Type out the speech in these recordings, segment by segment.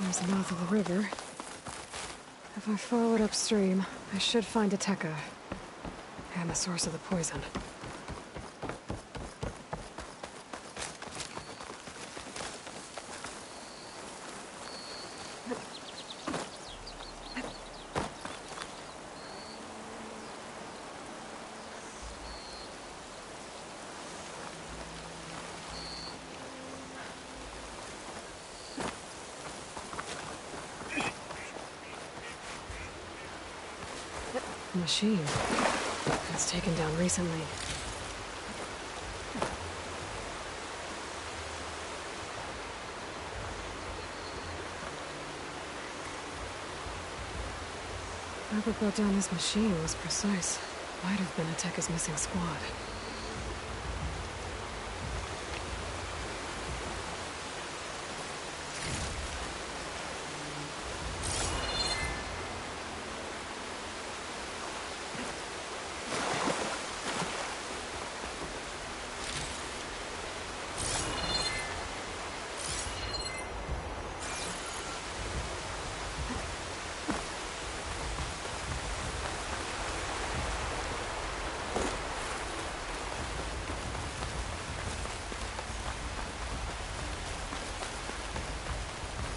There's the mouth of the river. If I follow it upstream, I should find Ateca. And the source of the poison. Machine. It was taken down recently. Whoever brought down this machine was precise. Might have been Ateca's missing squad.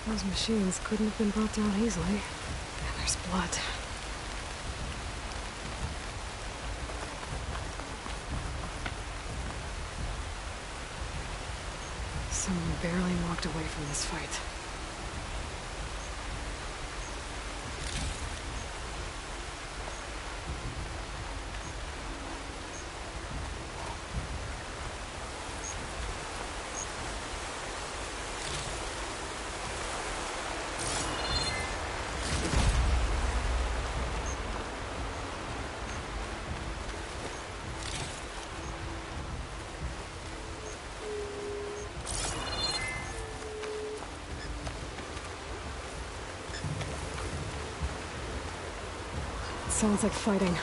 Those machines couldn't have been brought down easily. And there's blood. Someone barely walked away from this fight. Sounds like fighting.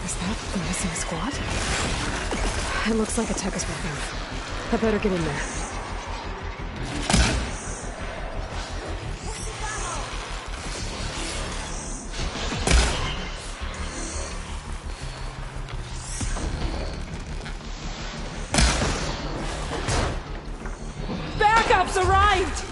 Is that the missing squad? It looks like Ateca's working. I better get in there. Backup's arrived!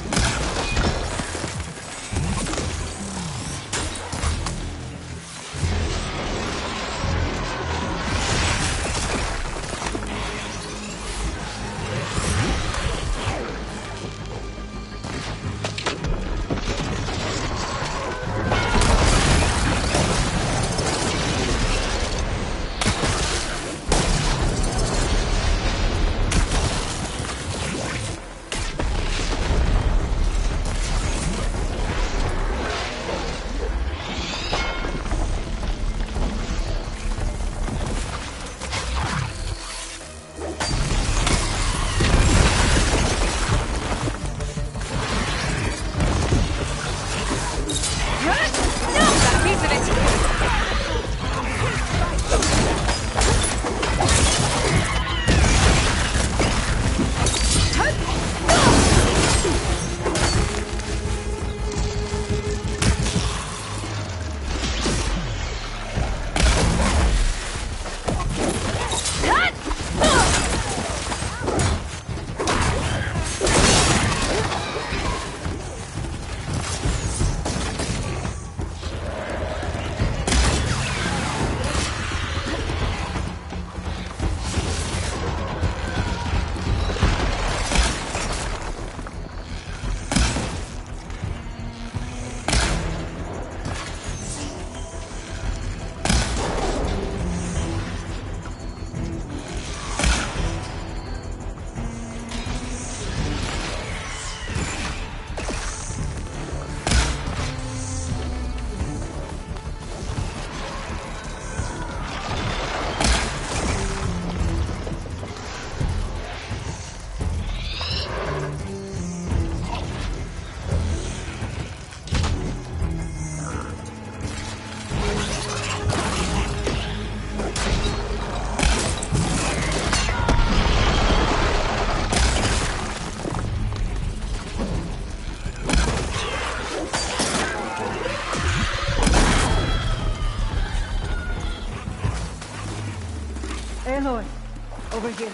over here.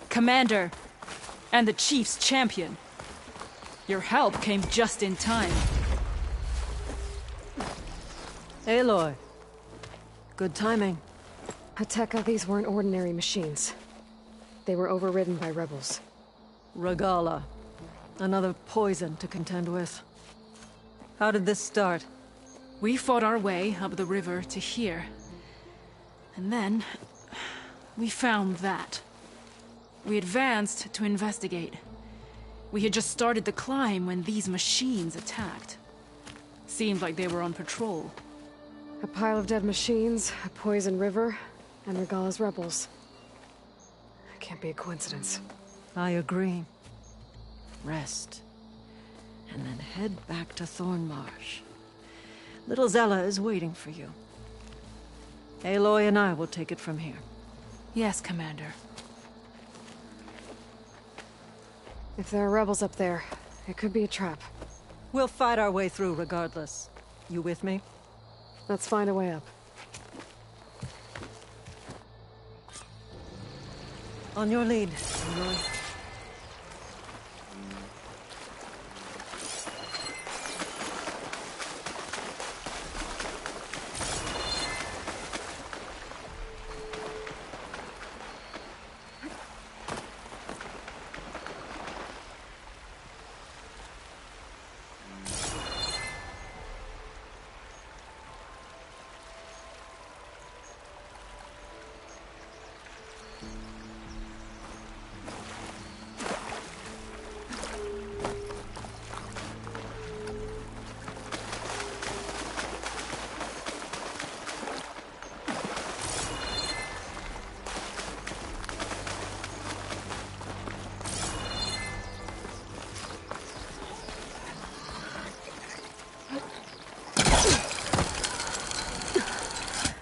Commander, and the Chief's champion. Your help came just in time. Aloy. Good timing. Hateka, these weren't ordinary machines. They were overridden by rebels. Regalla. Another poison to contend with. How did this start? We fought our way up the river to here. And then, we found that. We advanced to investigate. We had just started the climb when these machines attacked. Seemed like they were on patrol. A pile of dead machines, a poison river, and Regalla's rebels. It can't be a coincidence. I agree. Rest. And then head back to Thornmarsh. Little Zella is waiting for you. Aloy and I will take it from here. Yes, Commander. If there are rebels up there, it could be a trap. We'll fight our way through regardless. You with me? Let's find a way up. On your lead, Aloy.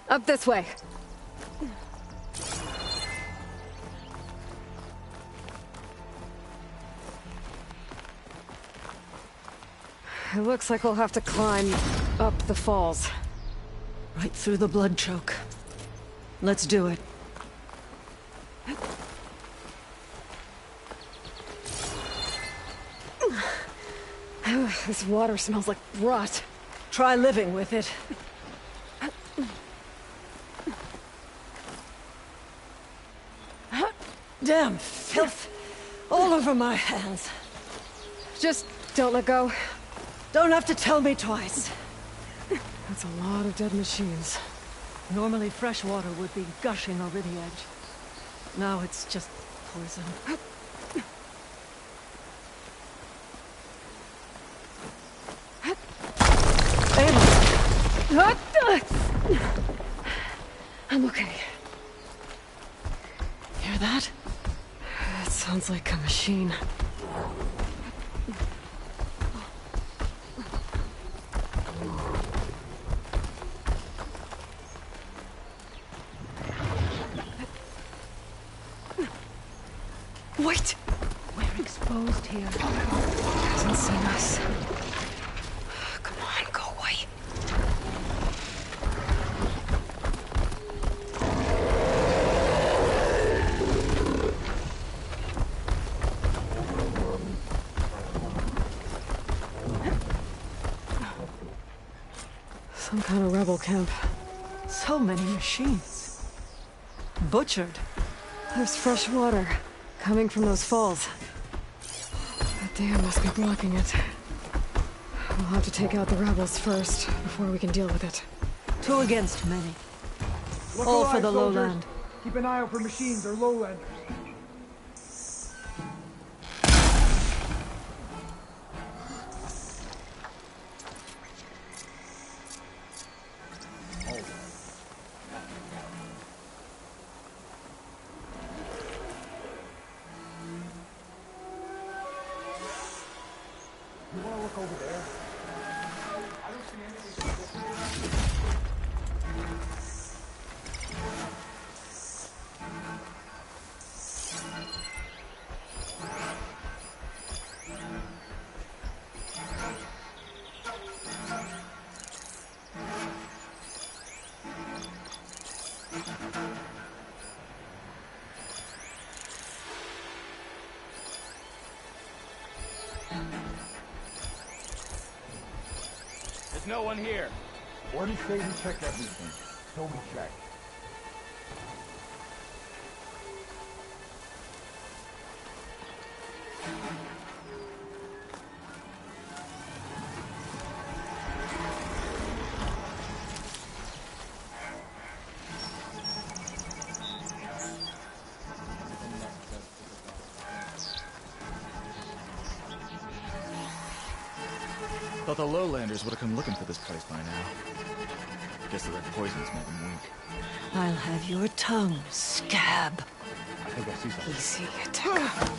Up this way. It looks like we'll have to climb up the falls. Right through the blood choke. Let's do it. This water smells like rot. Try living with it. Damn filth all over my hands. Just don't let go. Don't have to tell me twice. That's a lot of dead machines. Normally fresh water would be gushing over the edge. Now it's just poison. I'm okay. Hear that? That sounds like a machine. Wait! We're exposed here. Hasn't seen us. Come on, go away. Some kind of rebel camp. So many machines. Butchered. There's fresh water coming from those falls. That dam must be blocking it. We'll have to take out the rebels first, before we can deal with it. 2 against many. Look All alive, for the soldiers. lowland. Keep an eye out for machines or lowlanders. You wanna look over there? I don't There's no one here. Orders say we check everything. So we check. Thought the lowlanders would have come looking for this place by now. Guess the red poisons made them weak. I'll have your tongue, scab. I think I see something. Easy, attack.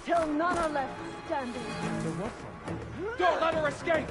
Till none are left standing. Don't let her escape!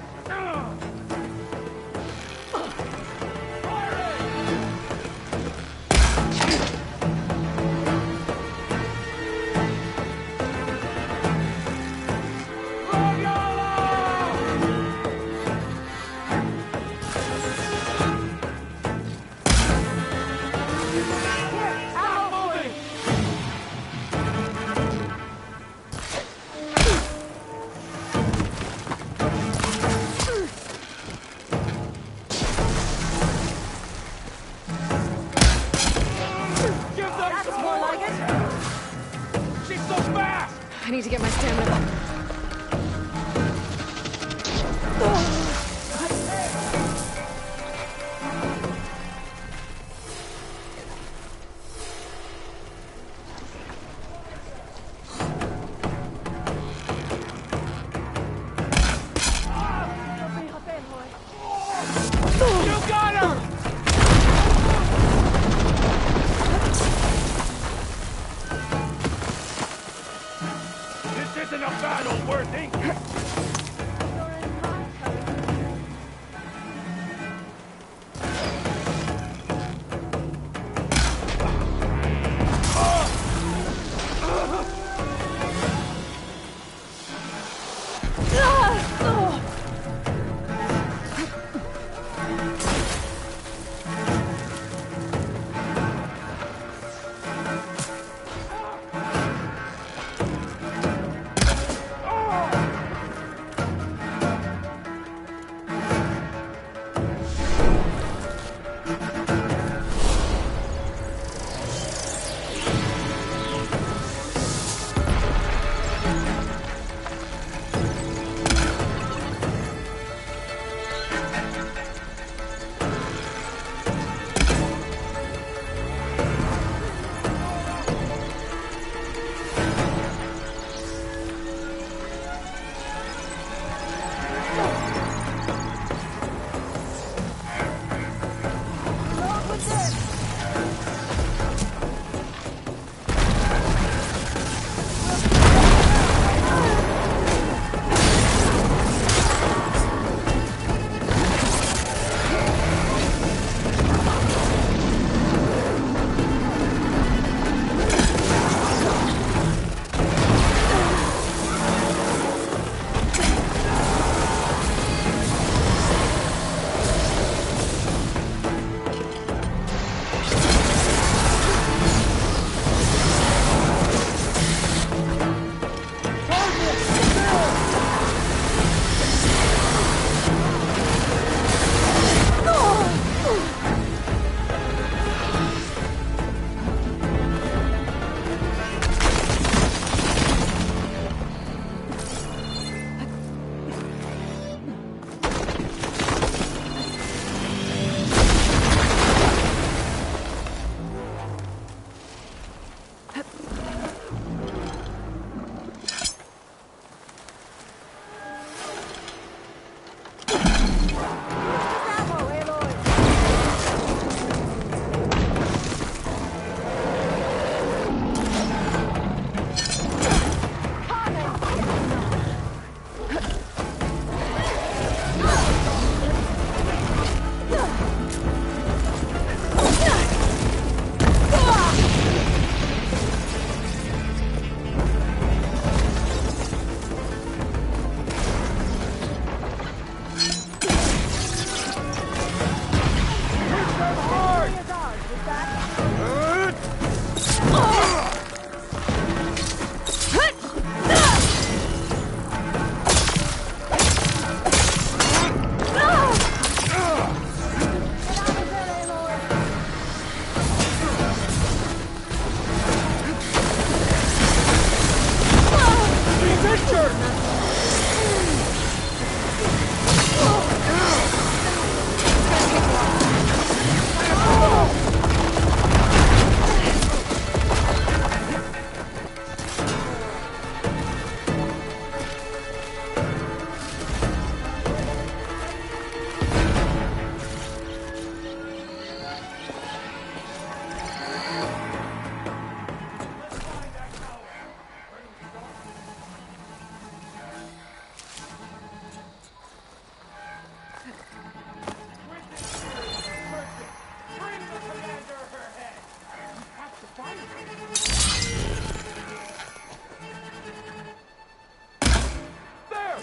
There!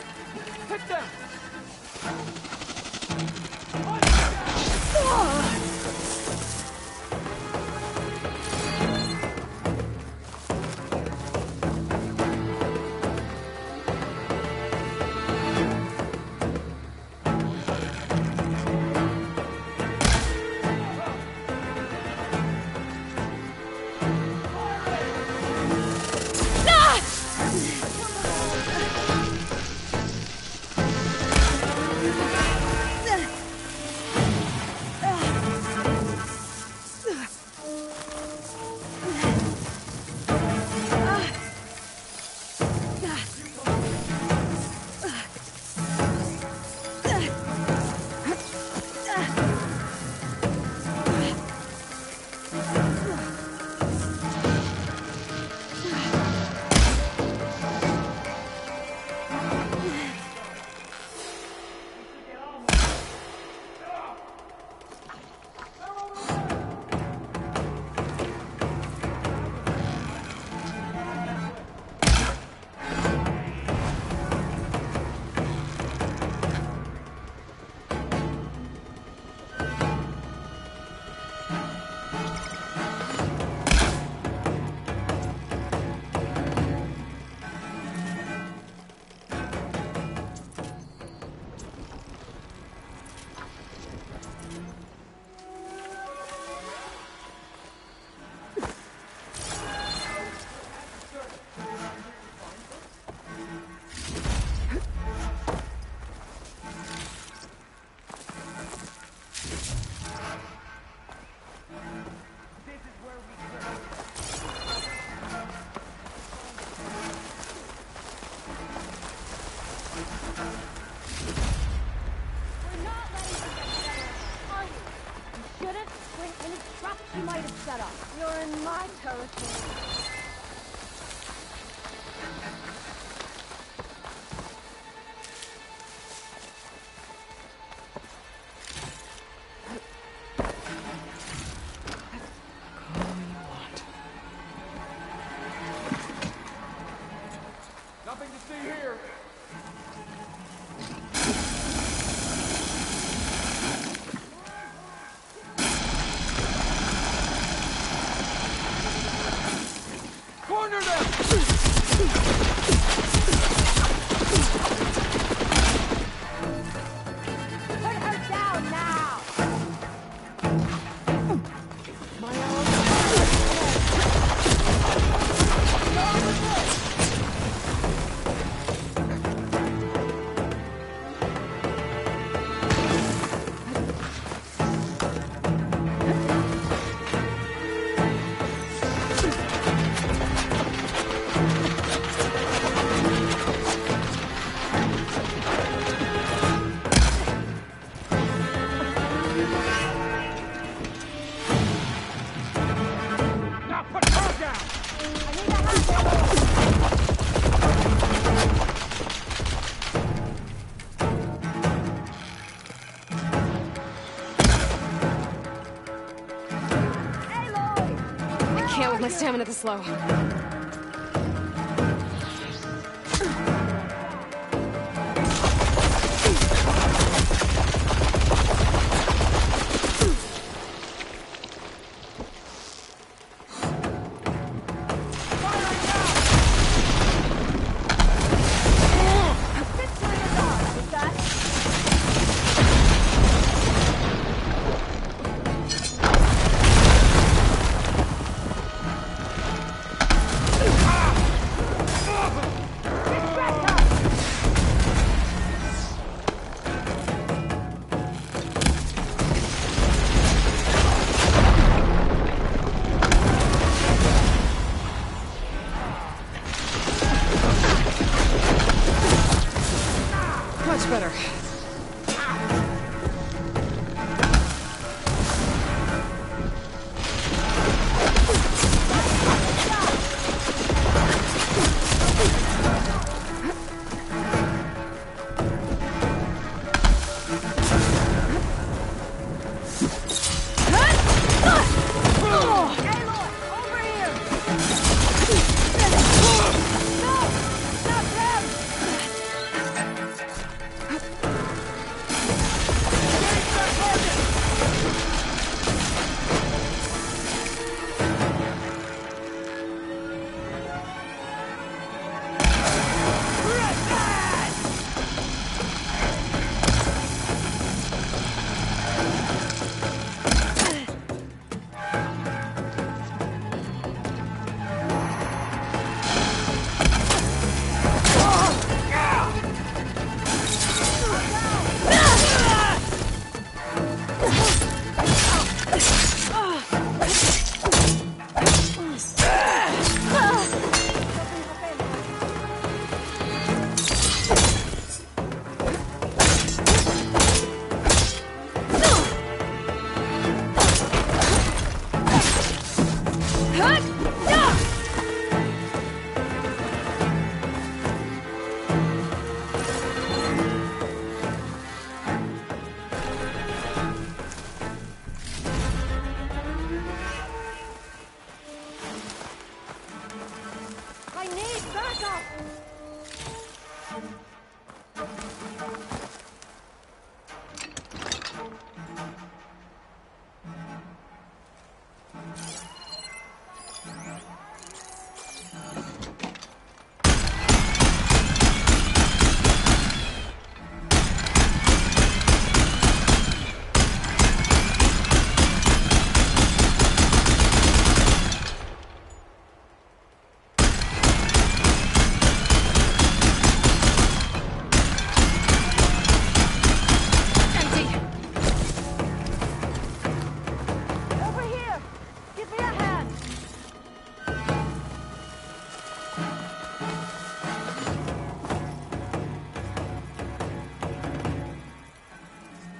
Hit them! You might have set up. You're in my territory. Nothing to see here. Corner them! Put her down now! Now put her down! I need a hand. Aloy! I can't with my stamina this low.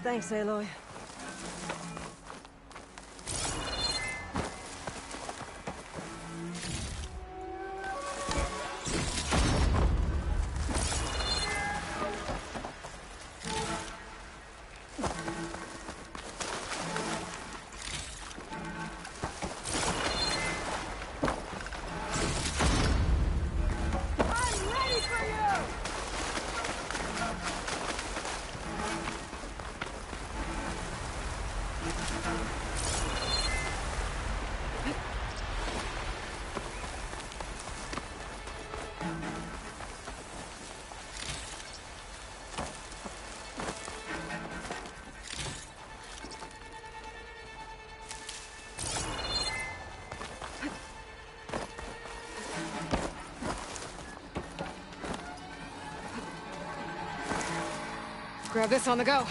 Thanks, Aloy. I'm ready for you! Grab this on the go.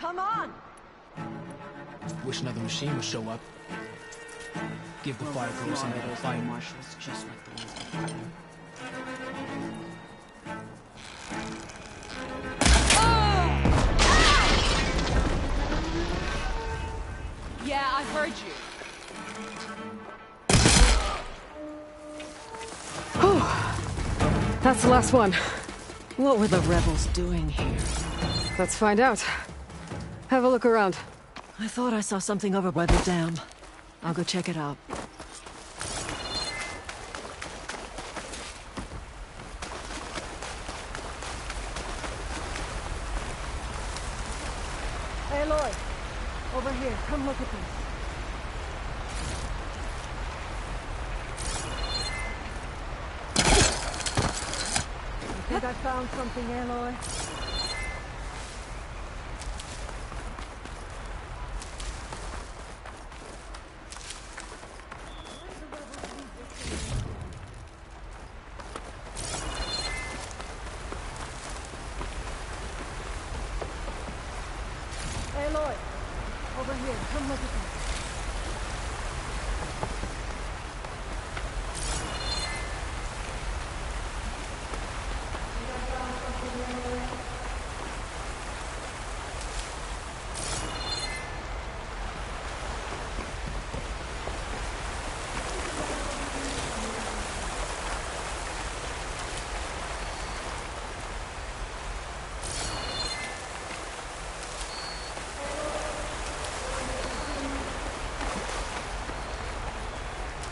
Come on! Wish another machine would show up. Give the fire girl something to fight. Marshals just like the ones before. Yeah, I heard you. That's the last one. What were the rebels doing here? Let's find out. Have a look around. I thought I saw something over by the dam. I'll go check it out. Aloy, over here. Come look at this. I think I found something, Aloy. Aloy, over here. Come look at this.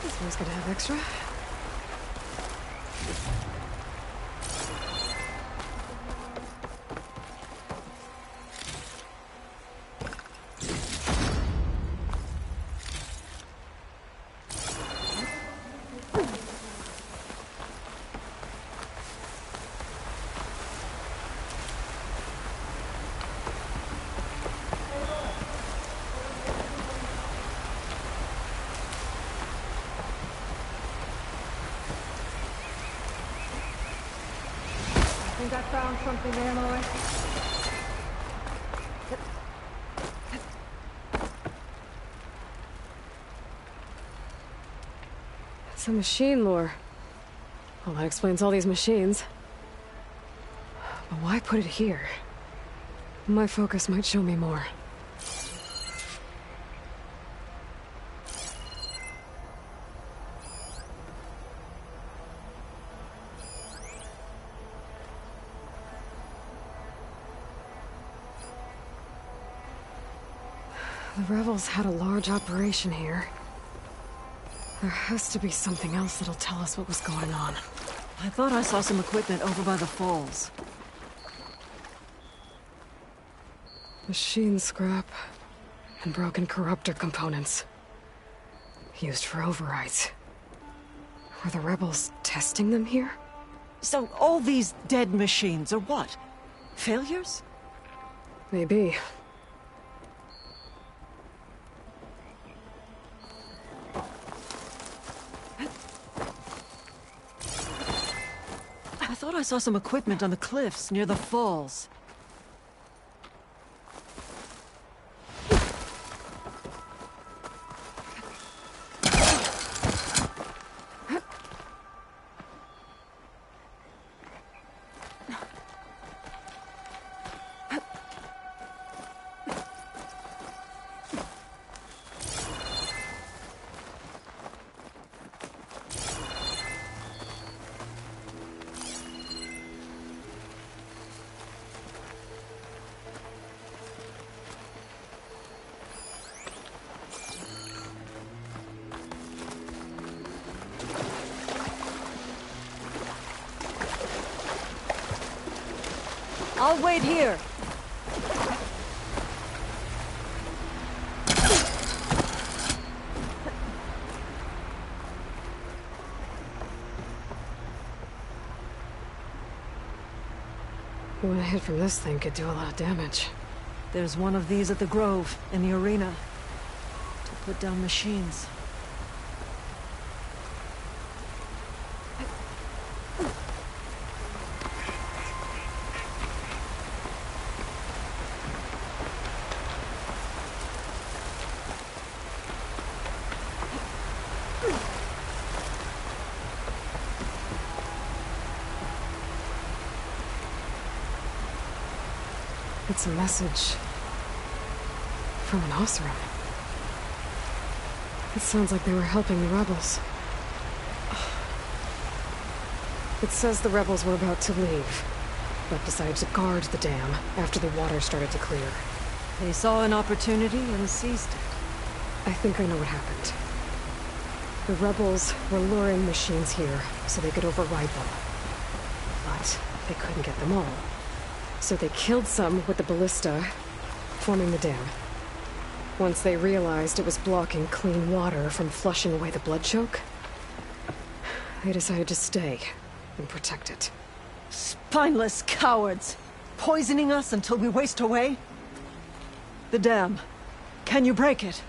This one's gonna have extra. I think I found something, Aloy. It's a machine lore. Well, that explains all these machines. But why put it here? My focus might show me more. The rebels had a large operation here. There has to be something else that'll tell us what was going on. I thought I saw some equipment over by the falls. Machine scrap and broken corruptor components. Used for overrides. Were the rebels testing them here? So all these dead machines are what? Failures? Maybe. I thought I saw some equipment on the cliffs near the falls. I'll wait here. One hit from this thing could do a lot of damage. There's one of these at the Grove, in the arena. To put down machines. It's a message from an Oseram. It sounds like they were helping the rebels. It says the rebels were about to leave, but decided to guard the dam after the water started to clear. They saw an opportunity and seized it. I think I know what happened. The rebels were luring machines here so they could override them. But they couldn't get them all. So they killed some with the ballista, forming the dam. Once they realized it was blocking clean water from flushing away the blood choke, they decided to stay and protect it. Spineless cowards! Poisoning us until we waste away? The dam. Can you break it?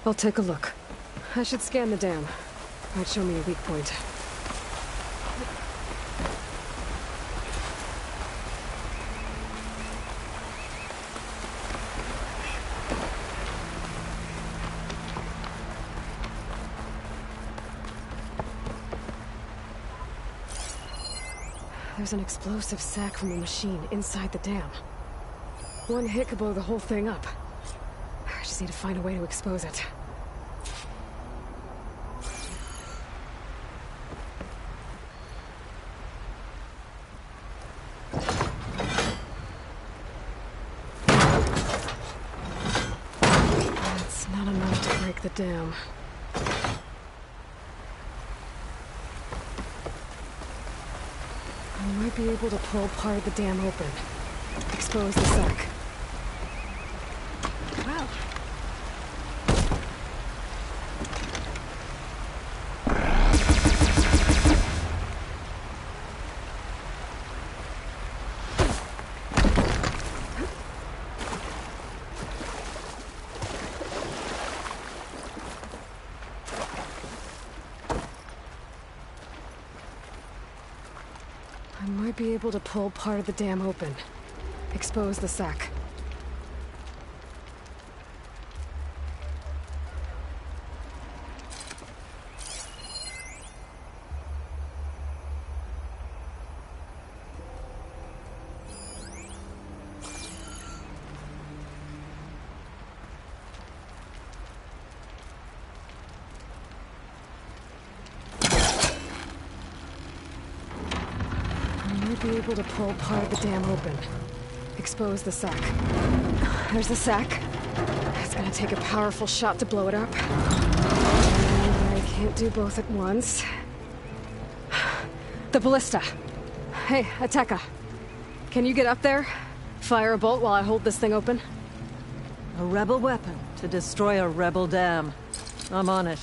I'll take a look. I should scan the dam. Might show me a weak point. There's an explosive sac from a machine inside the dam. One hit could blow the whole thing up. I just need to find a way to expose it. That's not enough to break the dam. I might be able to pull part of the dam open. Expose the sac. Well. I might be able to pull part of the dam open. Expose the sac. Be able to pull part of the dam open. Expose the sac. There's the sac. It's gonna take a powerful shot to blow it up. And I can't do both at once. The ballista. Hey, Ateka. Can you get up there? Fire a bolt while I hold this thing open? A rebel weapon to destroy a rebel dam. I'm on it.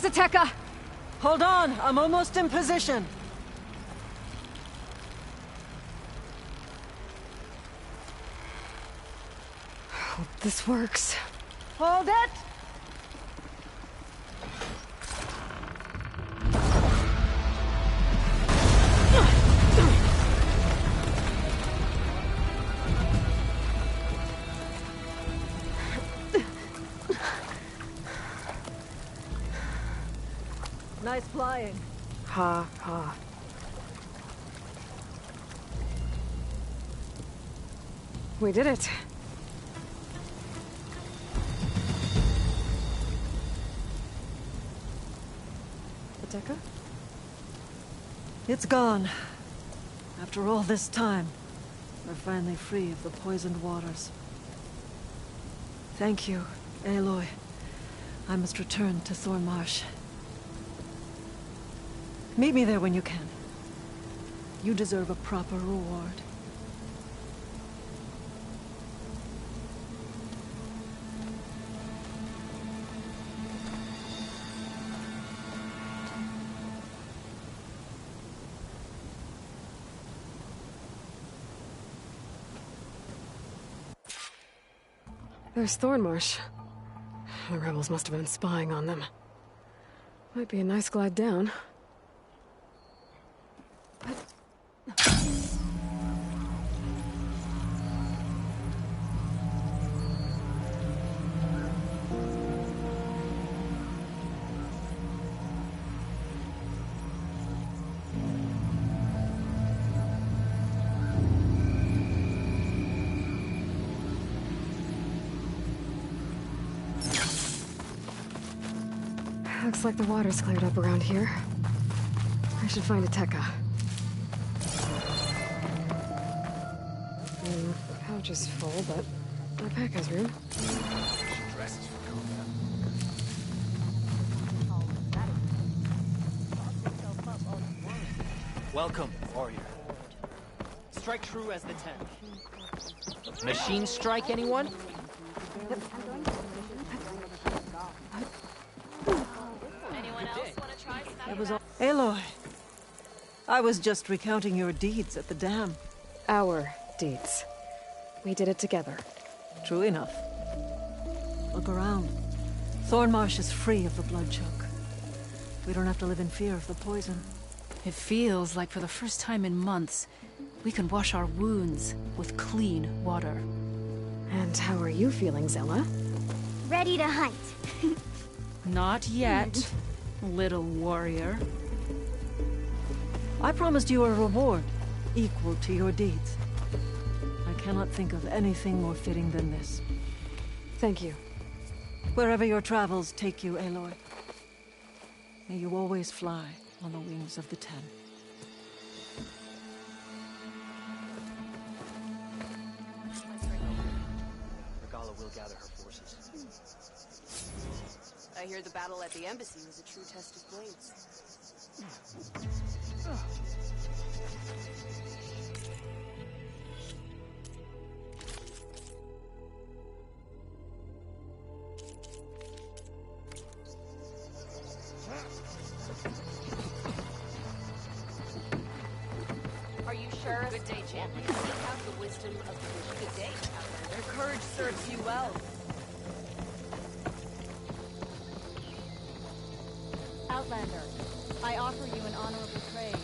There's a Tekka! Hold on, I'm almost in position. Hope this works. Hold it! Nice flying. Ha, ha. We did it. The Tekka? It's gone. After all this time, we're finally free of the poisoned waters. Thank you, Aloy. I must return to Thornmarsh. Meet me there when you can. You deserve a proper reward. There's Thornmarsh. The rebels must have been spying on them. Might be a nice glide down. Looks like the water's cleared up around here. I should find a Tekka. Pouch is full, but my pack has room. Welcome, warrior. Strike true as the 10. Machine strike, anyone? Aloy, I was just recounting your deeds at the dam. Our deeds. We did it together. True enough. Look around. Thornmarsh is free of the blood choke. We don't have to live in fear of the poison. It feels like for the first time in months, we can wash our wounds with clean water. And how are you feeling, Zella? Ready to hunt. Not yet, little warrior. I promised you a reward equal to your deeds. I cannot think of anything more fitting than this. Thank you. Wherever your travels take you, Aloy, may you always fly on the wings of the 10. Regalla will gather her forces. I hear the battle at the embassy was a true test of blades. Are you sure? Good day, champion. Seek out the wisdom of the good day. Their courage serves you well. Outlander, I offer you an honorable trade.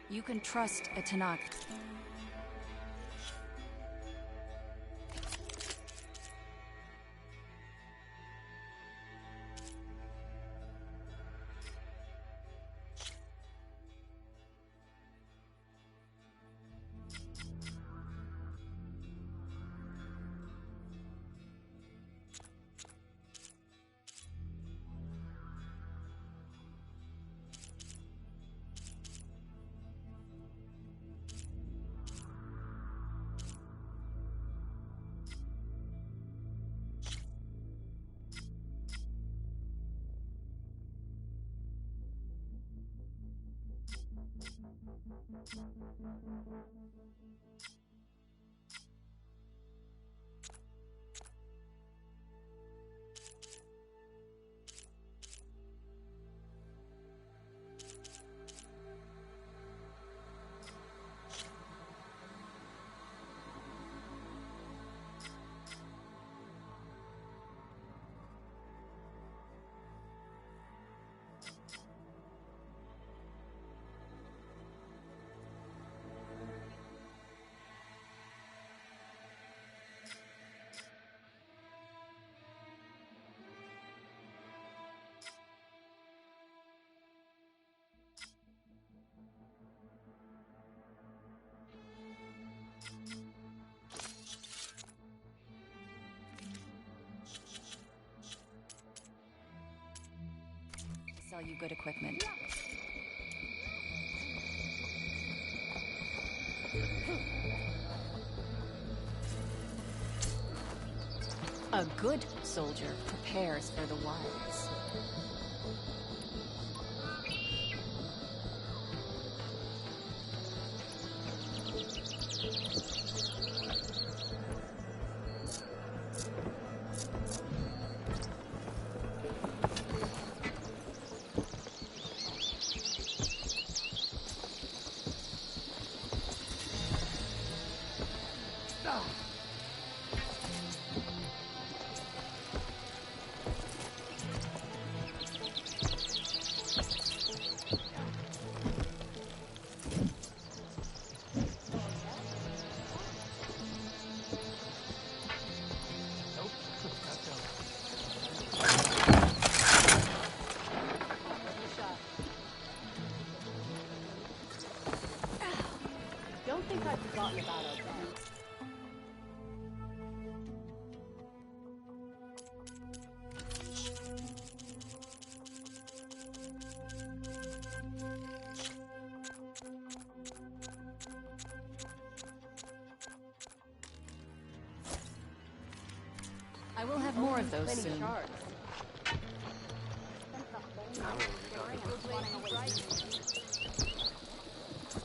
You can trust a Tanakh. Sell you good equipment. A good soldier prepares for the wilds. Don't think I've forgotten about our bed. I will have more of those soon.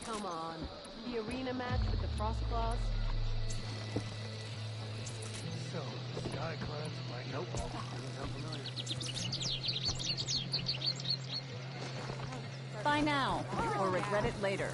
Come on. The arena match with the Frostclaws? So, Sky Clans might help all familiar. Buy now, or regret it later.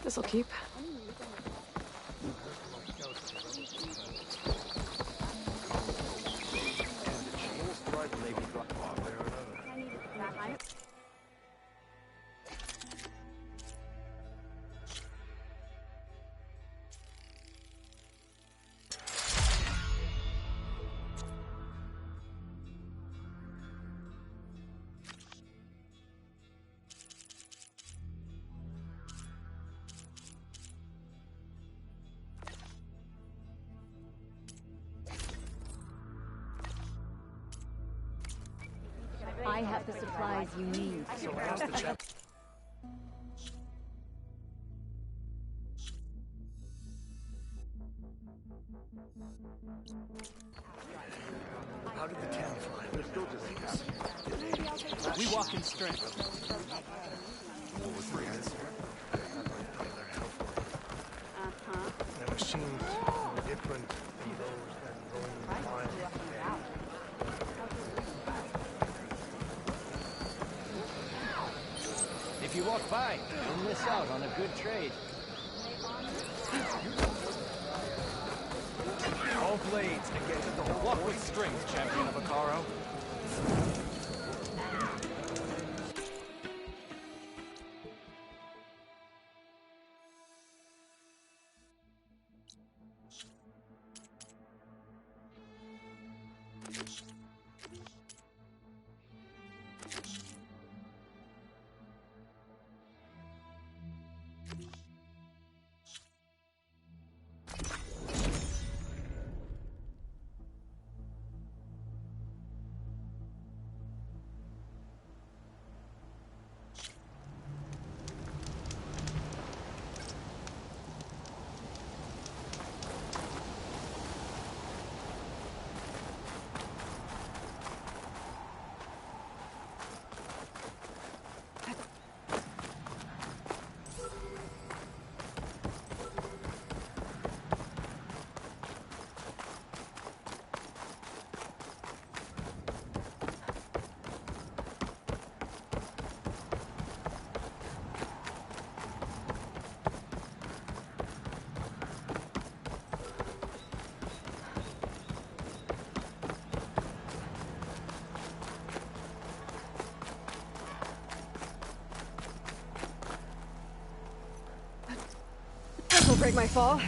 This'll keep. I have the supplies you need. So how's the chap? How did the town fly? They're still just We walk in strength. The machines are different from those that go in the wild. If you walk by, you'll miss out on a good trade. All blades against the whole Walk with strength, champion of Akaro. This'll break my fall.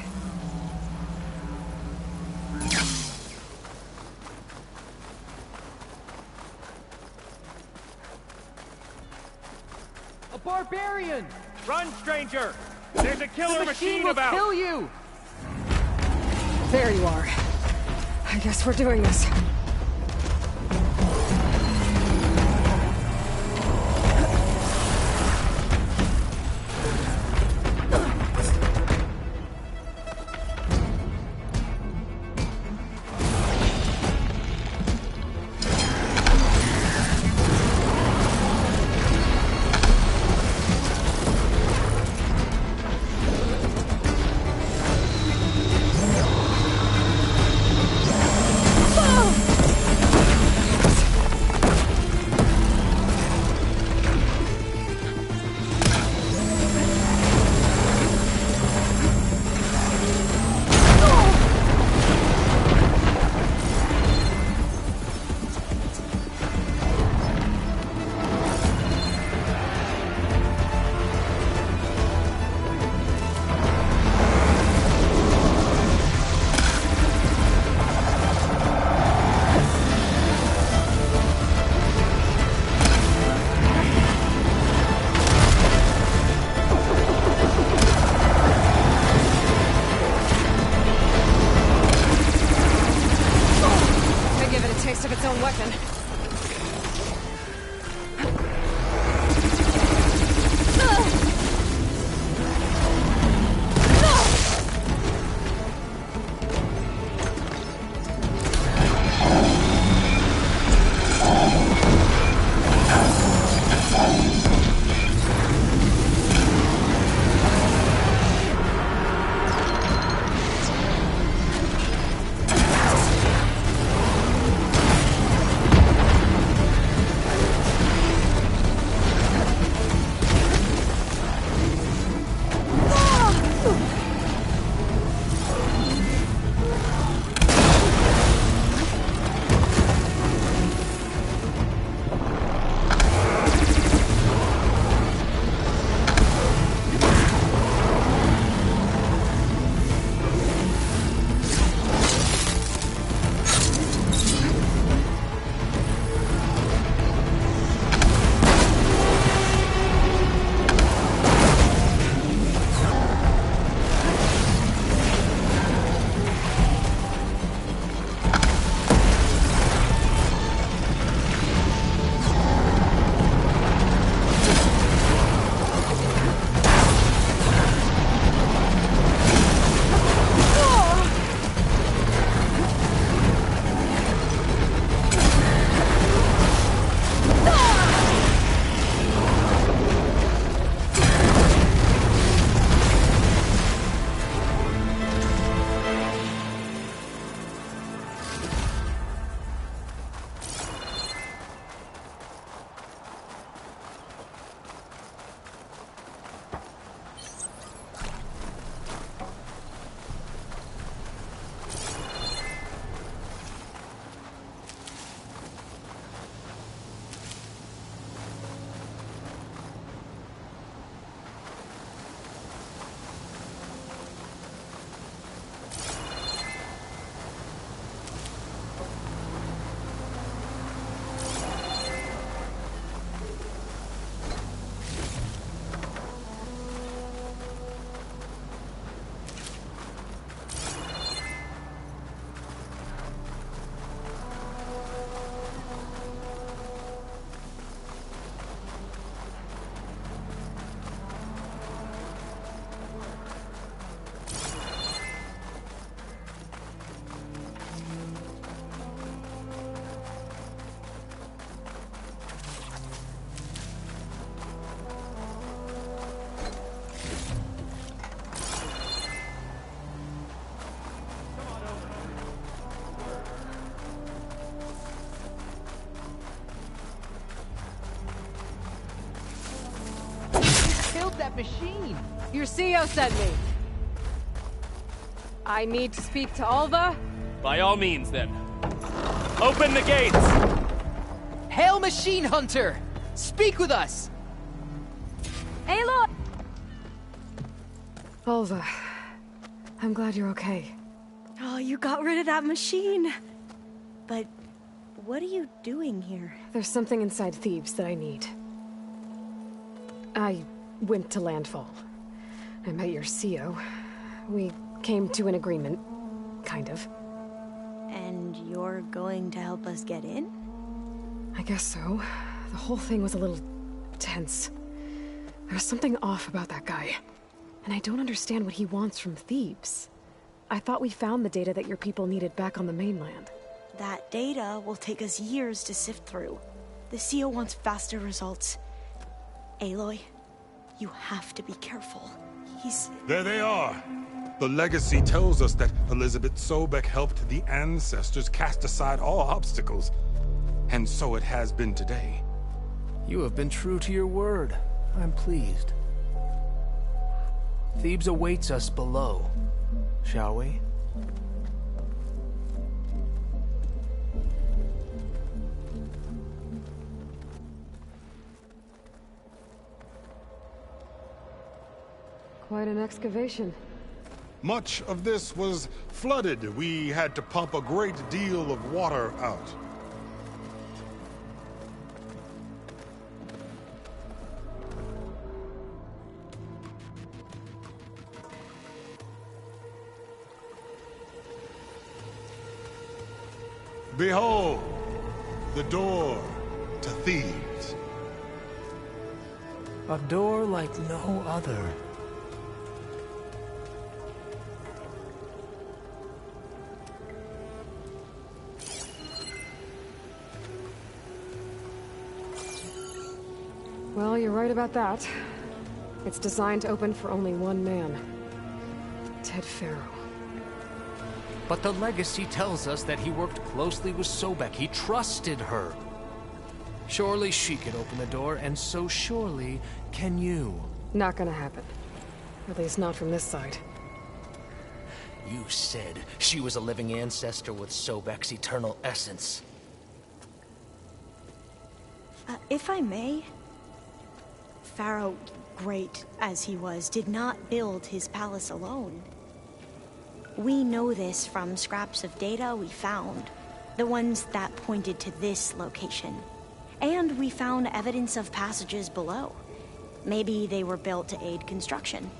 barbarian! Run, stranger! There's a killer machine will about! Kill you! There you are. I guess we're doing this. Of its own weapon. That machine! Your CEO sent me. I need to speak to Alva? By all means, then. Open the gates! Hail, Machine Hunter! Speak with us! Aloy! Alva, I'm glad you're okay. Oh, you got rid of that machine. But what are you doing here? There's something inside Thebes that I need. I went to Landfall. I met your CO. We came to an agreement, kind of. And you're going to help us get in? I guess so. The whole thing was a little tense. There was something off about that guy. And I don't understand what he wants from Thebes. I thought we found the data that your people needed back on the mainland. That data will take us years to sift through. The CO wants faster results. Aloy, you have to be careful. There they are! The legacy tells us that Elizabeth Sobek helped the ancestors cast aside all obstacles. And so it has been today. You have been true to your word. I'm pleased. Thebes awaits us below, shall we? Quite an excavation. Much of this was flooded. We had to pump a great deal of water out. Behold, the door to Thebes. A door like no other. Well, you're right about that. It's designed to open for only one man. Ted Faro. But the legacy tells us that he worked closely with Sobek. He trusted her. Surely she could open the door, and so surely can you. Not gonna happen. At least not from this side. You said she was a living ancestor with Sobek's eternal essence. If I may, Faro, great as he was, did not build his palace alone. We know this from scraps of data we found, the ones that pointed to this location. And we found evidence of passages below. Maybe they were built to aid construction.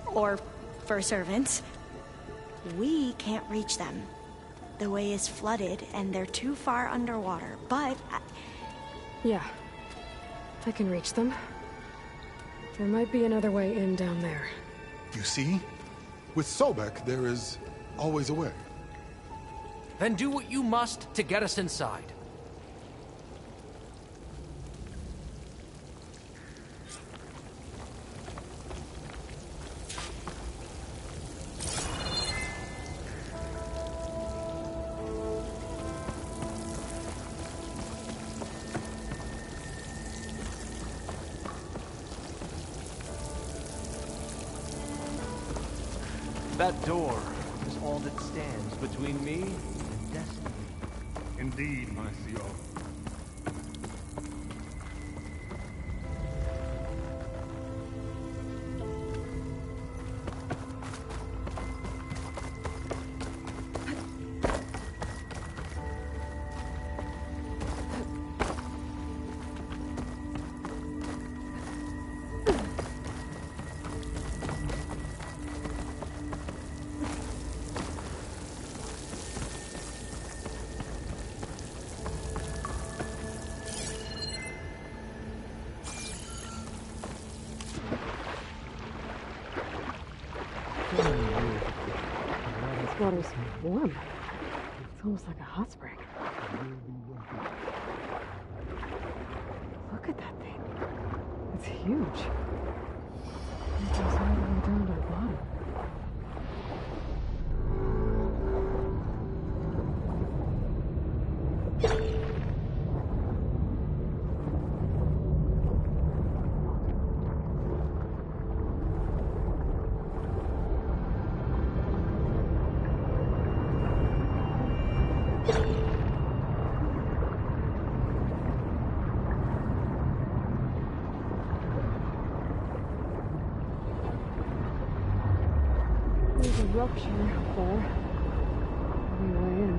Or for servants. We can't reach them. The way is flooded and they're too far underwater, but... Yeah. I can reach them. There might be another way in down there. You see? With Sobek, there is always a way. Then do what you must to get us inside. That door is all that stands between me and destiny. Indeed, my CO. This water's warm. It's almost like a hot spring. Look at that thing. It's huge. It goes all the way down to the bottom. There's a rupture there. On the way in.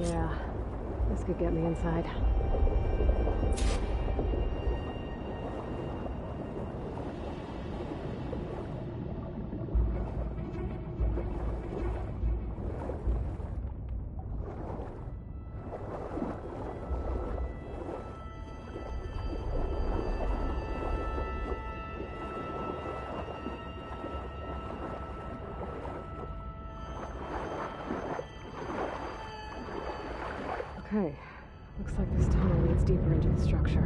Yeah, this could get me inside. Okay, looks like this tunnel leads deeper into the structure.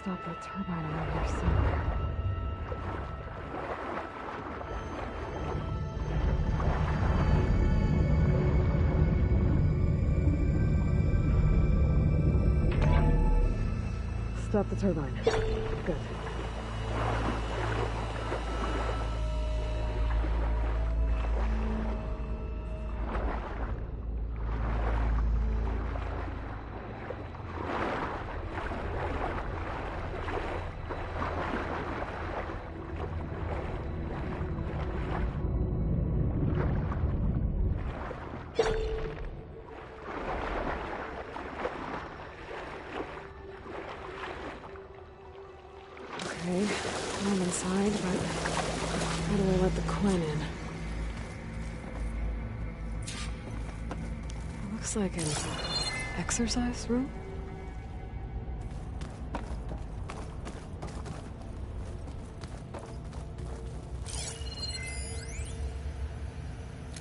Stop that turbine around here somewhere. Stop the turbine. Good. Okay, I'm inside, but how do I let the Quinn in? It looks like an exercise room.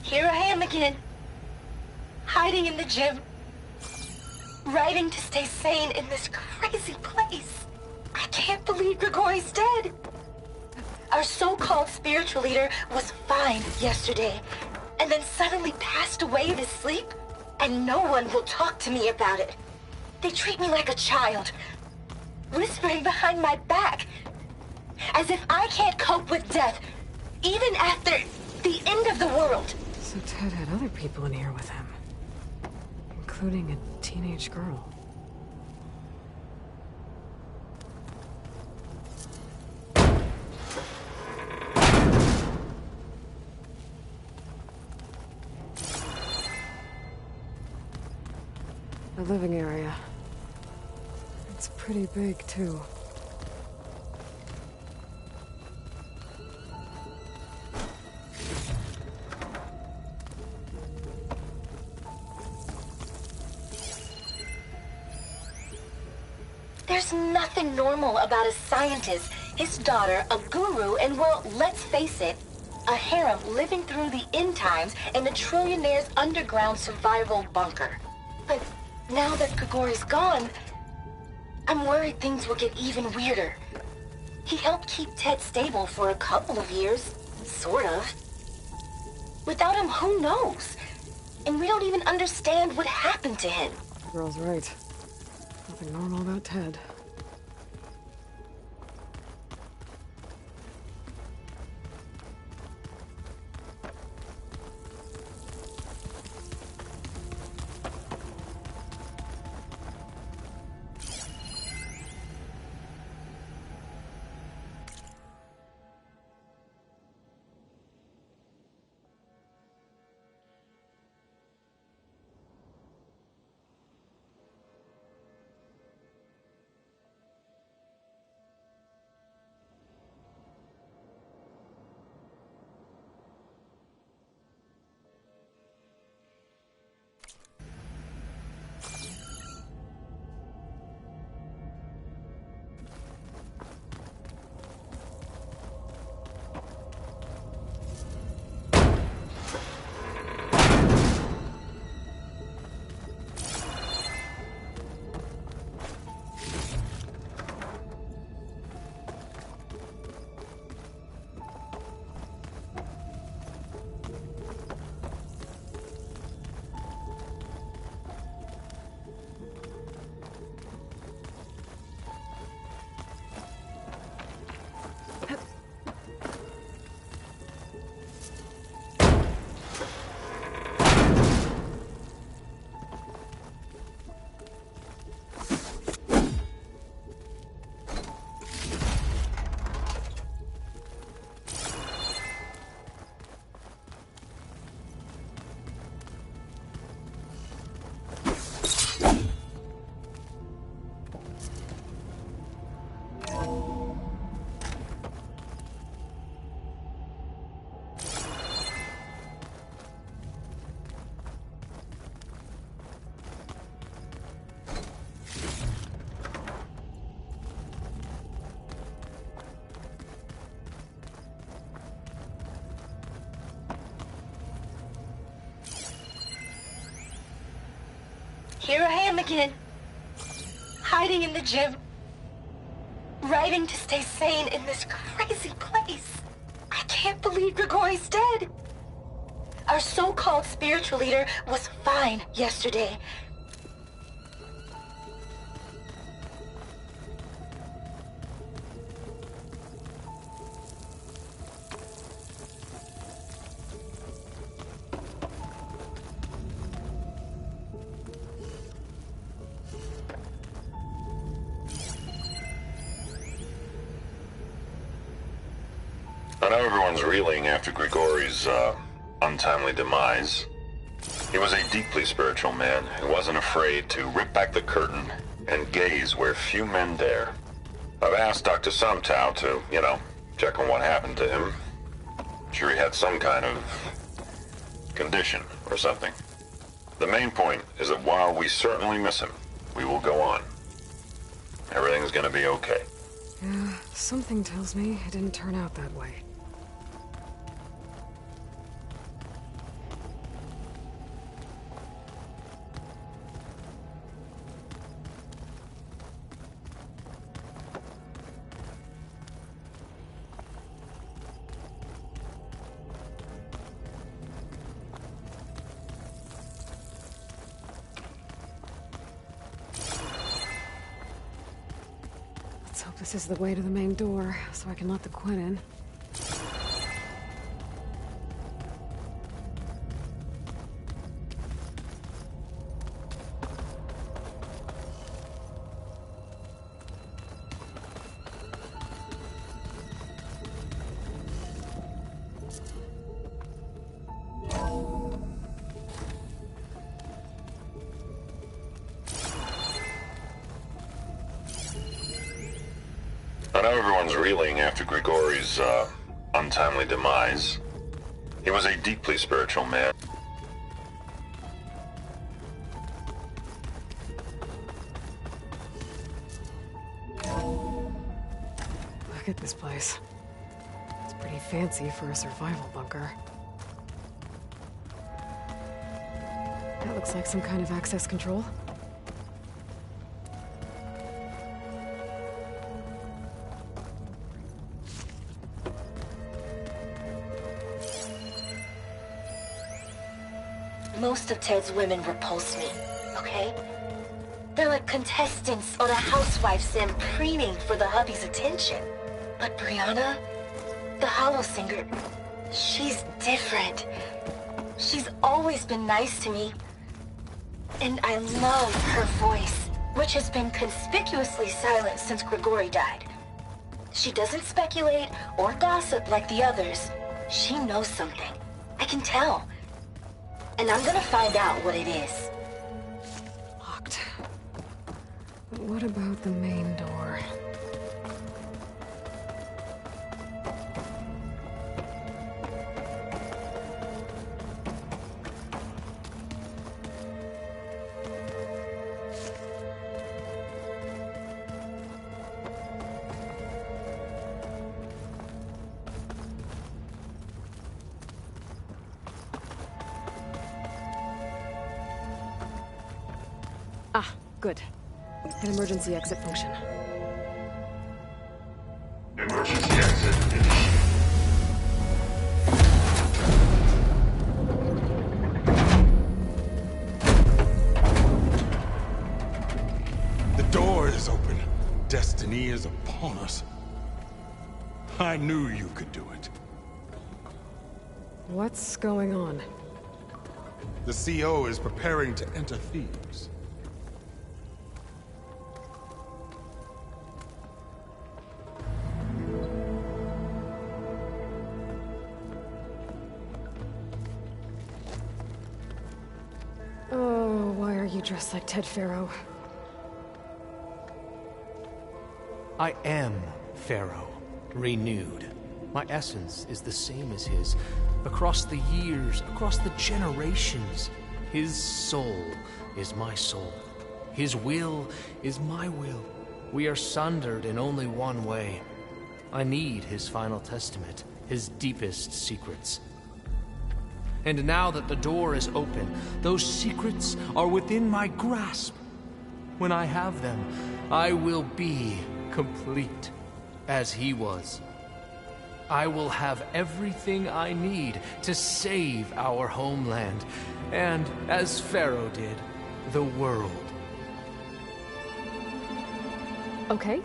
Here I am again, hiding in the gym, writing to stay sane in this crazy place. I can't believe Grigori's dead. Our so-called spiritual leader was fine yesterday, and then suddenly passed away in his sleep, and no one will talk to me about it. They treat me like a child, whispering behind my back, as if I can't cope with death Even after the end of the world. So Ted had other people in here with him, including a teenage girl. The living area. It's pretty big, too. There's nothing normal about a scientist, his daughter, a guru, and well, let's face it, a harem living through the end times in a trillionaire's underground survival bunker. But now that Grigori's gone, I'm worried things will get even weirder. He helped keep Ted stable for a couple of years, sort of. Without him, who knows? And we don't even understand what happened to him. Girl's right. Nothing normal about Ted. Here I am again, hiding in the gym, writing to stay sane in this crazy place. I can't believe Grigori's dead. Our so-called spiritual leader was fine yesterday. I know everyone's reeling after Grigori's untimely demise. He was a deeply spiritual man who wasn't afraid to rip back the curtain and gaze where few men dare. I've asked Dr. Sumtow to, check on what happened to him. Sure he had some kind of condition or something. The main point is that while we certainly miss him, we will go on. Everything's gonna be okay. Yeah, something tells me it didn't turn out that way. Let's hope this is the way to the main door, so I can let the Quinn in. everyone's reeling after Grigori's, untimely demise, he was a deeply spiritual man. Look at this place. It's pretty fancy for a survival bunker. That looks like some kind of access control. Most of Ted's women repulse me, okay? They're like contestants on a housewife sim preening for the hubby's attention. But Brianna, the Hollow Singer, she's different. She's always been nice to me. And I love her voice, which has been conspicuously silent since Grigori died. She doesn't speculate or gossip like the others. She knows something. I can tell. And I'm gonna find out what it is. Locked. But what about the main door? Ah, good. An emergency exit function. Emergency exit initiated. The door is open. Destiny is upon us. I knew you could do it. What's going on? The CO is preparing to enter Thebes. Oh, why are you dressed like Ted Faro? I am Pharaoh, renewed. My essence is the same as his. Across the years, across the generations, his soul is my soul. His will is my will. We are sundered in only one way. I need his final testament, his deepest secrets. And now that the door is open, those secrets are within my grasp. When I have them, I will be complete, as he was. I will have everything I need to save our homeland, and, as Pharaoh did, the world. Okay.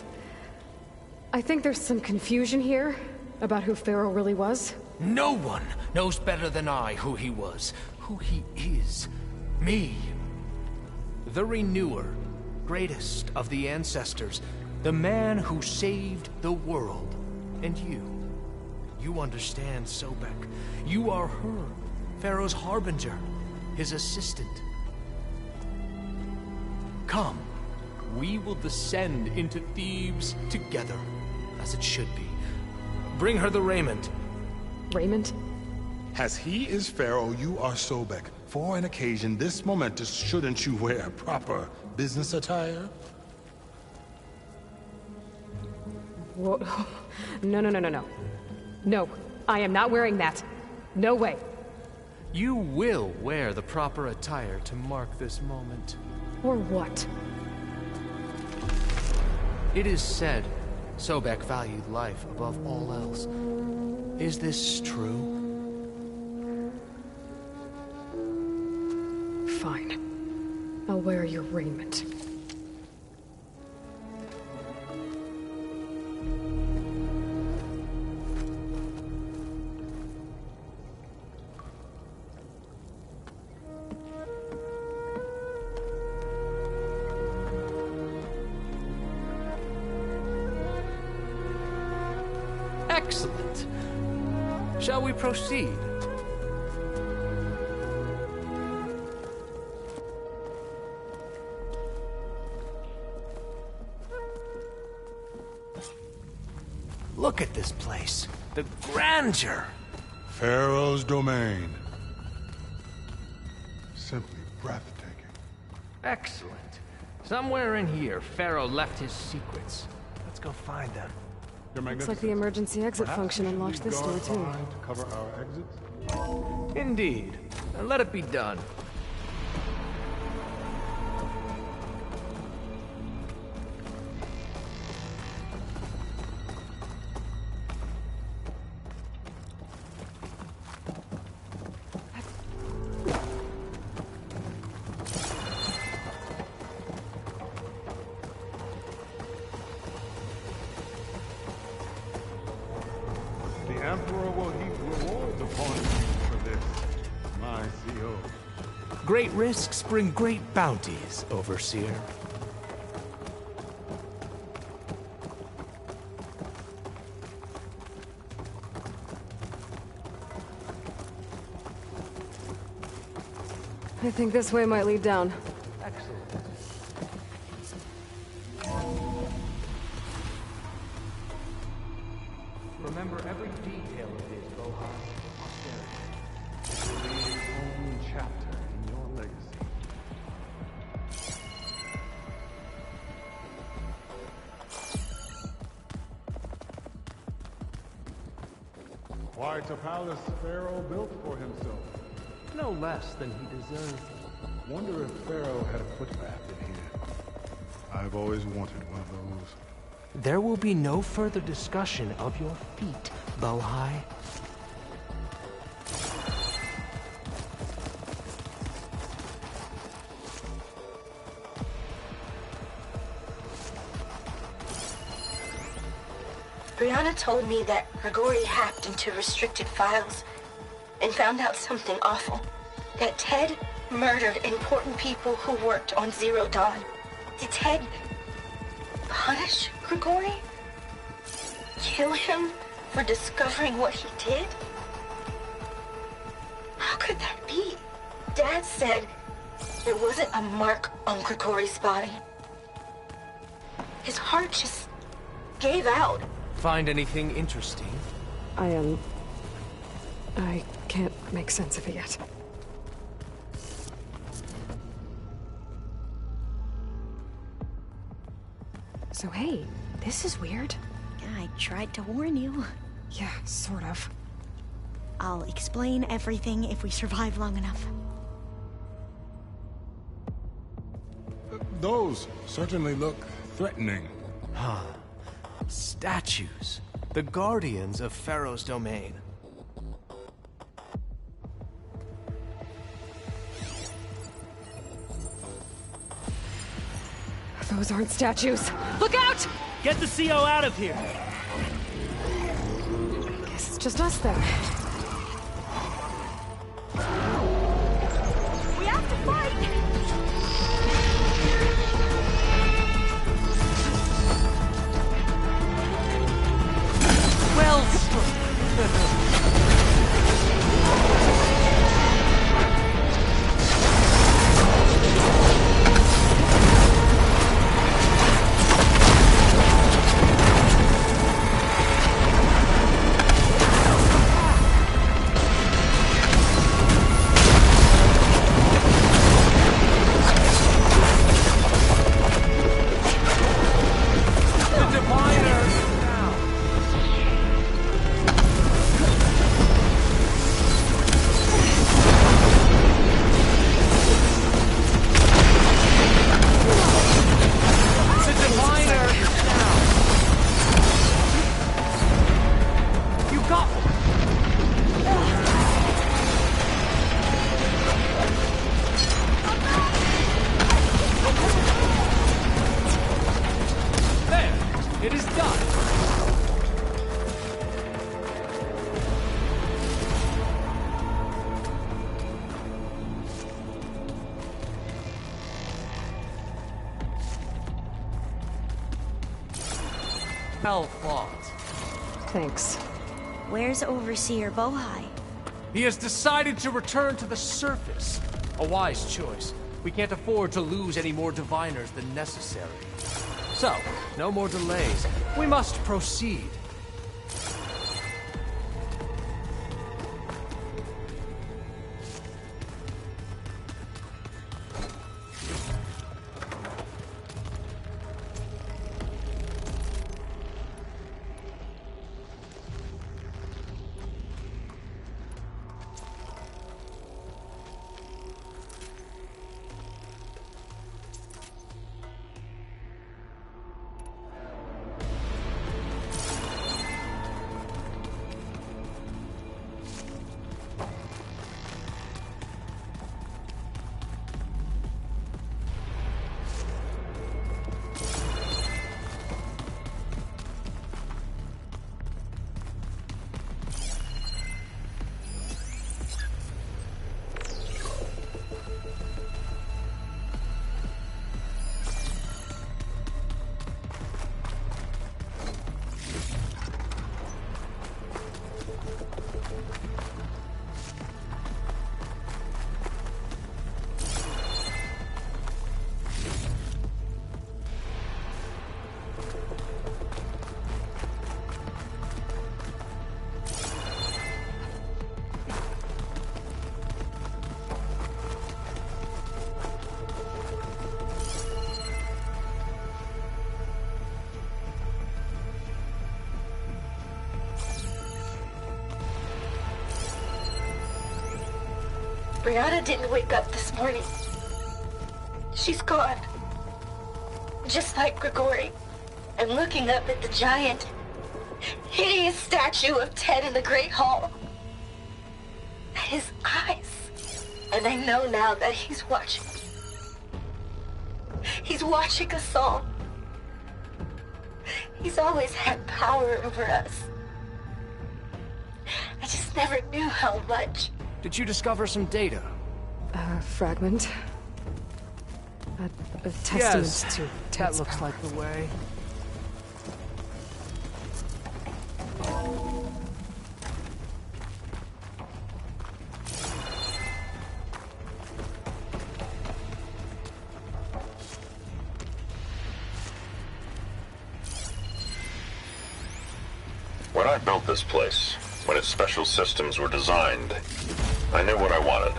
I think there's some confusion here about who Pharaoh really was. No one knows better than I who he was, who he is. Me. The Renewer, greatest of the ancestors, the man who saved the world. And you. You understand Sobek. You are her, Pharaoh's harbinger, his assistant. Come, we will descend into Thebes together, as it should be. Bring her the raiment. Raiment? As he is Pharaoh, you are Sobek. For an occasion this momentous, shouldn't you wear proper business attire? Whoa. No, no, no, no, no. No, I am not wearing that. No way. You will wear the proper attire to mark this moment. Or what? It is said Sobek valued life above all else. Is this true? Fine. I'll wear your raiment. Excellent. Shall we proceed? Look at this place. The grandeur. Pharaoh's domain. Simply breathtaking. Excellent. Somewhere in here, Pharaoh left his secrets. Let's go find them. Looks like the emergency exit function unlocked this door too. To cover our exits? Indeed. And let it be done. The Emperor will heap rewards upon you for this, my CO. Great risks bring great bounties, Overseer. I think this way might lead down. Excellent. Remember every detail of his, Bohai, for posterity. It will be its own chapter in your legacy. Quite a palace Pharaoh built for himself. No less than he deserved. Wonder if Pharaoh had a footbath in here. I've always wanted one of those. There will be no further discussion of your feet, Bohai. Brianna told me that Grigori hacked into restricted files and found out something awful. That Ted murdered important people who worked on Zero Dawn. Did Ted punish Grigori? Kill him for discovering what he did? How could that be? Dad said there wasn't a mark on Grigori's body. His heart just gave out. Find anything interesting? I can't make sense of it yet. So hey, this is weird. I tried to warn you. Yeah, sort of. I'll explain everything if we survive long enough. Those certainly look threatening. Huh. Statues. The guardians of Pharaoh's domain. Those aren't statues. Look out! Get the CO out of here! Guess it's just us then. We have to fight! Well struck! It is done! Well fought. Thanks. Where's Overseer Bohai? He has decided to return to the surface. A wise choice. We can't afford to lose any more diviners than necessary. So, no more delays. We must proceed. Brianna didn't wake up this morning. She's gone. Just like Grigori. I'm looking up at the giant, hideous statue of Ted in the Great Hall. At his eyes. And I know now that he's watching. He's watching us all. He's always had power over us. I just never knew how much. Did you discover some data? A fragment. A testament yes, to that Ted's looks power. like the way. When I built this place, when its special systems were designed, I knew what I wanted.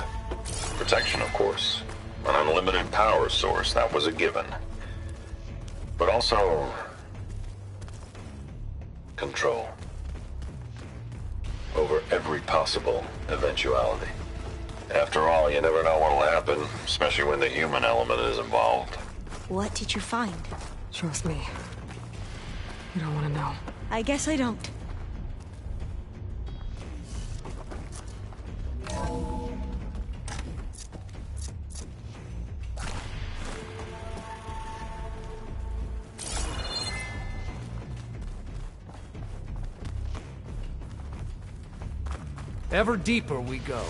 Protection, of course. An unlimited power source, that was a given. But also... control. Over every possible eventuality. After all, you never know what'll happen, especially when the human element is involved. What did you find? Trust me. You don't want to know. I guess I don't. Ever deeper we go.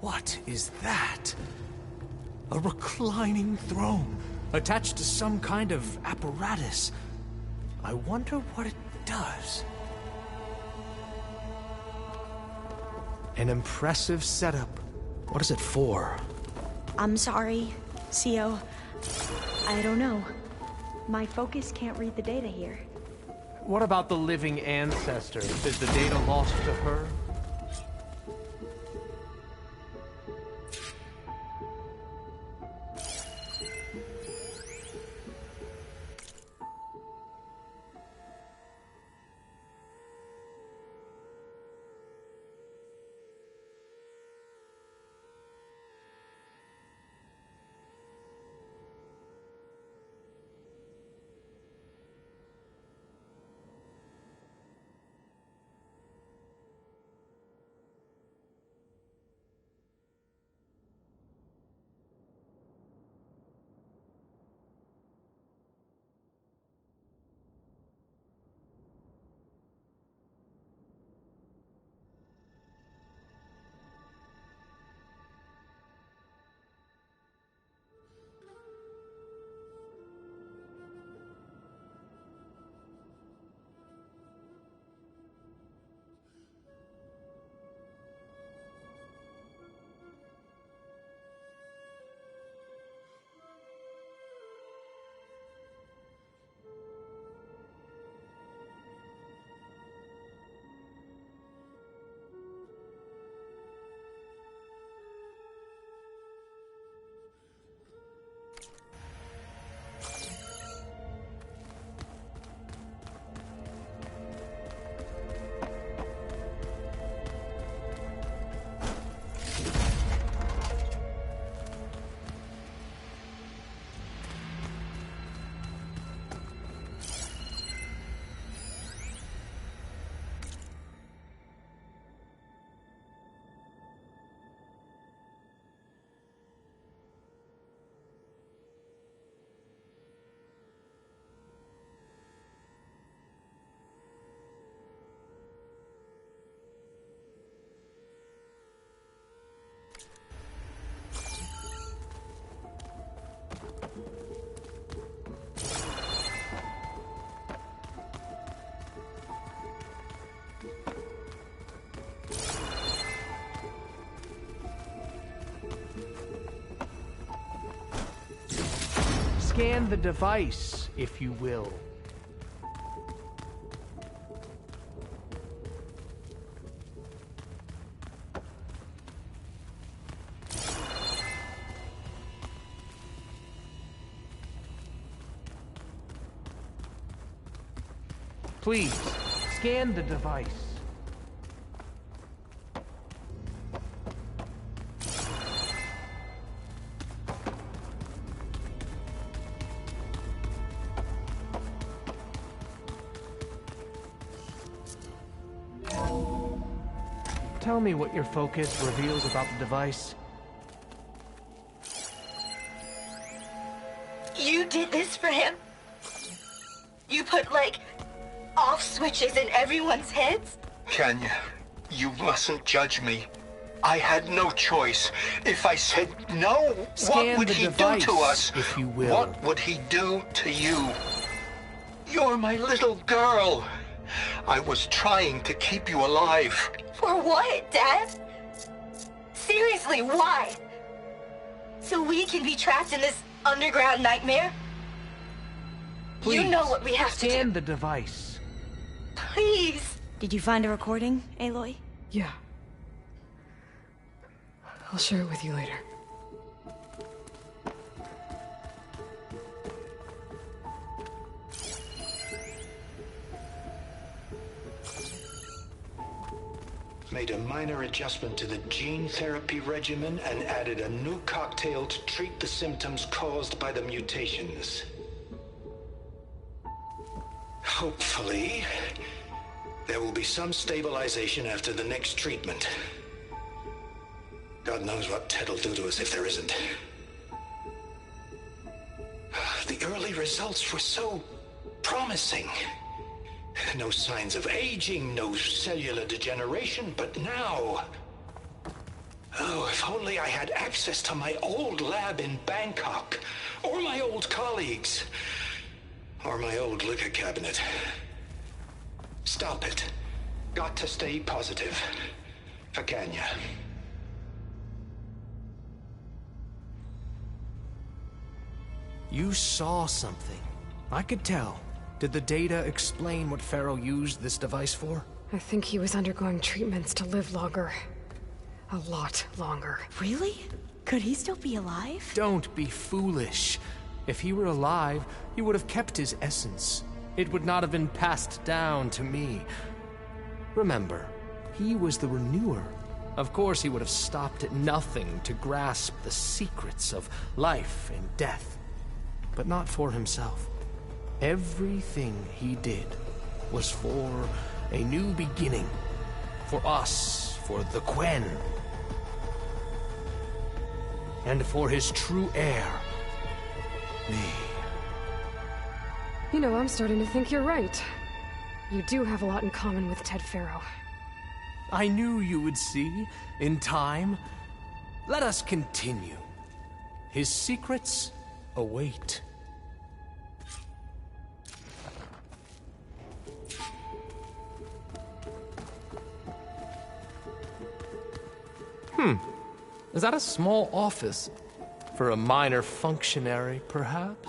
What is that? A reclining throne, attached to some kind of apparatus. I wonder what it does. An impressive setup. What is it for? I'm sorry, Cio. I don't know. My focus can't read the data here. What about the living ancestor? Is the data lost to her? Scan the device. if you will. Please, scan the device. Tell me what your focus reveals about the device. You did this for him? You put, like, off switches in everyone's heads? Kenya, you mustn't judge me. I had no choice. If I said no, what would he do to us? If you will. What would he do to you? You're my little girl. I was trying to keep you alive. For what, Dad? Seriously, why? So we can be trapped in this underground nightmare? Please, you know what we have to do. Scan the device. Please. Did you find a recording, Aloy? Yeah. I'll share it with you later. Made a minor adjustment to the gene therapy regimen and added a new cocktail to treat the symptoms caused by the mutations. Hopefully, there will be some stabilization after the next treatment. God knows what Ted will do to us if there isn't. The early results were so promising. No signs of aging, no cellular degeneration, but now... Oh, if only I had access to my old lab in Bangkok, or my old colleagues, or my old liquor cabinet. Stop it. Got to stay positive. For Kenya. You saw something. I could tell. Did the data explain what Faro used this device for? I think he was undergoing treatments to live longer. A lot longer. Really? Could he still be alive? Don't be foolish. If he were alive, he would have kept his essence. It would not have been passed down to me. Remember, he was the renewer. Of course he would have stopped at nothing to grasp the secrets of life and death. But not for himself. Everything he did was for a new beginning. For us, for the Quen. And for his true heir, me. You know, I'm starting to think you're right. You do have a lot in common with Ted Faro. I knew you would see, in time. Let us continue. His secrets await. Is that a small office? For a minor functionary, perhaps?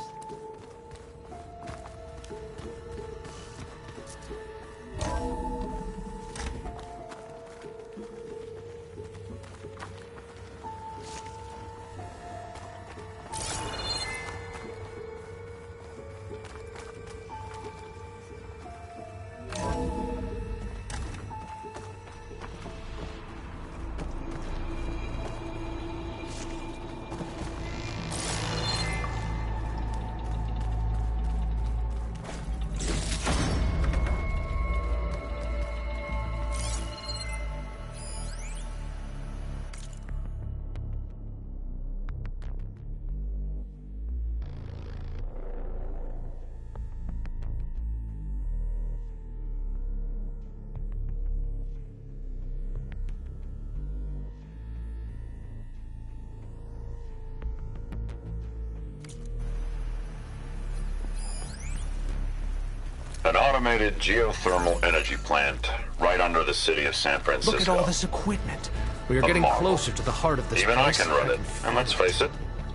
An automated geothermal energy plant right under the city of San Francisco. Look at all this equipment. We are getting closer to the heart of this Even place. I can run it. And let's face it,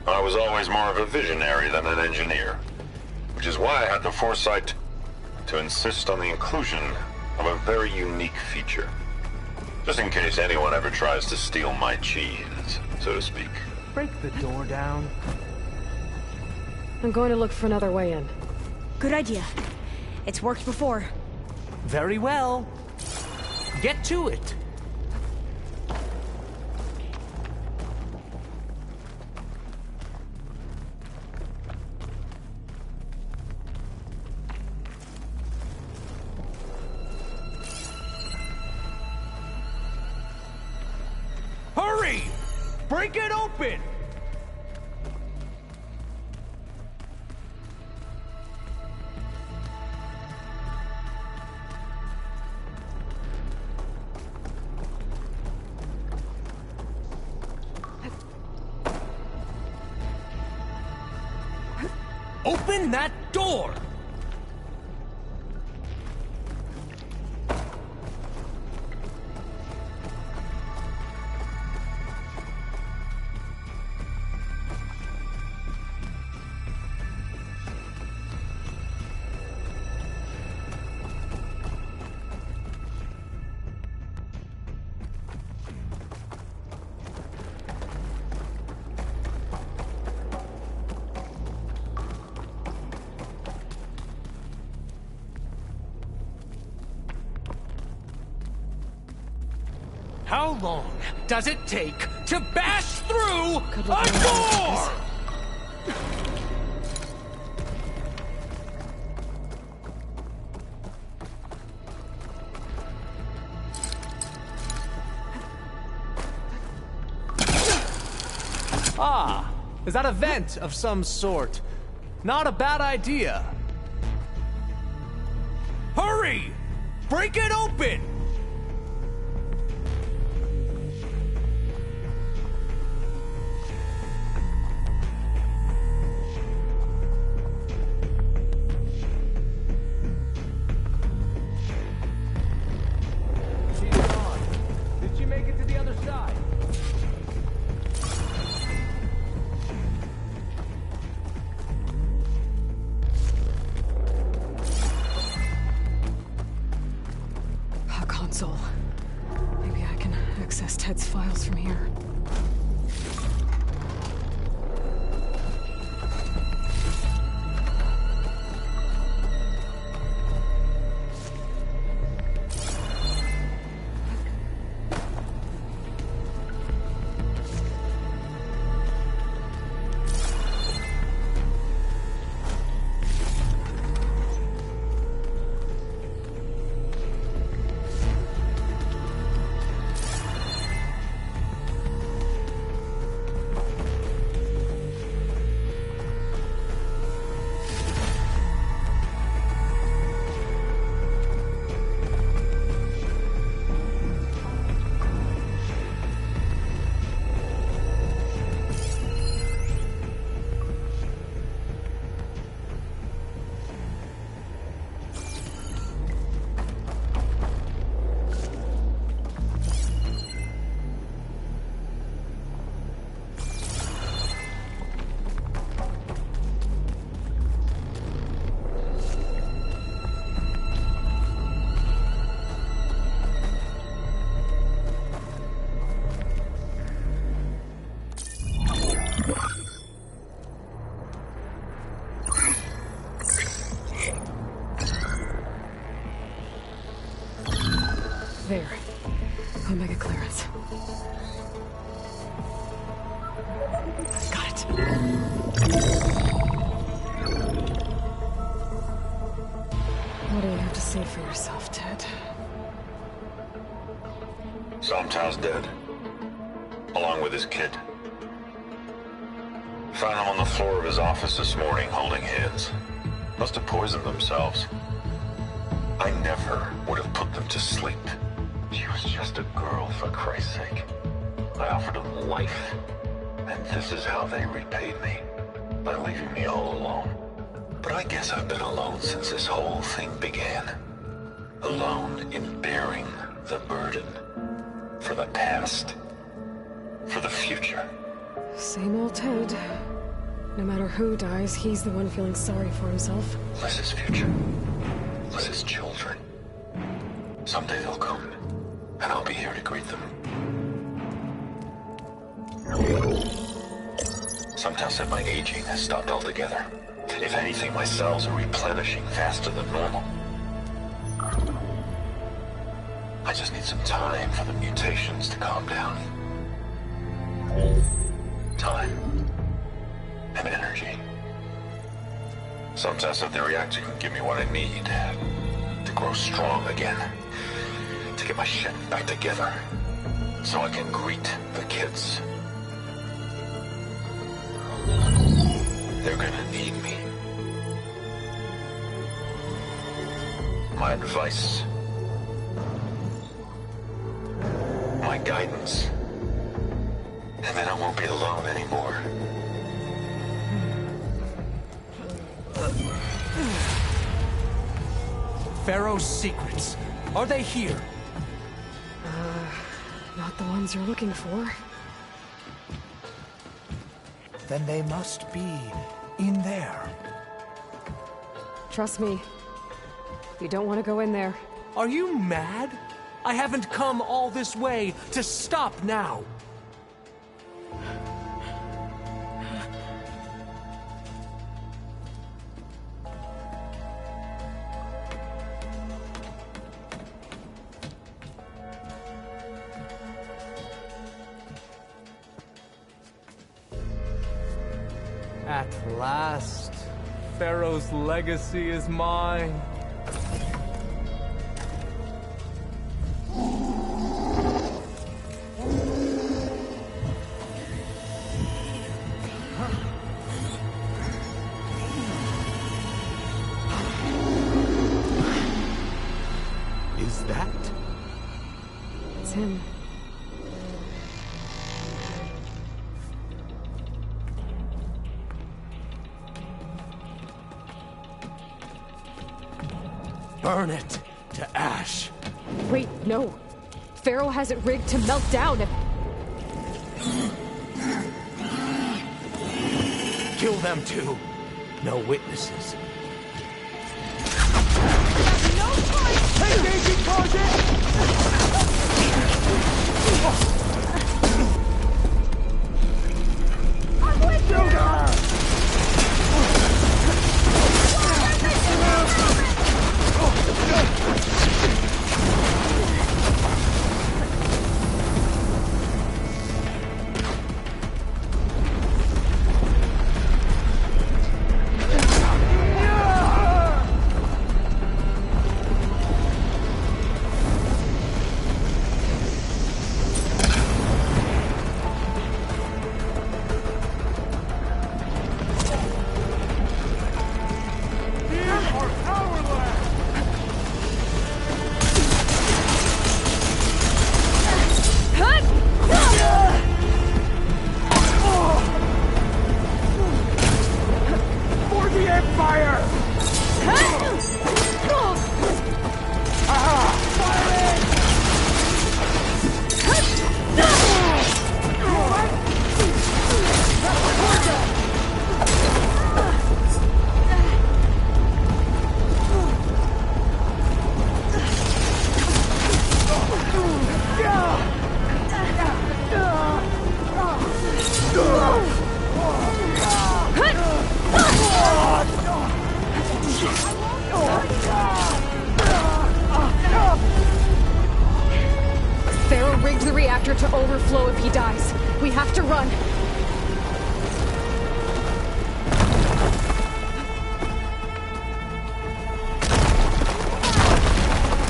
I was always more of a visionary than an engineer. Which is why I had the foresight to insist on the inclusion of a very unique feature. Just in case anyone ever tries to steal my cheese, so to speak. Break the door down. I'm going to look for another way in. Good idea. It's worked before. Very well. Get to it. Hurry! Break it open! Open that door! How long does it take to bash through a door? Ah, is that a vent of some sort? Not a bad idea. Hurry! Break it open! Console. Maybe I can access Ted's files from here. There. Omega clearance. Got it. What do you have to say for yourself, Ted? Somtow's dead. Along with his kid. Found them on the floor of his office this morning, holding hands. Must have poisoned themselves. I never would have put them to sleep. She was just a girl, for Christ's sake. I offered them life, and this is how they repaid me, by leaving me all alone. But I guess I've been alone since this whole thing began. Alone in bearing the burden. For the past. For the future. Same old Ted. No matter who dies, he's the one feeling sorry for himself. Liz's future. Liz's children. Someday they'll come, and I'll be here to greet them. Some tell said my aging has stopped altogether. If anything, my cells are replenishing faster than normal. I just need some time for the mutations to calm down. Time. And energy. Some tell said the reactor can give me what I need to grow strong again. To get my shit back together. So I can greet the kids. They're gonna need me. My advice. My guidance. And then I won't be alone anymore. Pharaoh's secrets. Are they here? Not the ones you're looking for. Then they must be in there. Trust me. You don't want to go in there. Are you mad? I haven't come all this way to stop now. At last, Pharaoh's legacy is mine. Is that? It's him. Burn it to ash. Wait, no. Pharaoh has it rigged to melt down. Kill them too. No witnesses. Engaging target! I'm with you! Pharaoh rigged the reactor to overflow if he dies. We have to run.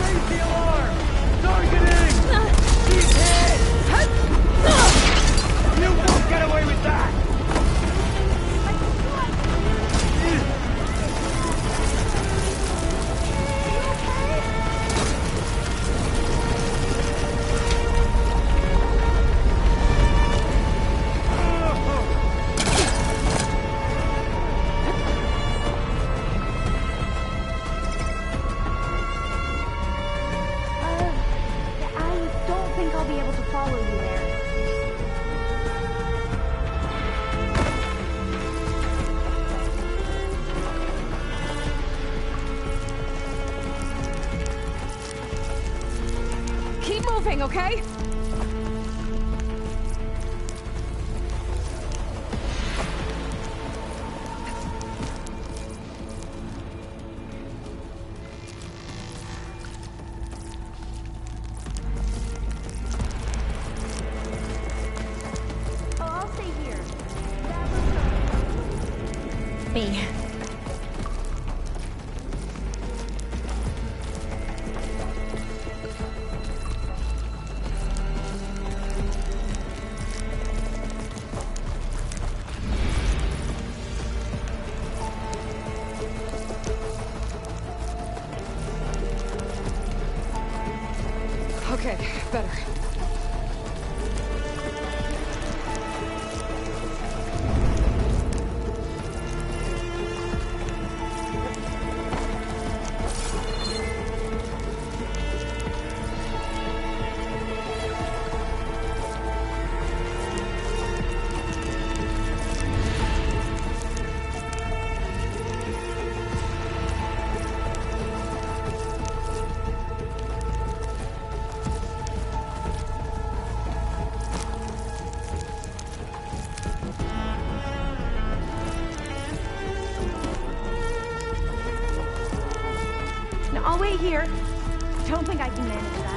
Raise the alarm! Targeting! She's hit! You won't get away with that! moving, okay? I'll stay here. Me. Okay, better. I'll wait here. Don't think I can manage that.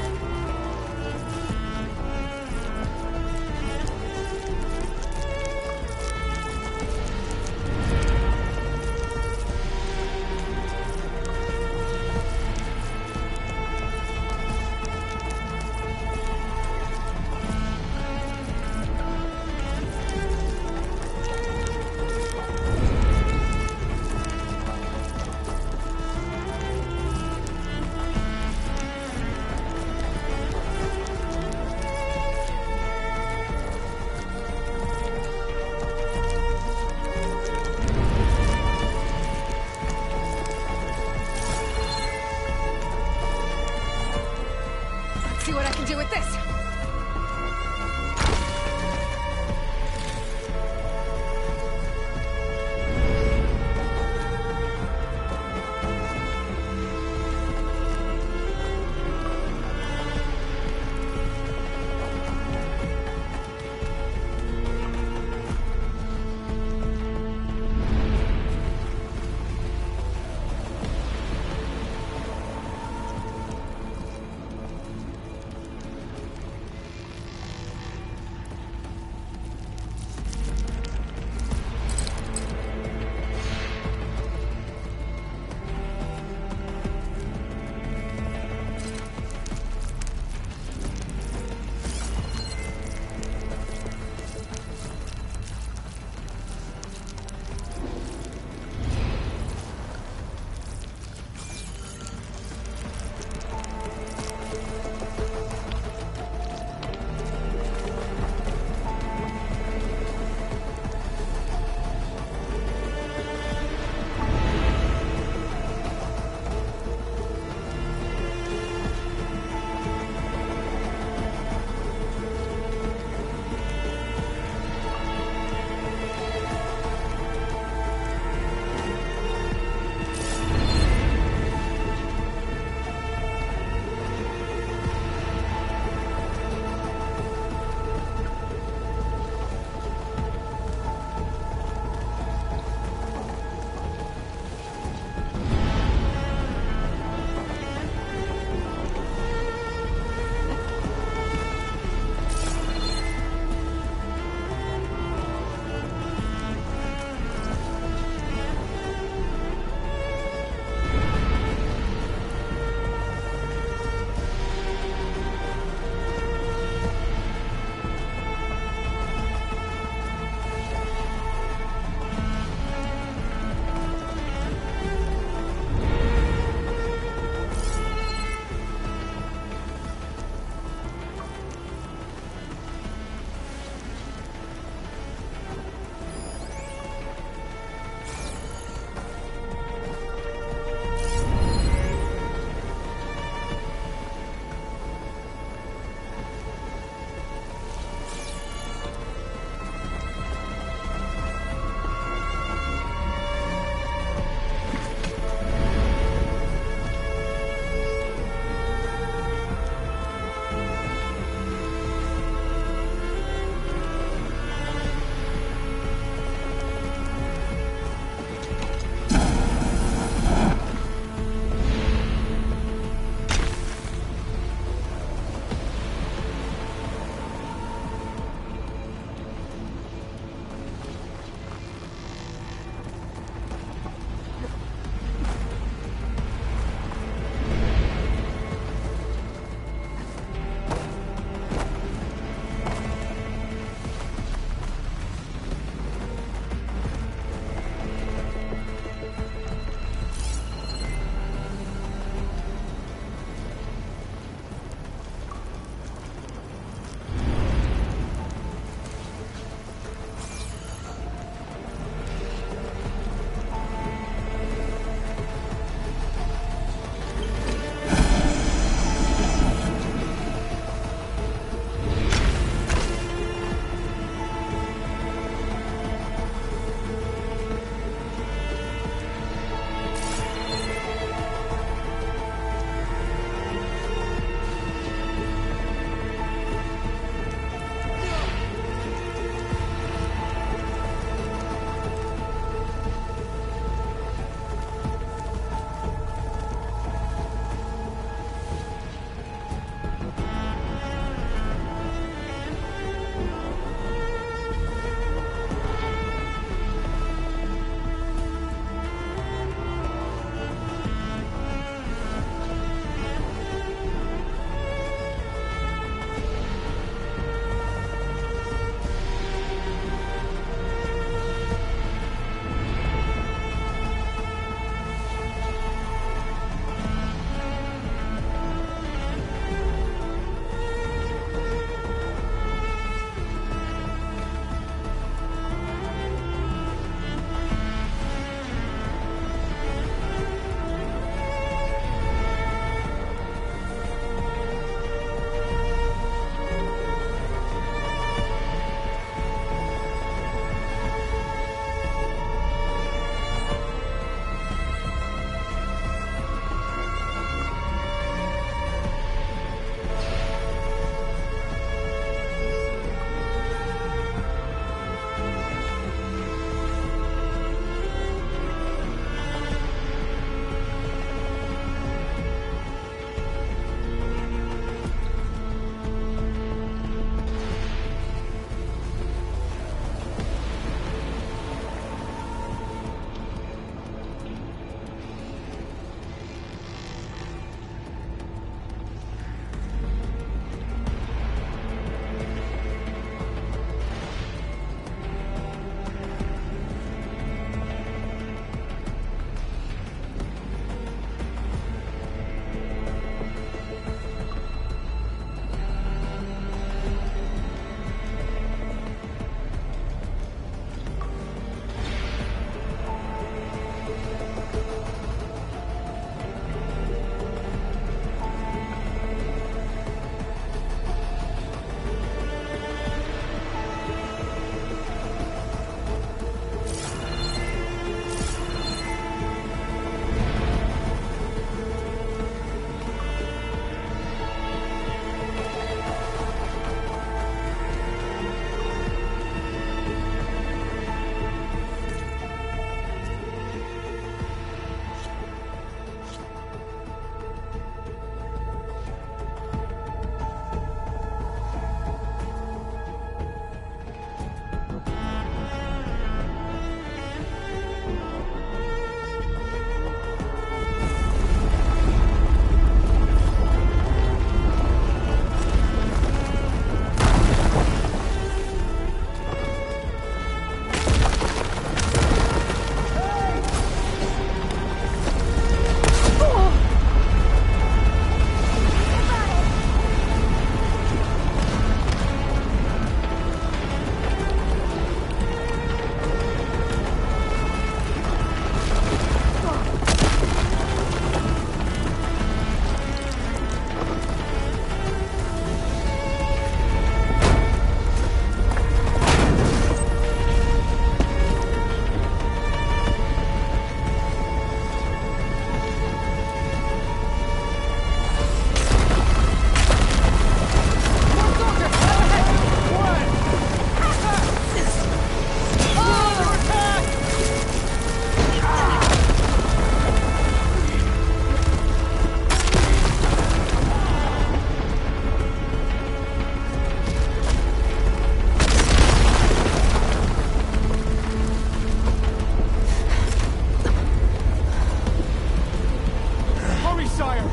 Sire!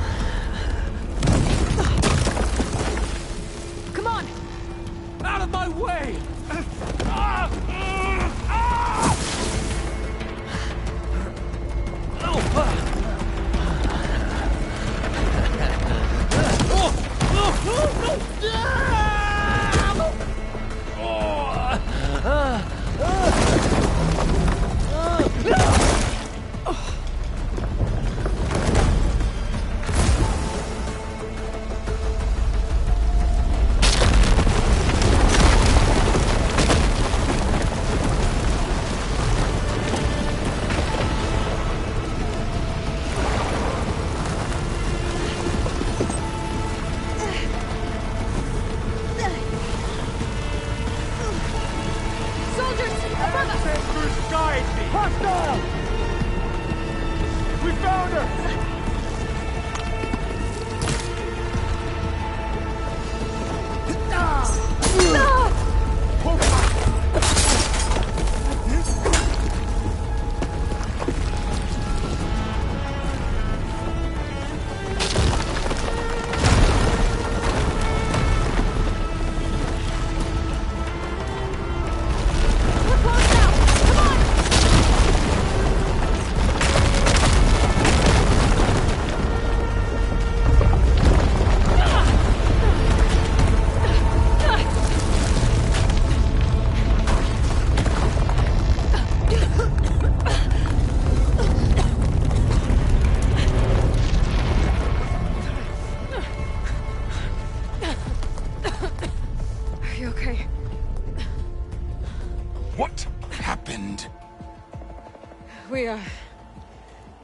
Come on! Out of my way!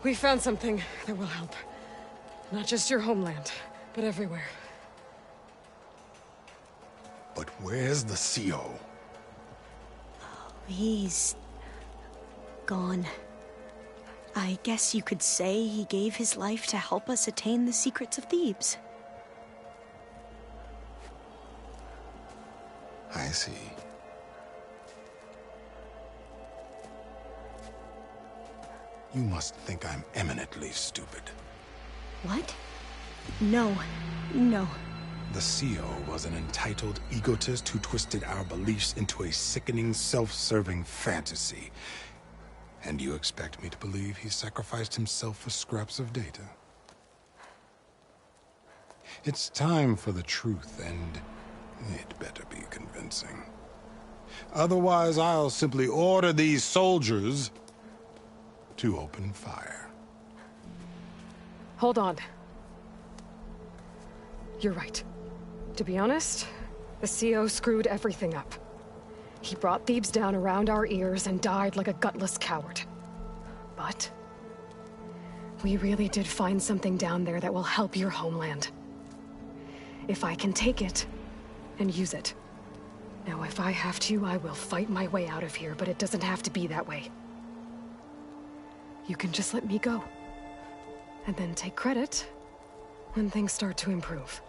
We found something that will help. Not just your homeland, but everywhere. But where's the CO? He's gone. I guess you could say he gave his life to help us attain the secrets of Thebes. I see. You must think I'm eminently stupid. What? No. No. The CO was an entitled egotist who twisted our beliefs into a sickening, self-serving fantasy. And you expect me to believe he sacrificed himself for scraps of data? It's time for the truth, and it better be convincing. Otherwise, I'll simply order these soldiers to open fire. Hold on. You're right. To be honest, the CO screwed everything up. He brought Thebes down around our ears and died like a gutless coward. But we really did find something down there that will help your homeland. If I can take it and use it. Now, if I have to, I will fight my way out of here, but it doesn't have to be that way. You can just let me go. And then take credit when things start to improve.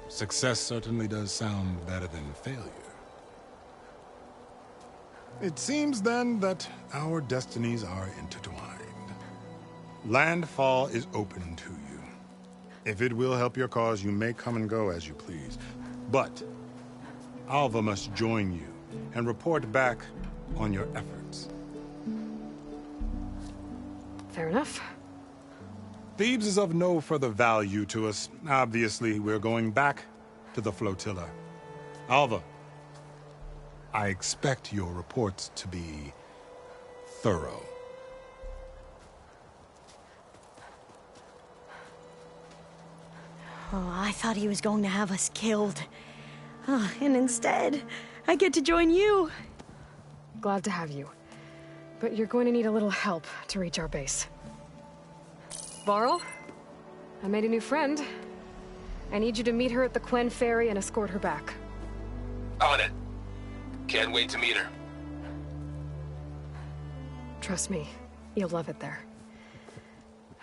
Success certainly does sound better than failure. It seems then that our destinies are intertwined. Landfall is open to you. If it will help your cause, you may come and go as you please. But Alva must join you and report back on your efforts. Fair enough. Thebes is of no further value to us. Obviously, we're going back to the flotilla. Alva, I expect your reports to be thorough. Oh, I thought he was going to have us killed. Oh, and instead, I get to join you. Glad to have you. But you're going to need a little help to reach our base. Varl, I made a new friend. I need you to meet her at the Quen Ferry and escort her back. On it. Can't wait to meet her. Trust me, you'll love it there.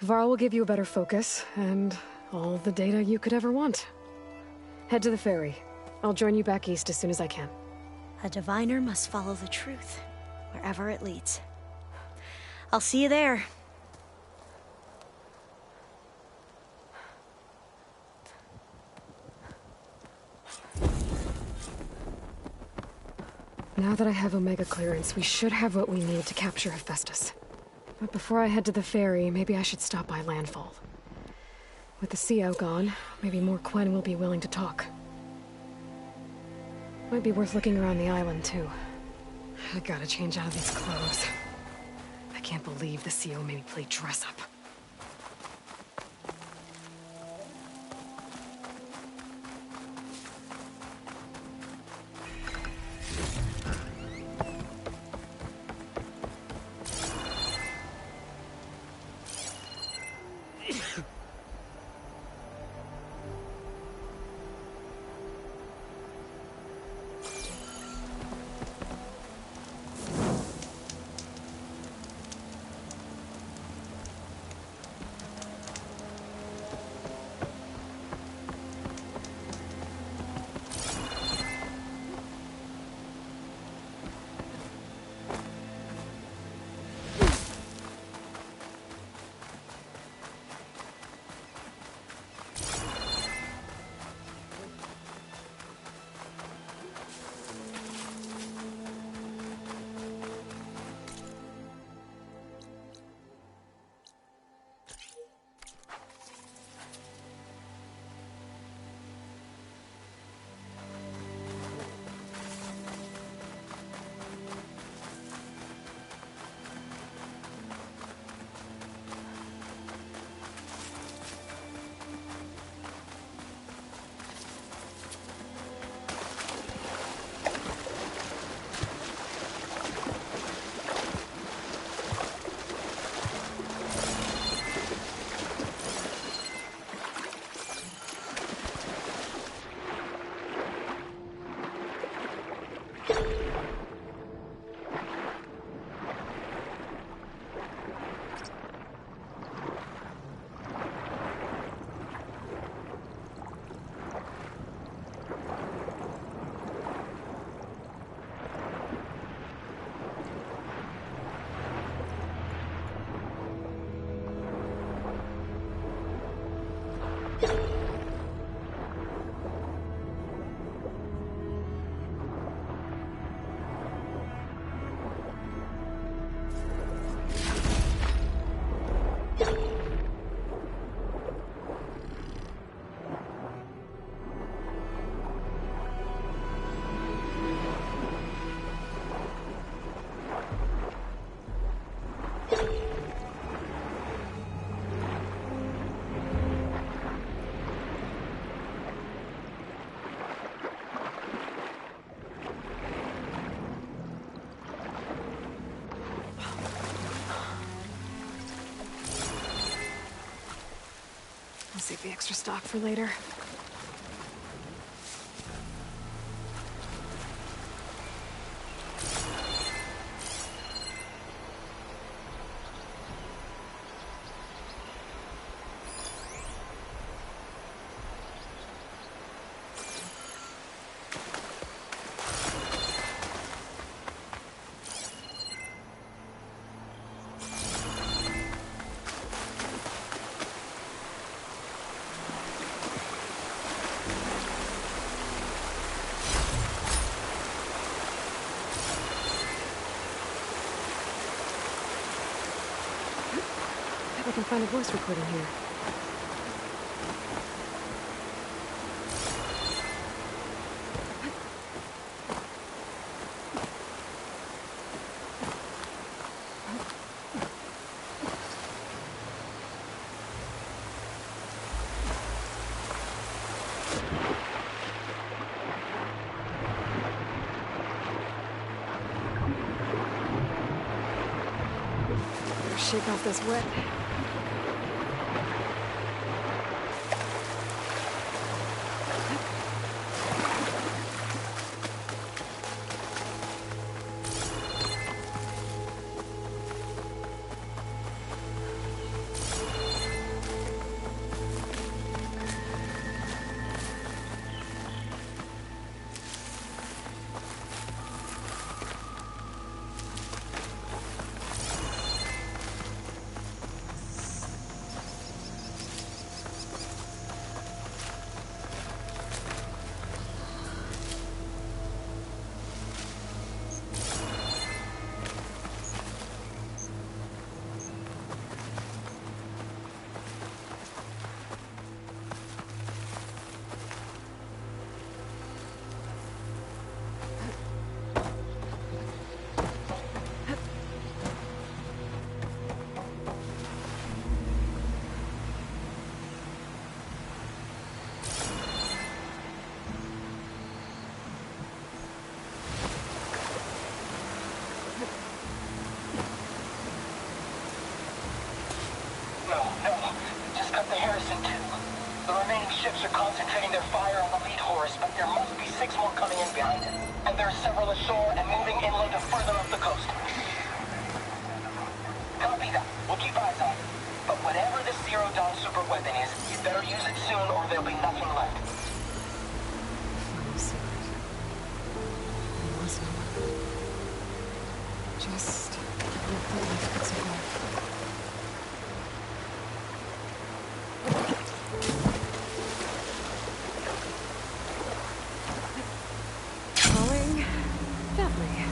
Varl will give you a better focus, and all the data you could ever want. Head to the ferry. I'll join you back east as soon as I can. A diviner must follow the truth. wherever it leads. I'll see you there. Now that I have Omega clearance, we should have what we need to capture Hephaestus. But before I head to the ferry, maybe I should stop by Landfall. With the CO gone, maybe more Quen will be willing to talk. Might be worth looking around the island, too. I gotta change out of these clothes. I can't believe the CO made me play dress-up. I'll save the extra stock for later. I can find a voice recording here. Better shake off this wet. Enemy ships are concentrating their fire on the lead Horus, but there must be 6 more coming in behind it. And there are several ashore and moving inland to further up the coast. Copy that. We'll keep eyes on it. But whatever this Zero Dawn super weapon is, you better use it soon or there'll be nothing left. Just let the life gets away. Falling gently.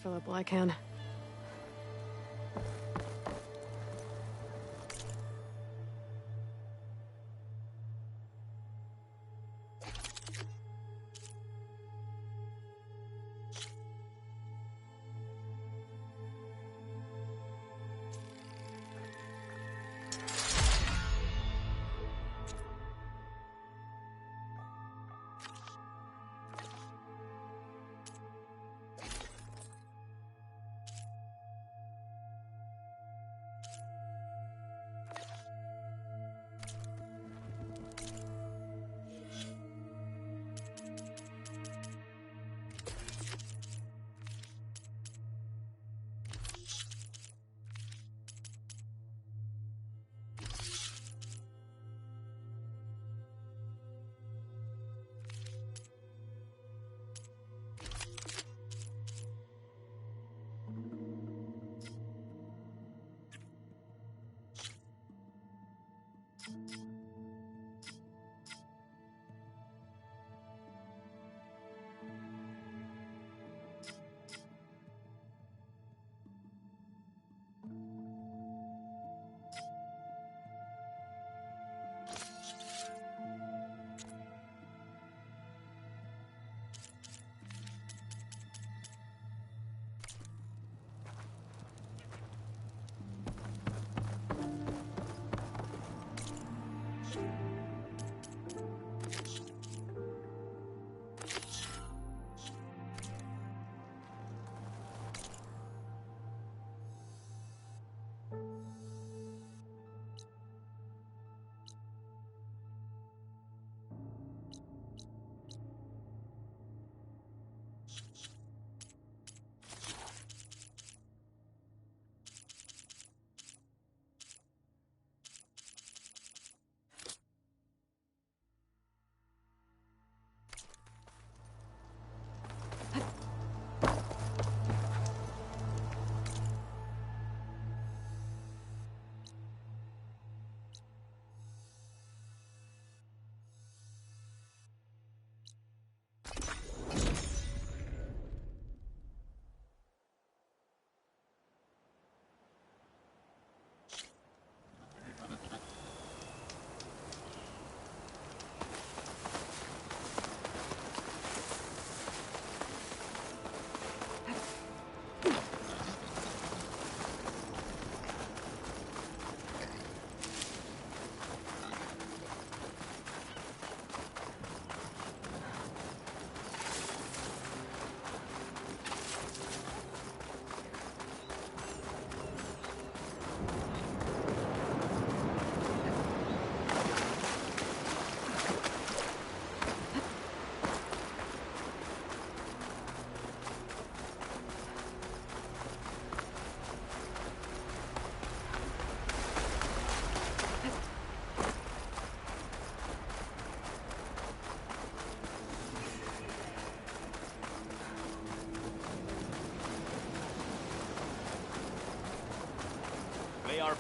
Fill up while I can.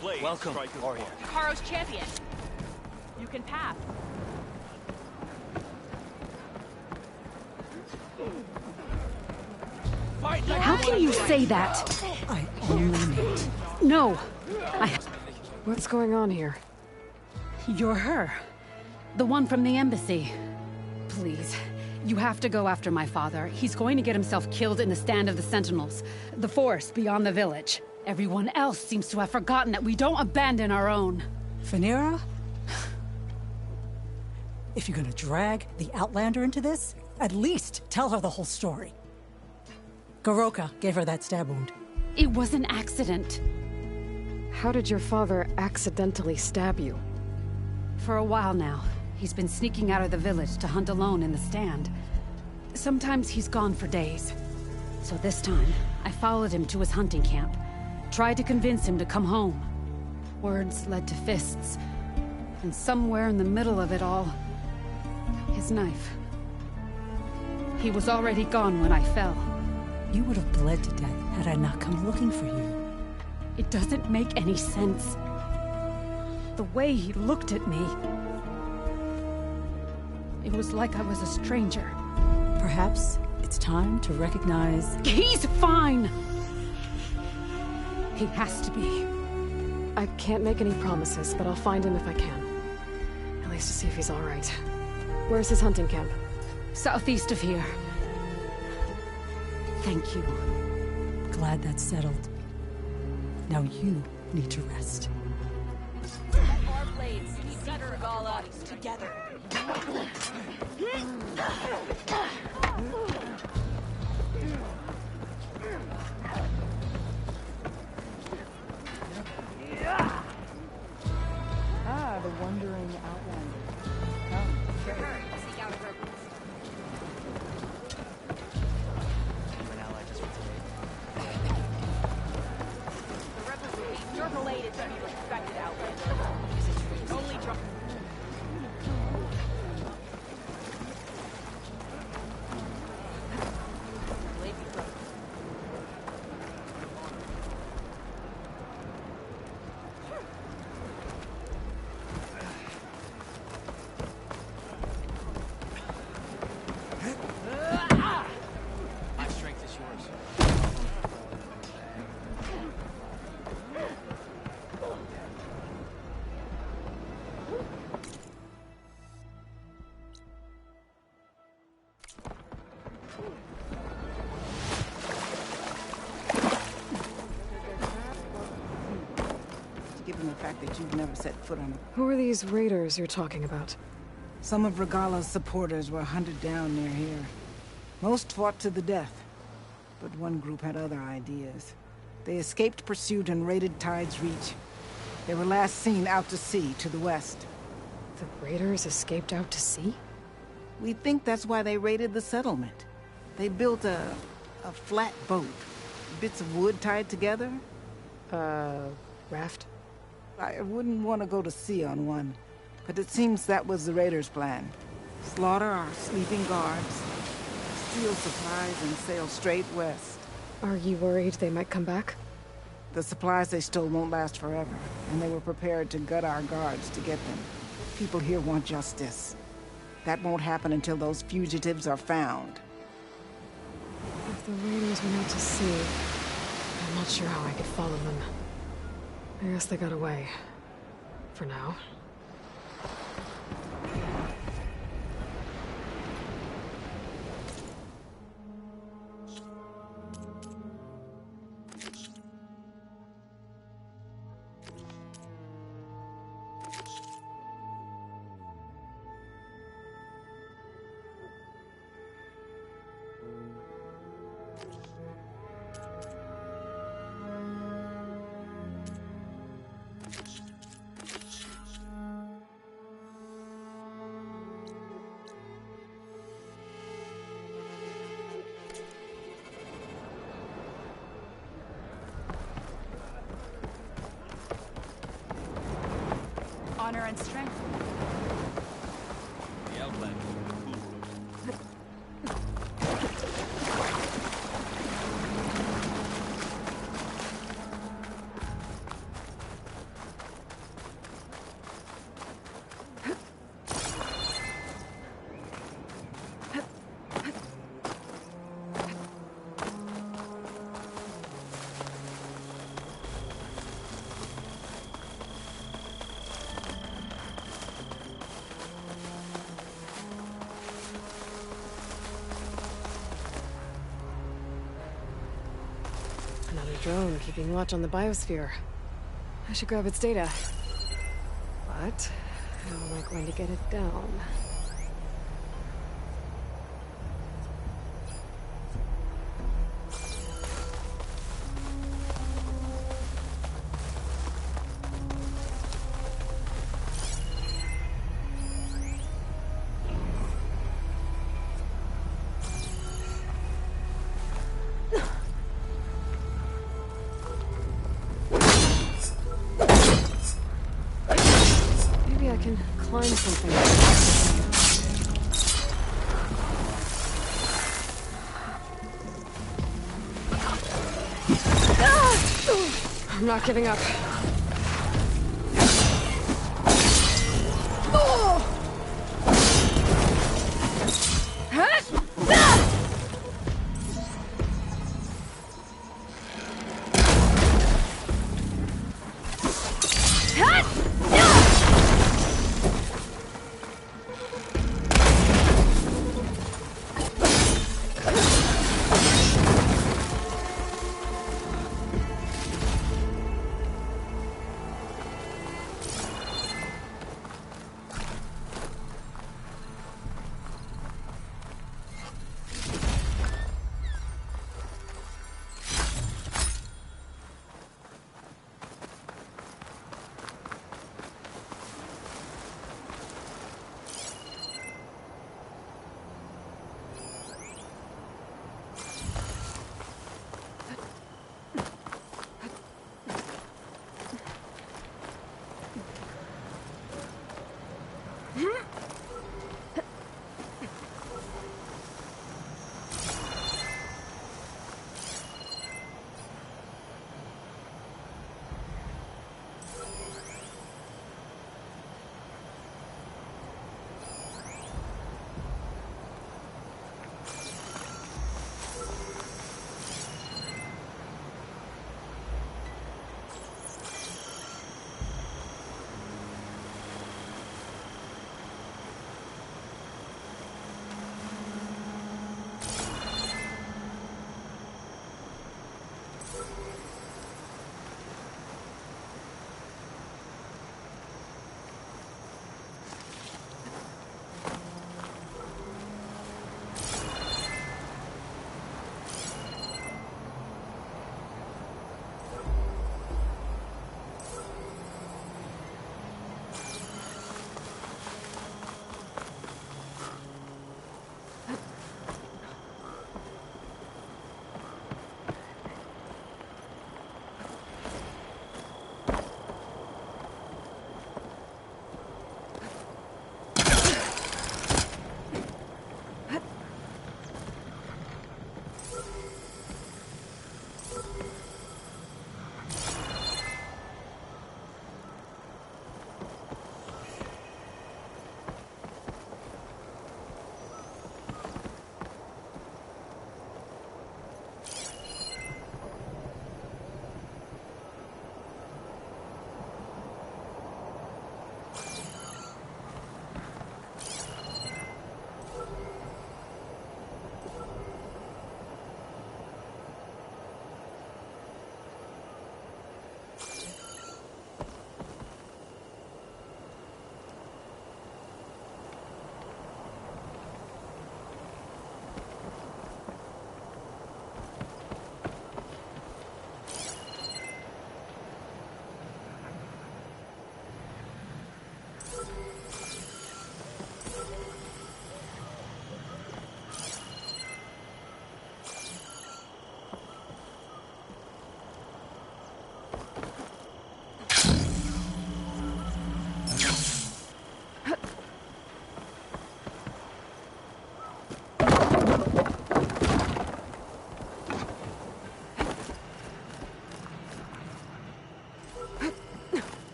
blade. Welcome, warrior. Karo's champion. You can pass. How can you say that? I only meant. No! What's going on here? You're her. The one from the embassy. Please, you have to go after my father. He's going to get himself killed in the stand of the Sentinels. The forest beyond the village. Everyone else seems to have forgotten that we don't abandon our own. Phaneira? If you're gonna drag the Outlander into this, at least tell her the whole story. Goroka gave her that stab wound. It was an accident. How did your father accidentally stab you? For a while now, he's been sneaking out of the village to hunt alone in the stand. Sometimes he's gone for days. So this time, I followed him to his hunting camp. Tried to convince him to come home. Words led to fists. And somewhere in the middle of it all, his knife. He was already gone when I fell. You would have bled to death had I not come looking for you. It doesn't make any sense. The way he looked at me... It was like I was a stranger. Perhaps it's time to recognize... He's fine! He has to be. I can't make any promises, but I'll find him if I can. At least to see if he's all right. Where's his hunting camp? Southeast of here. Thank you. Glad that's settled. Now you need to rest. Our blades need better all up together. Ah, the wandering Outlander. Seek out her. The rebels hate your blade is to be respected, Outlander. Only drop. My strength is yours. Given the fact that you've never set foot on a... Who are these raiders you're talking about? Some of Regala's supporters were hunted down near here. Most fought to the death, but one group had other ideas. They escaped pursuit and raided Tide's Reach. They were last seen out to sea, to the west. The raiders escaped out to sea? We think that's why they raided the settlement. They built a flat boat. Bits of wood tied together. Raft? I wouldn't want to go to sea on one, but it seems that was the raiders' plan. Slaughter our sleeping guards, steal supplies, and sail straight west. Are you worried they might come back? The supplies they stole won't last forever, and they were prepared to gut our guards to get them. People here want justice. That won't happen until those fugitives are found. If the raiders went out to sea, I'm not sure how I could follow them. I guess they got away. For now. Honor and strength. The Outlander. drone keeping watch on the biosphere. I should grab its data. But how am I going to get it down? Maybe I can climb something. I'm not giving up.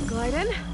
Glide in.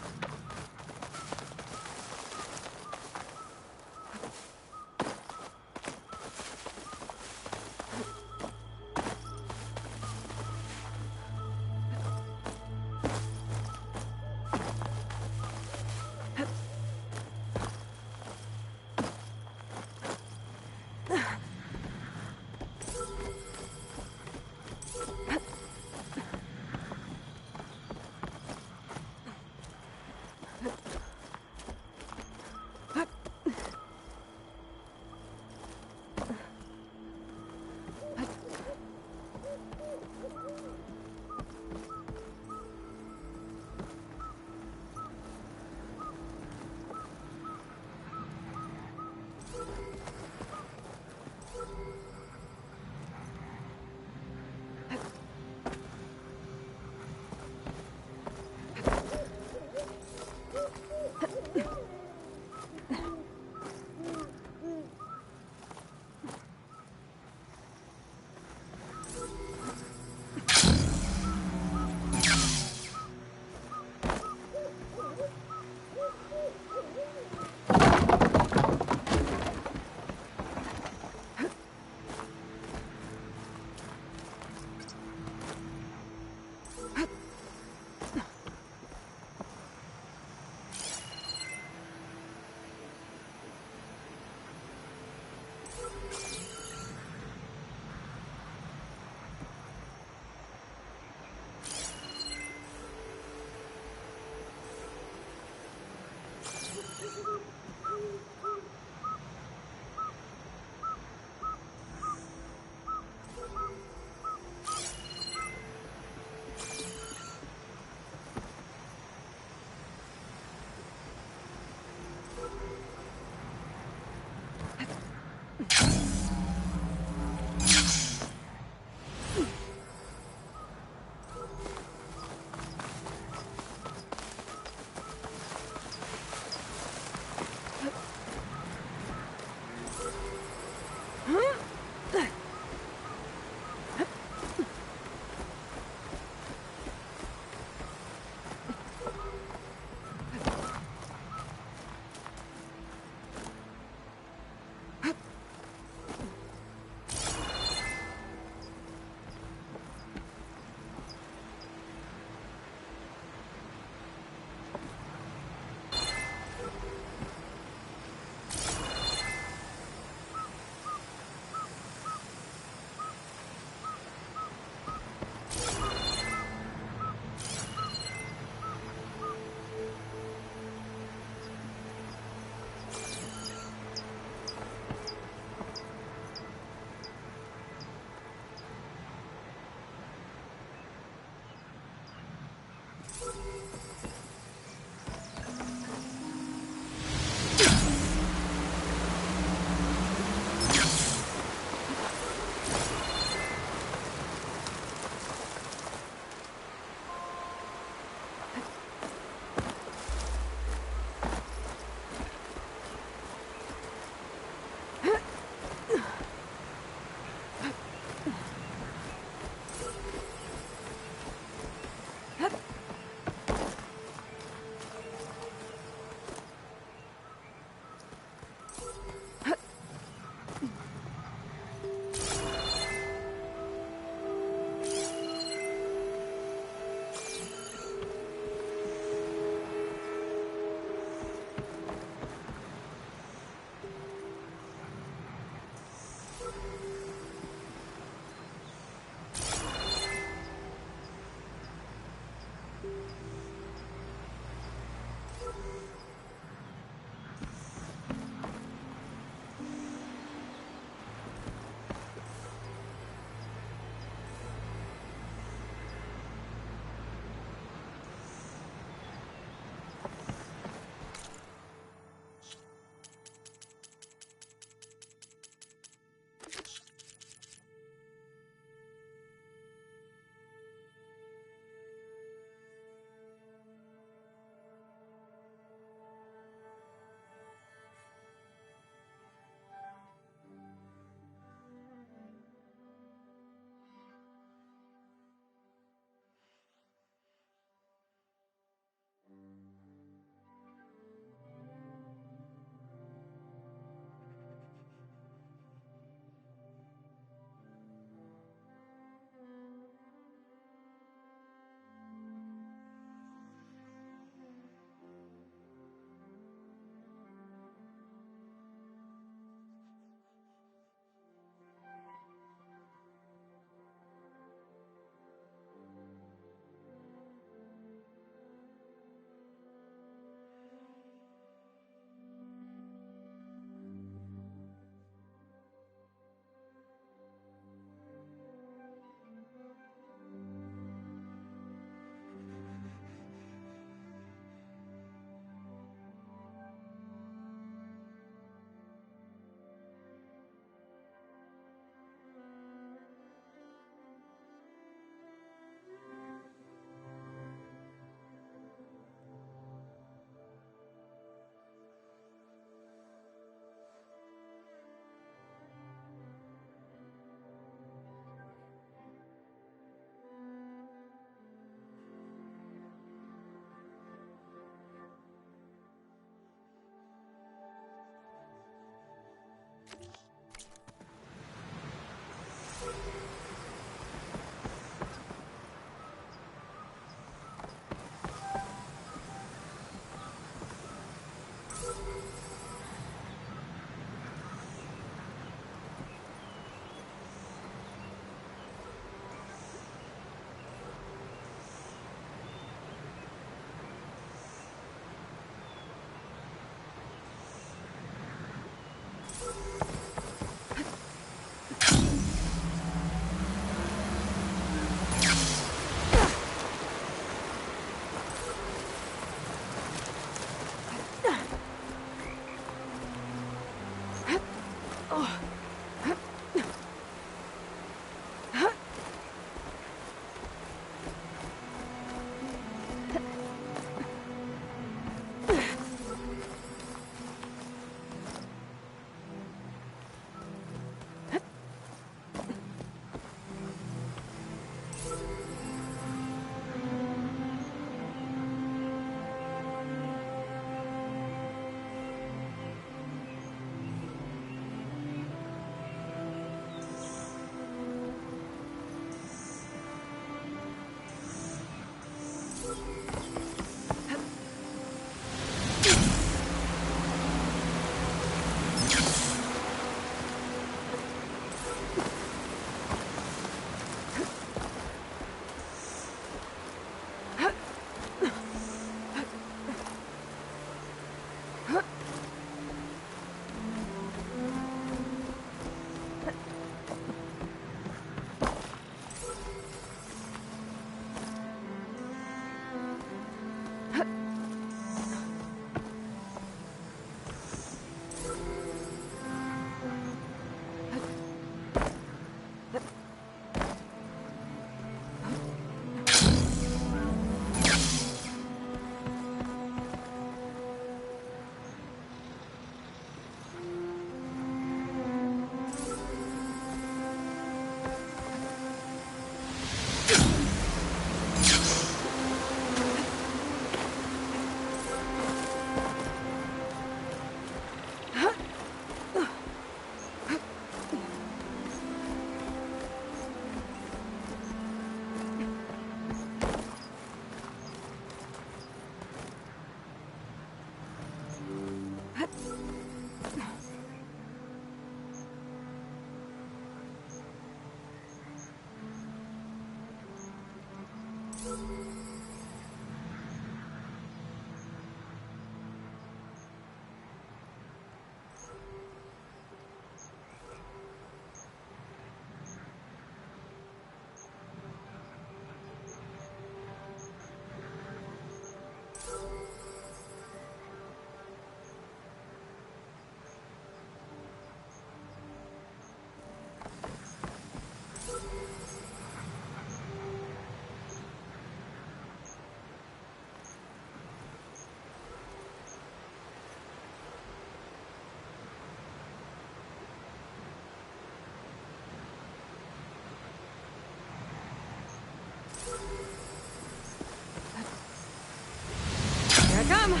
Here I come!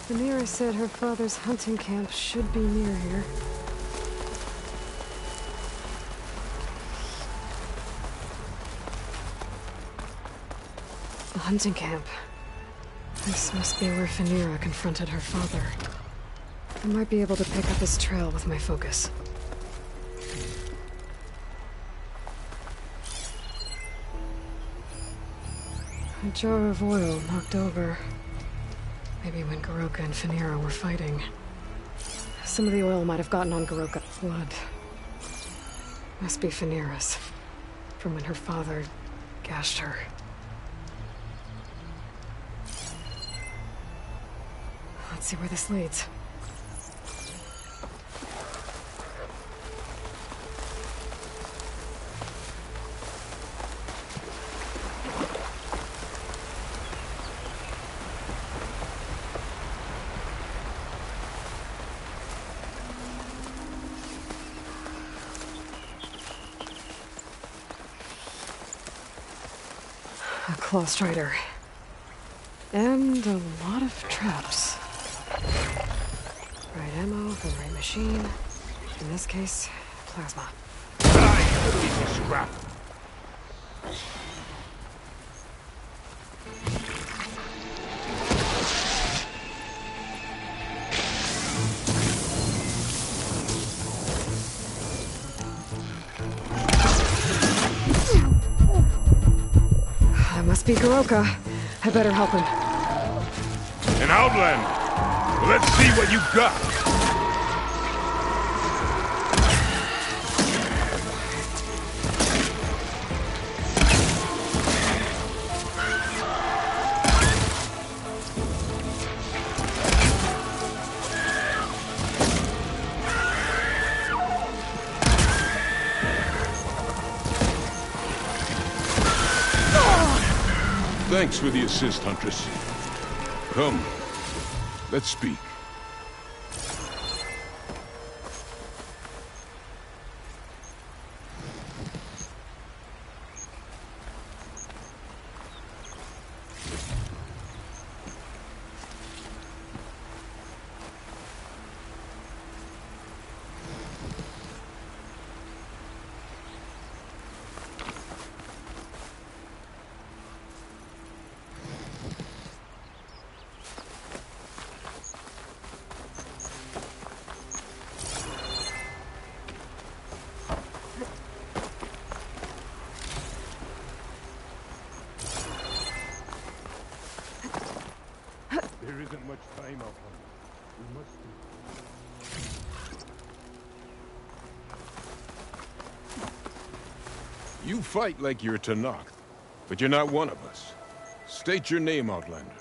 Rhaenyra said her father's hunting camp should be near here. A hunting camp. This must be where Rhaenyra confronted her father. I might be able to pick up his trail with my focus. A jar of oil knocked over. Maybe when Goroka and Rhaenyra were fighting. Some of the oil might have gotten on Goroka's blood. Must be Rhaenyra's. From when her father gashed her. Let's see where this leads. A claw strider. And a lot of traps. Right ammo for the right machine. In this case, plasma. Piece of scrap. Must be Goroka. I better help him. An Outlander. Well, let's see what you got. Thanks for the assist, Huntress. Come, let's speak. There isn't much time up on it. We must do. You fight like you're Tenakth, but you're not one of us. State your name, Outlander.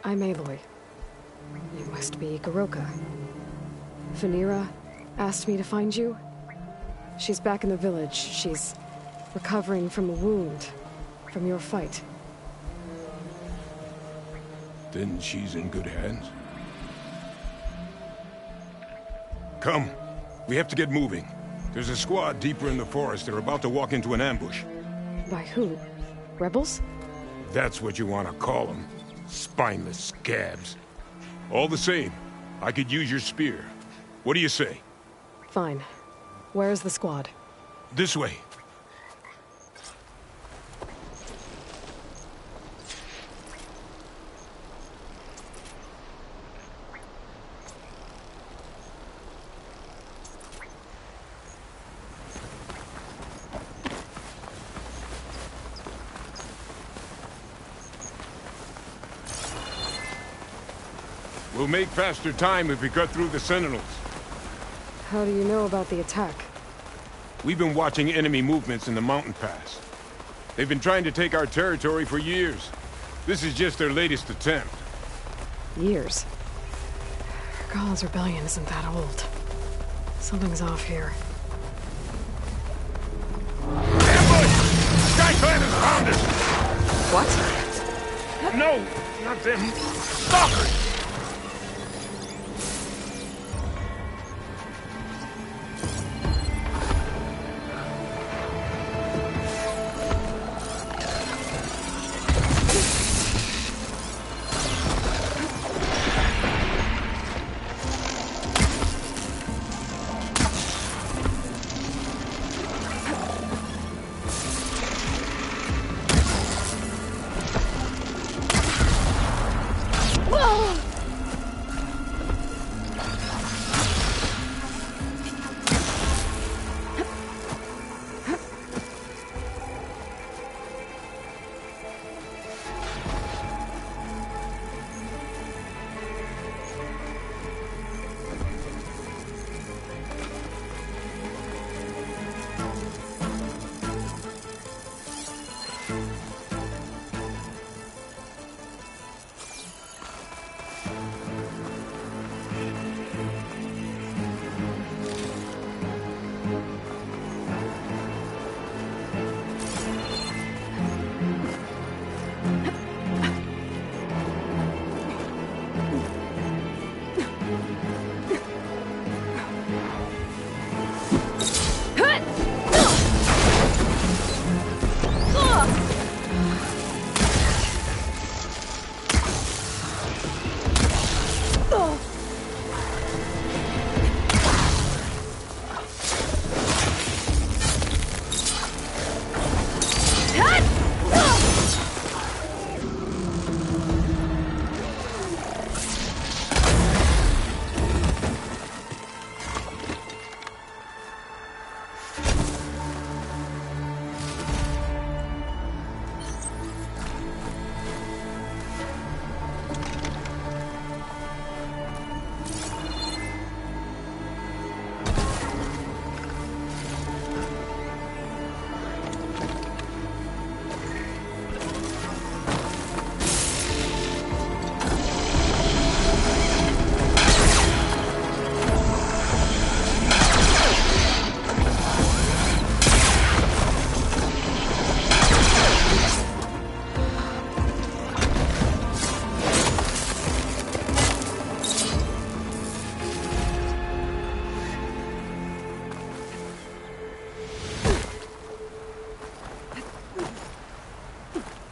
I'm Aloy. You must be Goroka. Vanira asked me to find you. She's back in the village. She's recovering from a wound from your fight. Then she's in good hands. Come. We have to get moving. There's a squad deeper in the forest. They're about to walk into an ambush. By who? Rebels? That's what you want to call them. Spineless scabs. All the same, I could use your spear. What do you say? Fine. Where's the squad? This way. We'll make faster time if we cut through the Sentinels. How do you know about the attack? We've been watching enemy movements in the mountain pass. They've been trying to take our territory for years. This is just their latest attempt. Years? Ghaul's rebellion isn't that old. Something's off here. Ambush! SkyClan has found us! What? No, not them. Stalkers!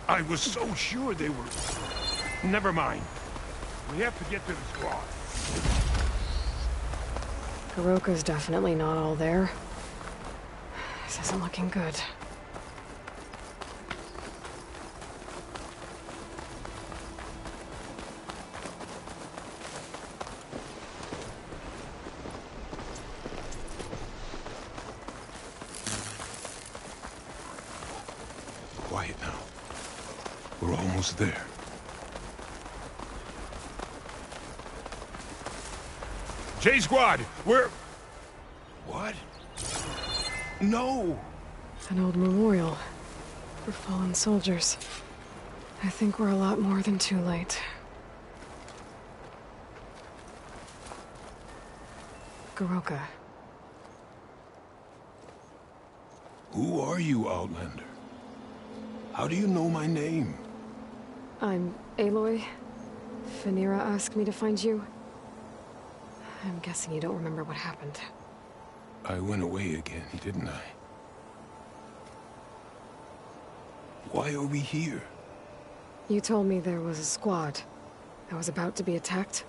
I was so sure they were... Never mind. We have to get to the squad. Goroka's definitely not all there. This isn't looking good. Quiet now. We're almost there. J-Squad, we're... What? No! An old memorial for fallen soldiers. I think we're a lot more than too late. Goroka. Who are you, Outlander? How do you know my name? I'm Aloy. Phaneera asked me to find you. I'm guessing you don't remember what happened. I went away again, didn't I? Why are we here? You told me there was a squad that was about to be attacked.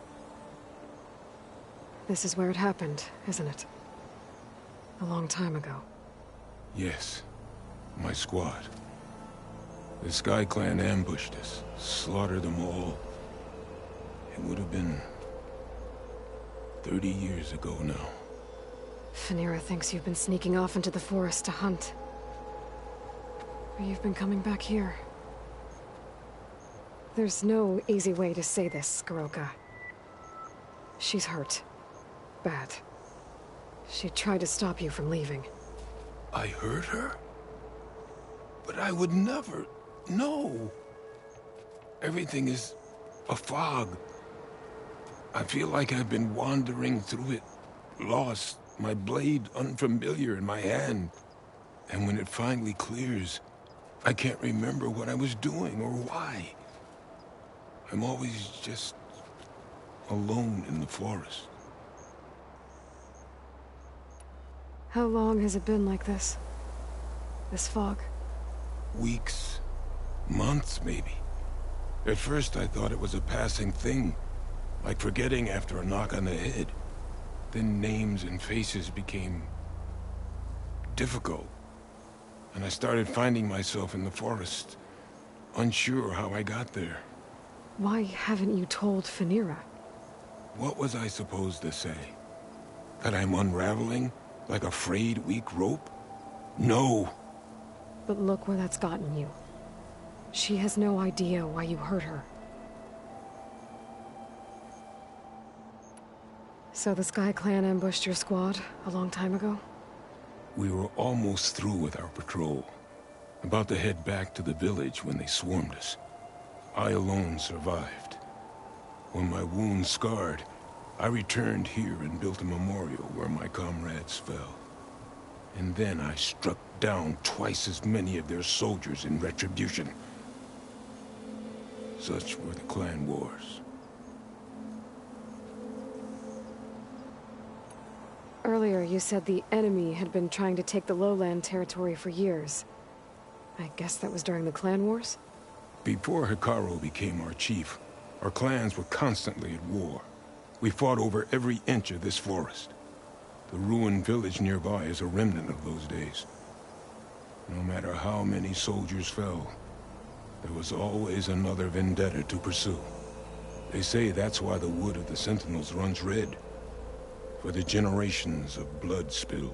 This is where it happened, isn't it? A long time ago. Yes. My squad. The Sky Clan ambushed us, slaughtered them all. It would have been 30 years ago now. Phaneera thinks you've been sneaking off into the forest to hunt. Or you've been coming back here. There's no easy way to say this, Goroka. She's hurt. Bad. She tried to stop you from leaving. I hurt her? But I would never... No! Everything is a fog. I feel like I've been wandering through it, lost, my blade unfamiliar in my hand. And when it finally clears, I can't remember what I was doing or why. I'm always just alone in the forest. How long has it been like this? This fog? Weeks. Months, maybe. At first, I thought it was a passing thing. Like forgetting after a knock on the head. Then names and faces became... difficult. And I started finding myself in the forest. Unsure how I got there. Why haven't you told Phaneera? What was I supposed to say? That I'm unraveling? Like a frayed, weak rope? No! But look where that's gotten you. She has no idea why you hurt her. So the Sky Clan ambushed your squad a long time ago? We were almost through with our patrol. About to head back to the village when they swarmed us. I alone survived. When my wounds scarred, I returned here and built a memorial where my comrades fell. And then I struck down twice as many of their soldiers in retribution. Such were the clan wars. Earlier, you said the enemy had been trying to take the lowland territory for years. I guess that was during the clan wars? Before Hekarro became our chief, our clans were constantly at war. We fought over every inch of this forest. The ruined village nearby is a remnant of those days. No matter how many soldiers fell, there was always another vendetta to pursue. They say that's why the wood of the Sentinels runs red. For the generations of blood spilled.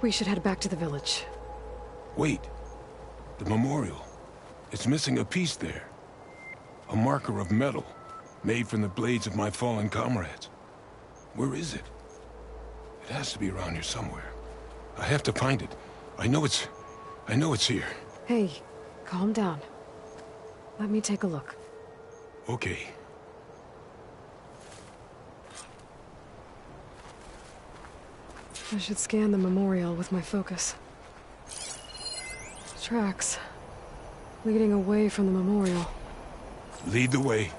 We should head back to the village. Wait. The memorial. It's missing a piece there. A marker of metal, made from the blades of my fallen comrades. Where is it? It has to be around here somewhere. I have to find it. I know it's here. Hey, calm down. Let me take a look. Okay. I should scan the memorial with my focus. Tracks. Leading away from the memorial. Lead the way.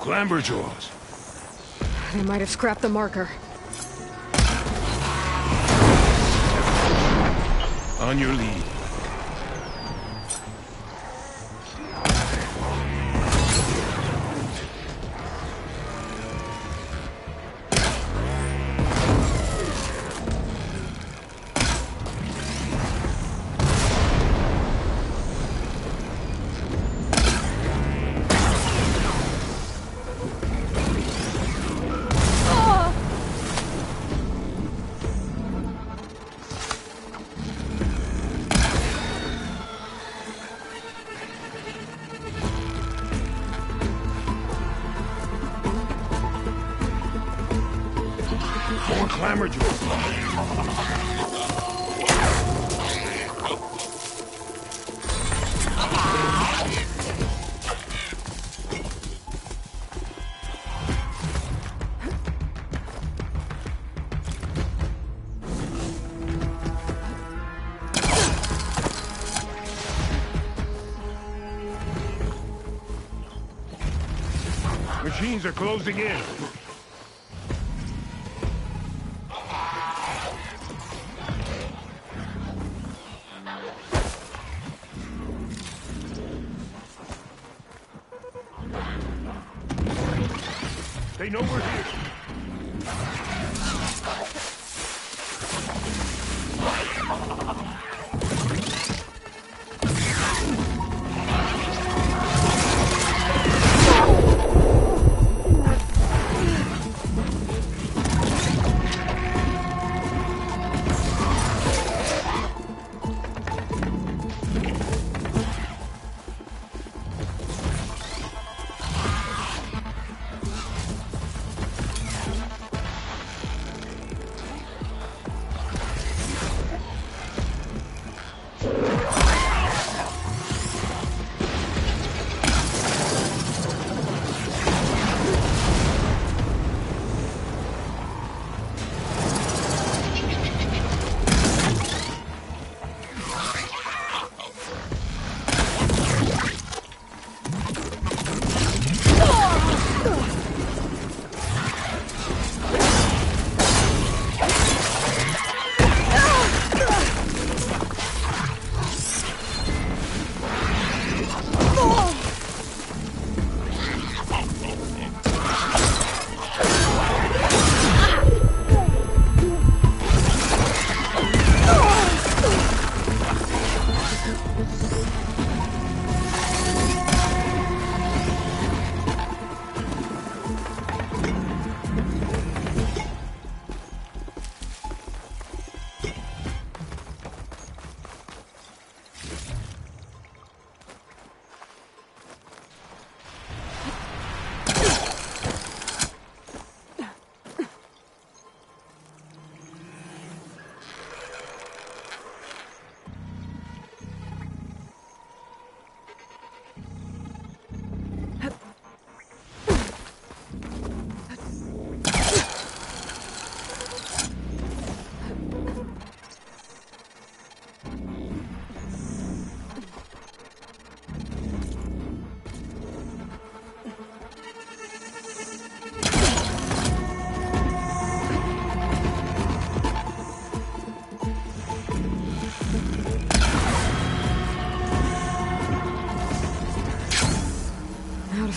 Clamberjaws. They might have scrapped the marker. On your lead. More Clamberjaws. Machines are closing in. They know we're here.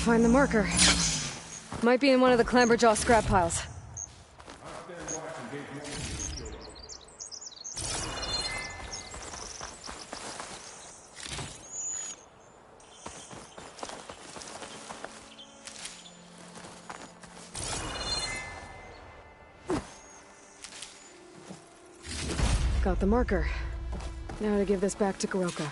Find the marker. Might be in one of the Clamberjaw scrap piles. Got the marker. Now to give this back to Goroka.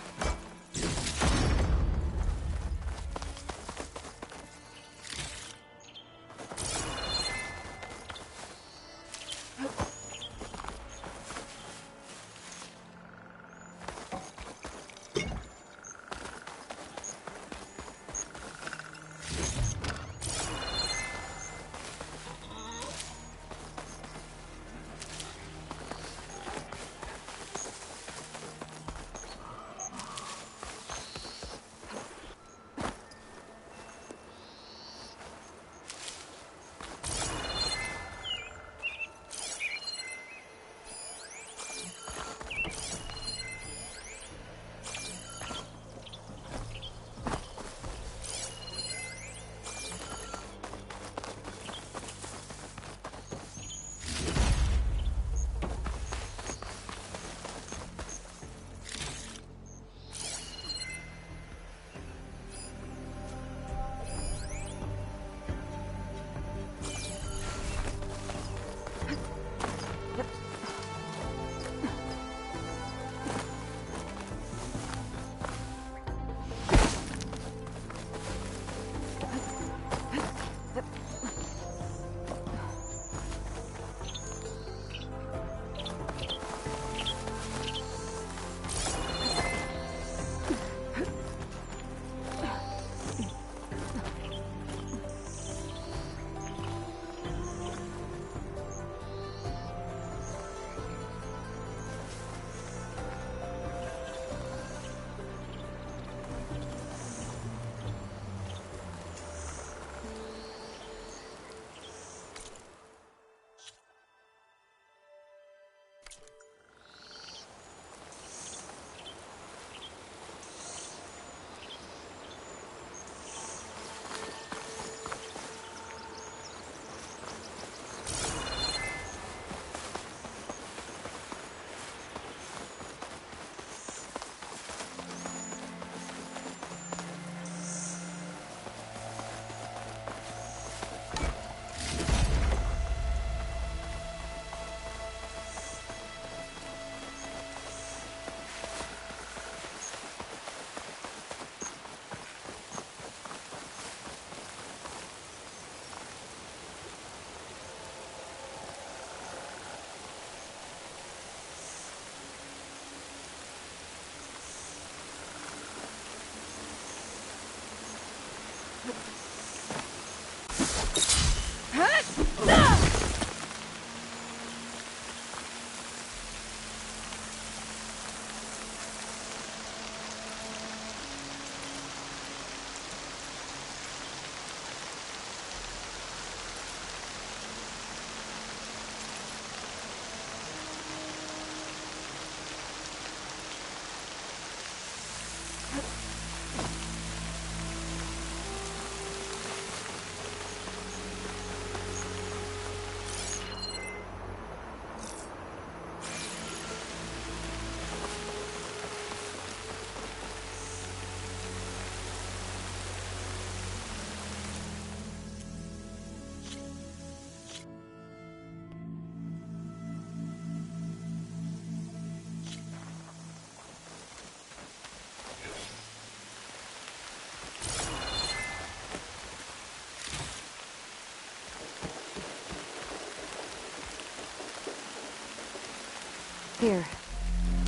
Here.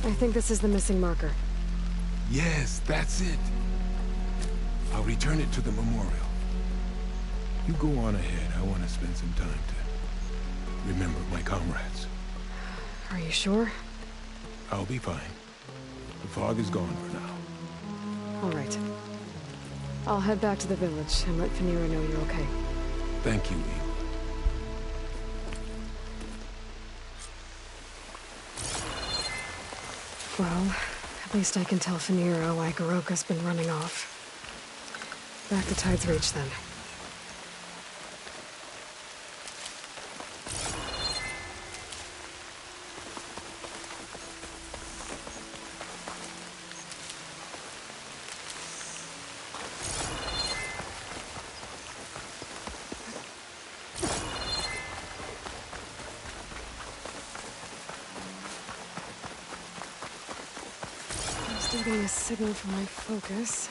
I think this is the missing marker. Yes, that's it. I'll return it to the memorial. You go on ahead. I want to spend some time to remember my comrades. Are you sure? I'll be fine. The fog is gone for now. All right. I'll head back to the village and let Fenira know you're okay. Thank you, Eve. Well, at least I can tell Fenira why Goroka's been running off. Back to Tide's Reach, then. Still getting a signal from my focus.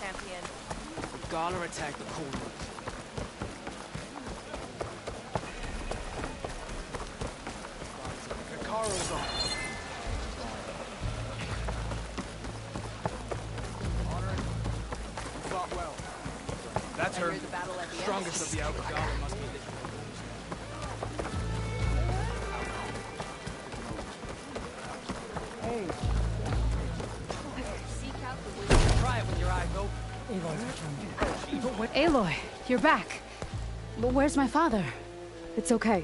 Champion. Gala attacked the cold one. Hikaru's on. Honor, you fought well. That's her. Strongest of the outcry. Gala must be the... Seek out the wisdom. Aloy's returned. Aloy, you're back. But where's my father? It's okay.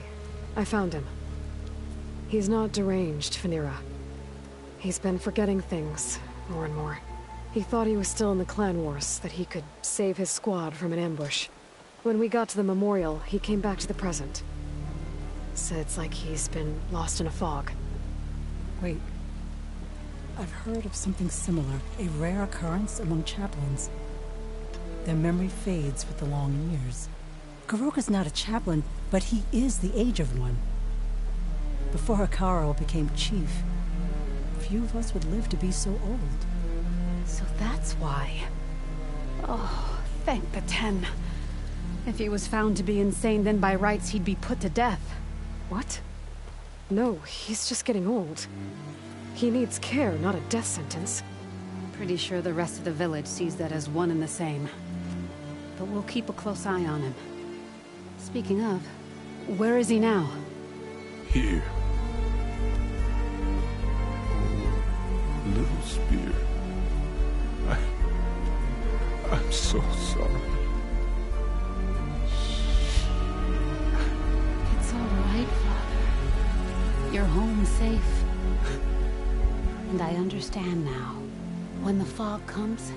I found him. He's not deranged, Phaneera. He's been forgetting things, more and more. He thought he was still in the Clan Wars, that he could save his squad from an ambush. When we got to the memorial, he came back to the present. Said it's like he's been lost in a fog. Wait. I've heard of something similar, a rare occurrence among chaplains. Their memory fades with the long years. Goroka's not a chaplain, but he is the age of one. Before Hekarro became chief, few of us would live to be so old. So that's why. Oh, thank the Ten. If he was found to be insane, then by rights he'd be put to death. What? No, he's just getting old. He needs care, not a death sentence. Pretty sure the rest of the village sees that as one and the same. But we'll keep a close eye on him. Speaking of, where is he now? Here. Oh, little spear. I'm so sorry. It's all right, Father. You're home safe. And I understand now. When the fog comes,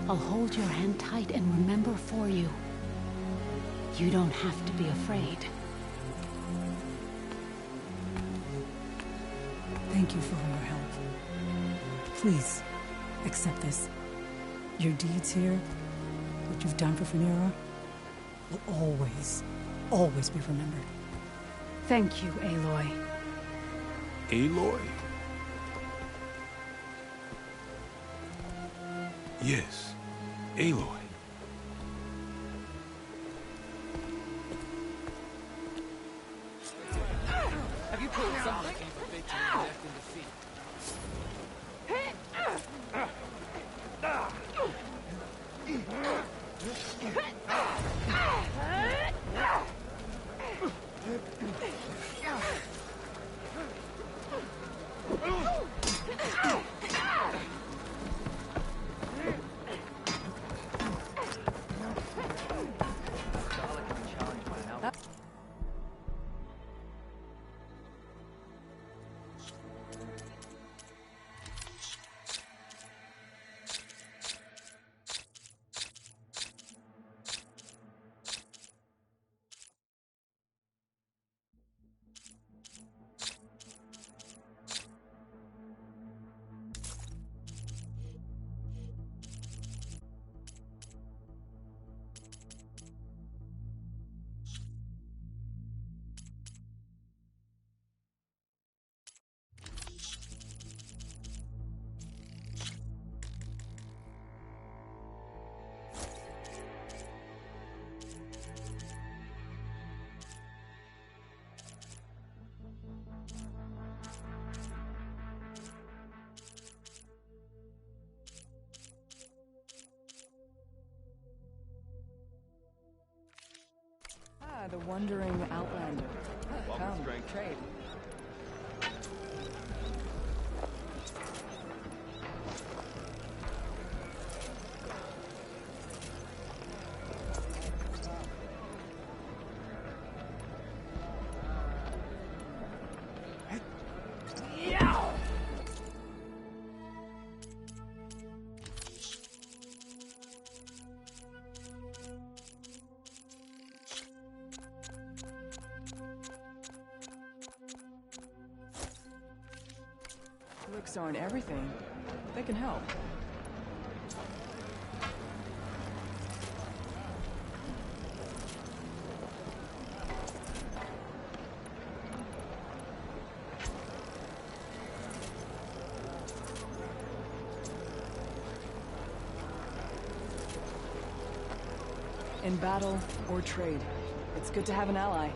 I'll hold your hand tight and remember for you. You don't have to be afraid. Thank you for all your help. Please, accept this. Your deeds here, what you've done for Phaneera, will always, always be remembered. Thank you, Aloy. Aloy? Yes, Aloy. Have you pulled something? Victory, death, and defeat. The wandering outlander. Come, trade. Looks aren't everything. They can help. In battle or trade, it's good to have an ally.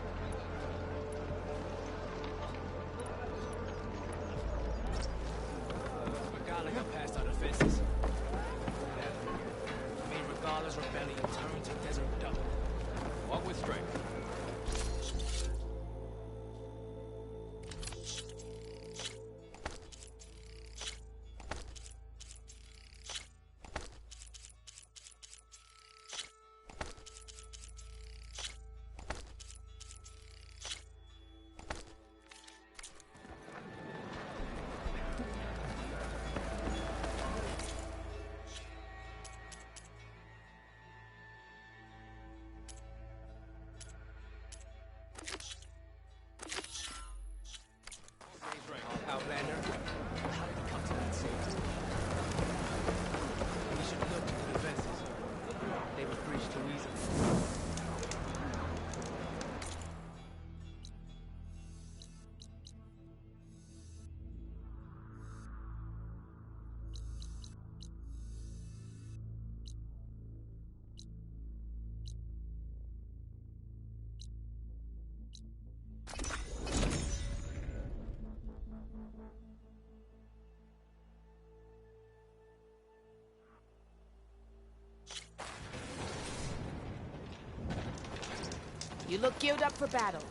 You look geared up for battle.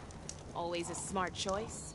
Always a smart choice.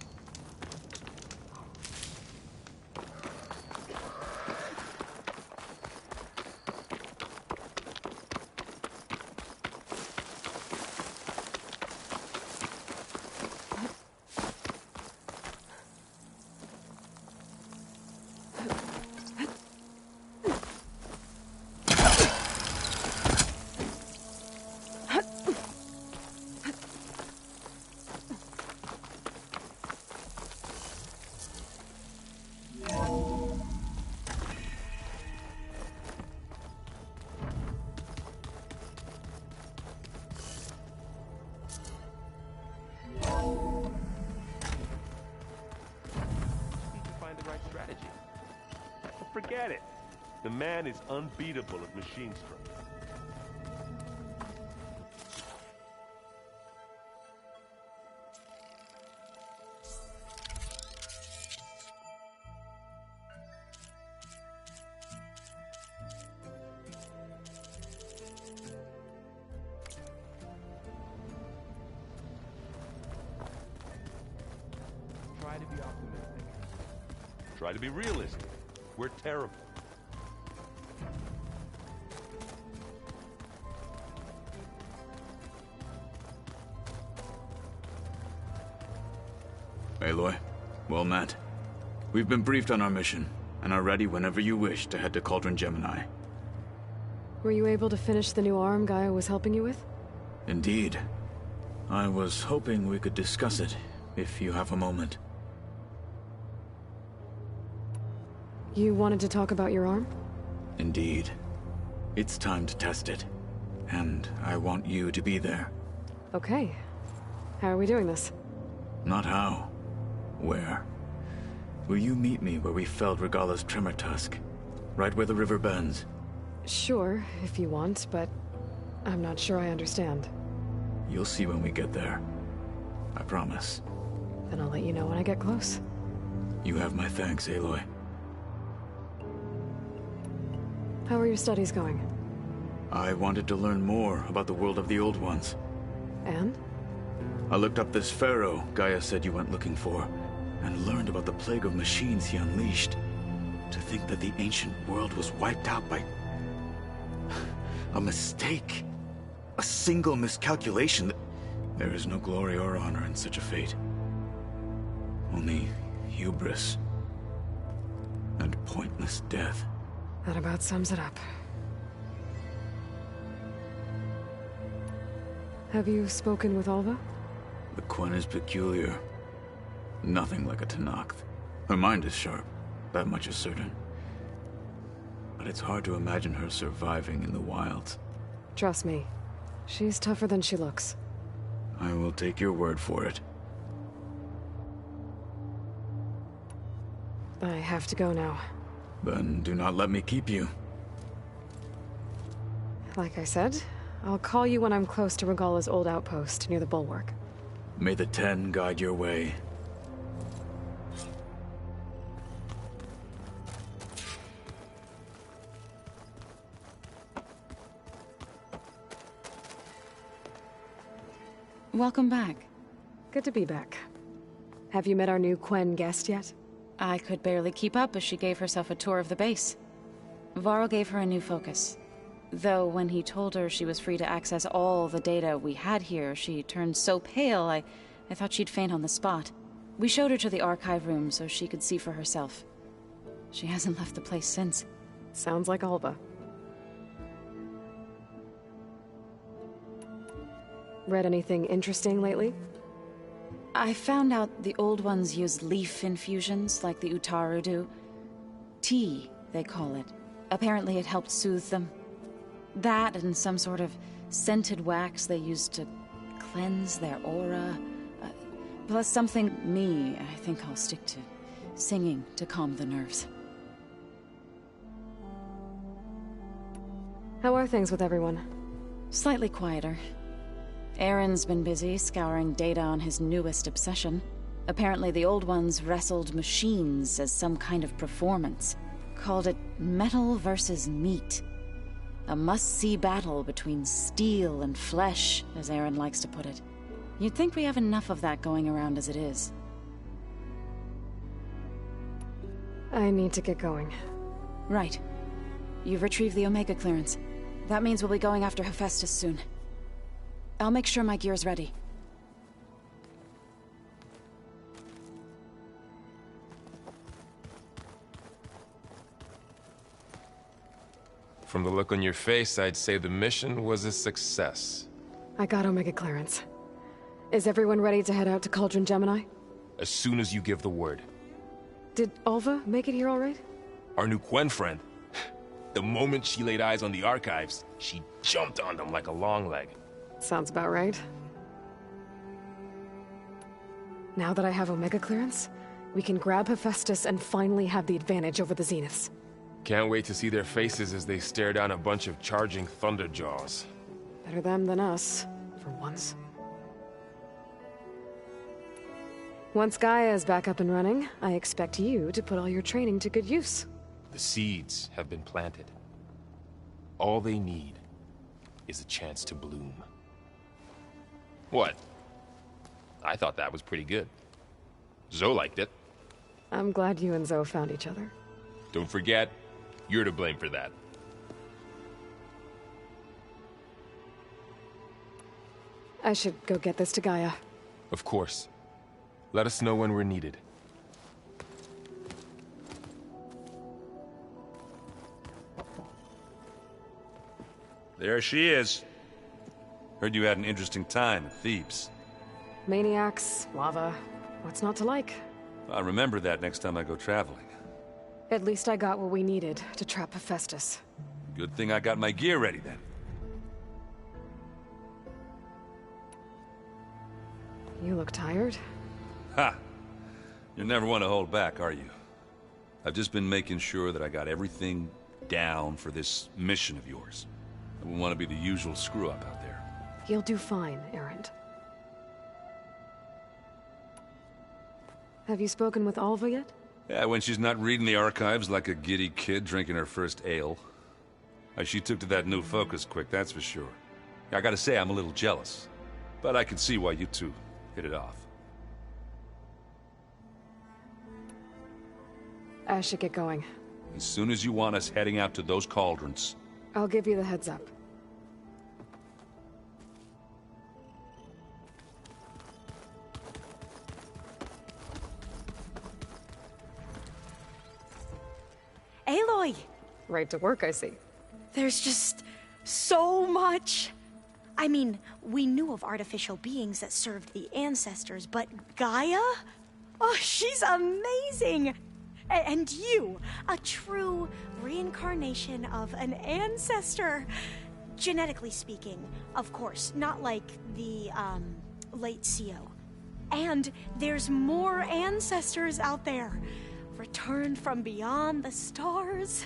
Forget it. The man is unbeatable at machine strike. Try to be optimistic. Try to be realistic. We're terrible. Aloy, well met. We've been briefed on our mission, and are ready whenever you wish to head to Cauldron Gemini. Were you able to finish the new arm Gaia was helping you with? Indeed. I was hoping we could discuss it, if you have a moment. You wanted to talk about your arm? Indeed. It's time to test it. And I want you to be there. Okay. How are we doing this? Not how. Where? Will you meet me where we felled Regalla's Tremor Tusk? Right where the river bends? Sure, if you want, but I'm not sure I understand. You'll see when we get there. I promise. Then I'll let you know when I get close. You have my thanks, Aloy. How are your studies going? I wanted to learn more about the world of the Old Ones. And? I looked up this pharaoh Gaia said you went looking for, and learned about the plague of machines he unleashed. To think that the ancient world was wiped out by a mistake. A single miscalculation. There is no glory or honor in such a fate. Only hubris and pointless death. That about sums it up. Have you spoken with Alva? The Quen is peculiar. Nothing like a Tenakth. Her mind is sharp, that much is certain. But it's hard to imagine her surviving in the wilds. Trust me, she's tougher than she looks. I will take your word for it. I have to go now. Then do not let me keep you. Like I said, I'll call you when I'm close to Regalla's old outpost near the bulwark. May the Ten guide your way. Welcome back. Good to be back. Have you met our new Quen guest yet? I could barely keep up as she gave herself a tour of the base. Varl gave her a new focus. Though when he told her she was free to access all the data we had here, she turned so pale I thought she'd faint on the spot. We showed her to the archive room so she could see for herself. She hasn't left the place since. Sounds like Alva. Read anything interesting lately? I found out the Old Ones use leaf infusions like the Utaru do. Tea, they call it. Apparently it helped soothe them. That and some sort of scented wax they used to cleanse their aura. Plus something I think I'll stick to. Singing to calm the nerves. How are things with everyone? Slightly quieter. Aaron's been busy scouring data on his newest obsession. Apparently the Old Ones wrestled machines as some kind of performance. Called it metal versus meat. A must-see battle between steel and flesh, as Aaron likes to put it. You'd think we have enough of that going around as it is. I need to get going. Right. You've retrieved the Omega clearance. That means we'll be going after Hephaestus soon. I'll make sure my gear's ready. From the look on your face, I'd say the mission was a success. I got Omega clearance. Is everyone ready to head out to Cauldron Gemini? As soon as you give the word. Did Alva make it here all right? Our new Quen friend. The moment she laid eyes on the archives, she jumped on them like a long leg. Sounds about right. Now that I have Omega clearance, we can grab Hephaestus and finally have the advantage over the Zeniths. Can't wait to see their faces as they stare down a bunch of charging Thunderjaws. Better them than us, for once. Once Gaia is back up and running, I expect you to put all your training to good use. The seeds have been planted. All they need is a chance to bloom. What? I thought that was pretty good. Zoe liked it. I'm glad you and Zoe found each other. Don't forget, you're to blame for that. I should go get this to Gaia. Of course. Let us know when we're needed. There she is. Heard you had an interesting time at Thebes. Maniacs, lava, what's not to like? I'll remember that next time I go traveling. At least I got what we needed to trap Hephaestus. Good thing I got my gear ready then. You look tired. Ha! You're never one to hold back, are you? I've just been making sure that I got everything down for this mission of yours. I wouldn't want to be the usual screw-up out there. You'll do fine, Erend. Have you spoken with Alva yet? Yeah, when she's not reading the archives like a giddy kid drinking her first ale. She took to that new focus quick, that's for sure. I gotta say, I'm a little jealous. But I can see why you two hit it off. I should get going. As soon as you want us heading out to those cauldrons. I'll give you the heads up. Aloy! Right to work, I see. There's just so much. I mean, we knew of artificial beings that served the ancestors, but Gaia? Oh, she's amazing! And you, a true reincarnation of an ancestor. Genetically speaking, of course, not like the, late CO. And there's more ancestors out there. Returned from beyond the stars.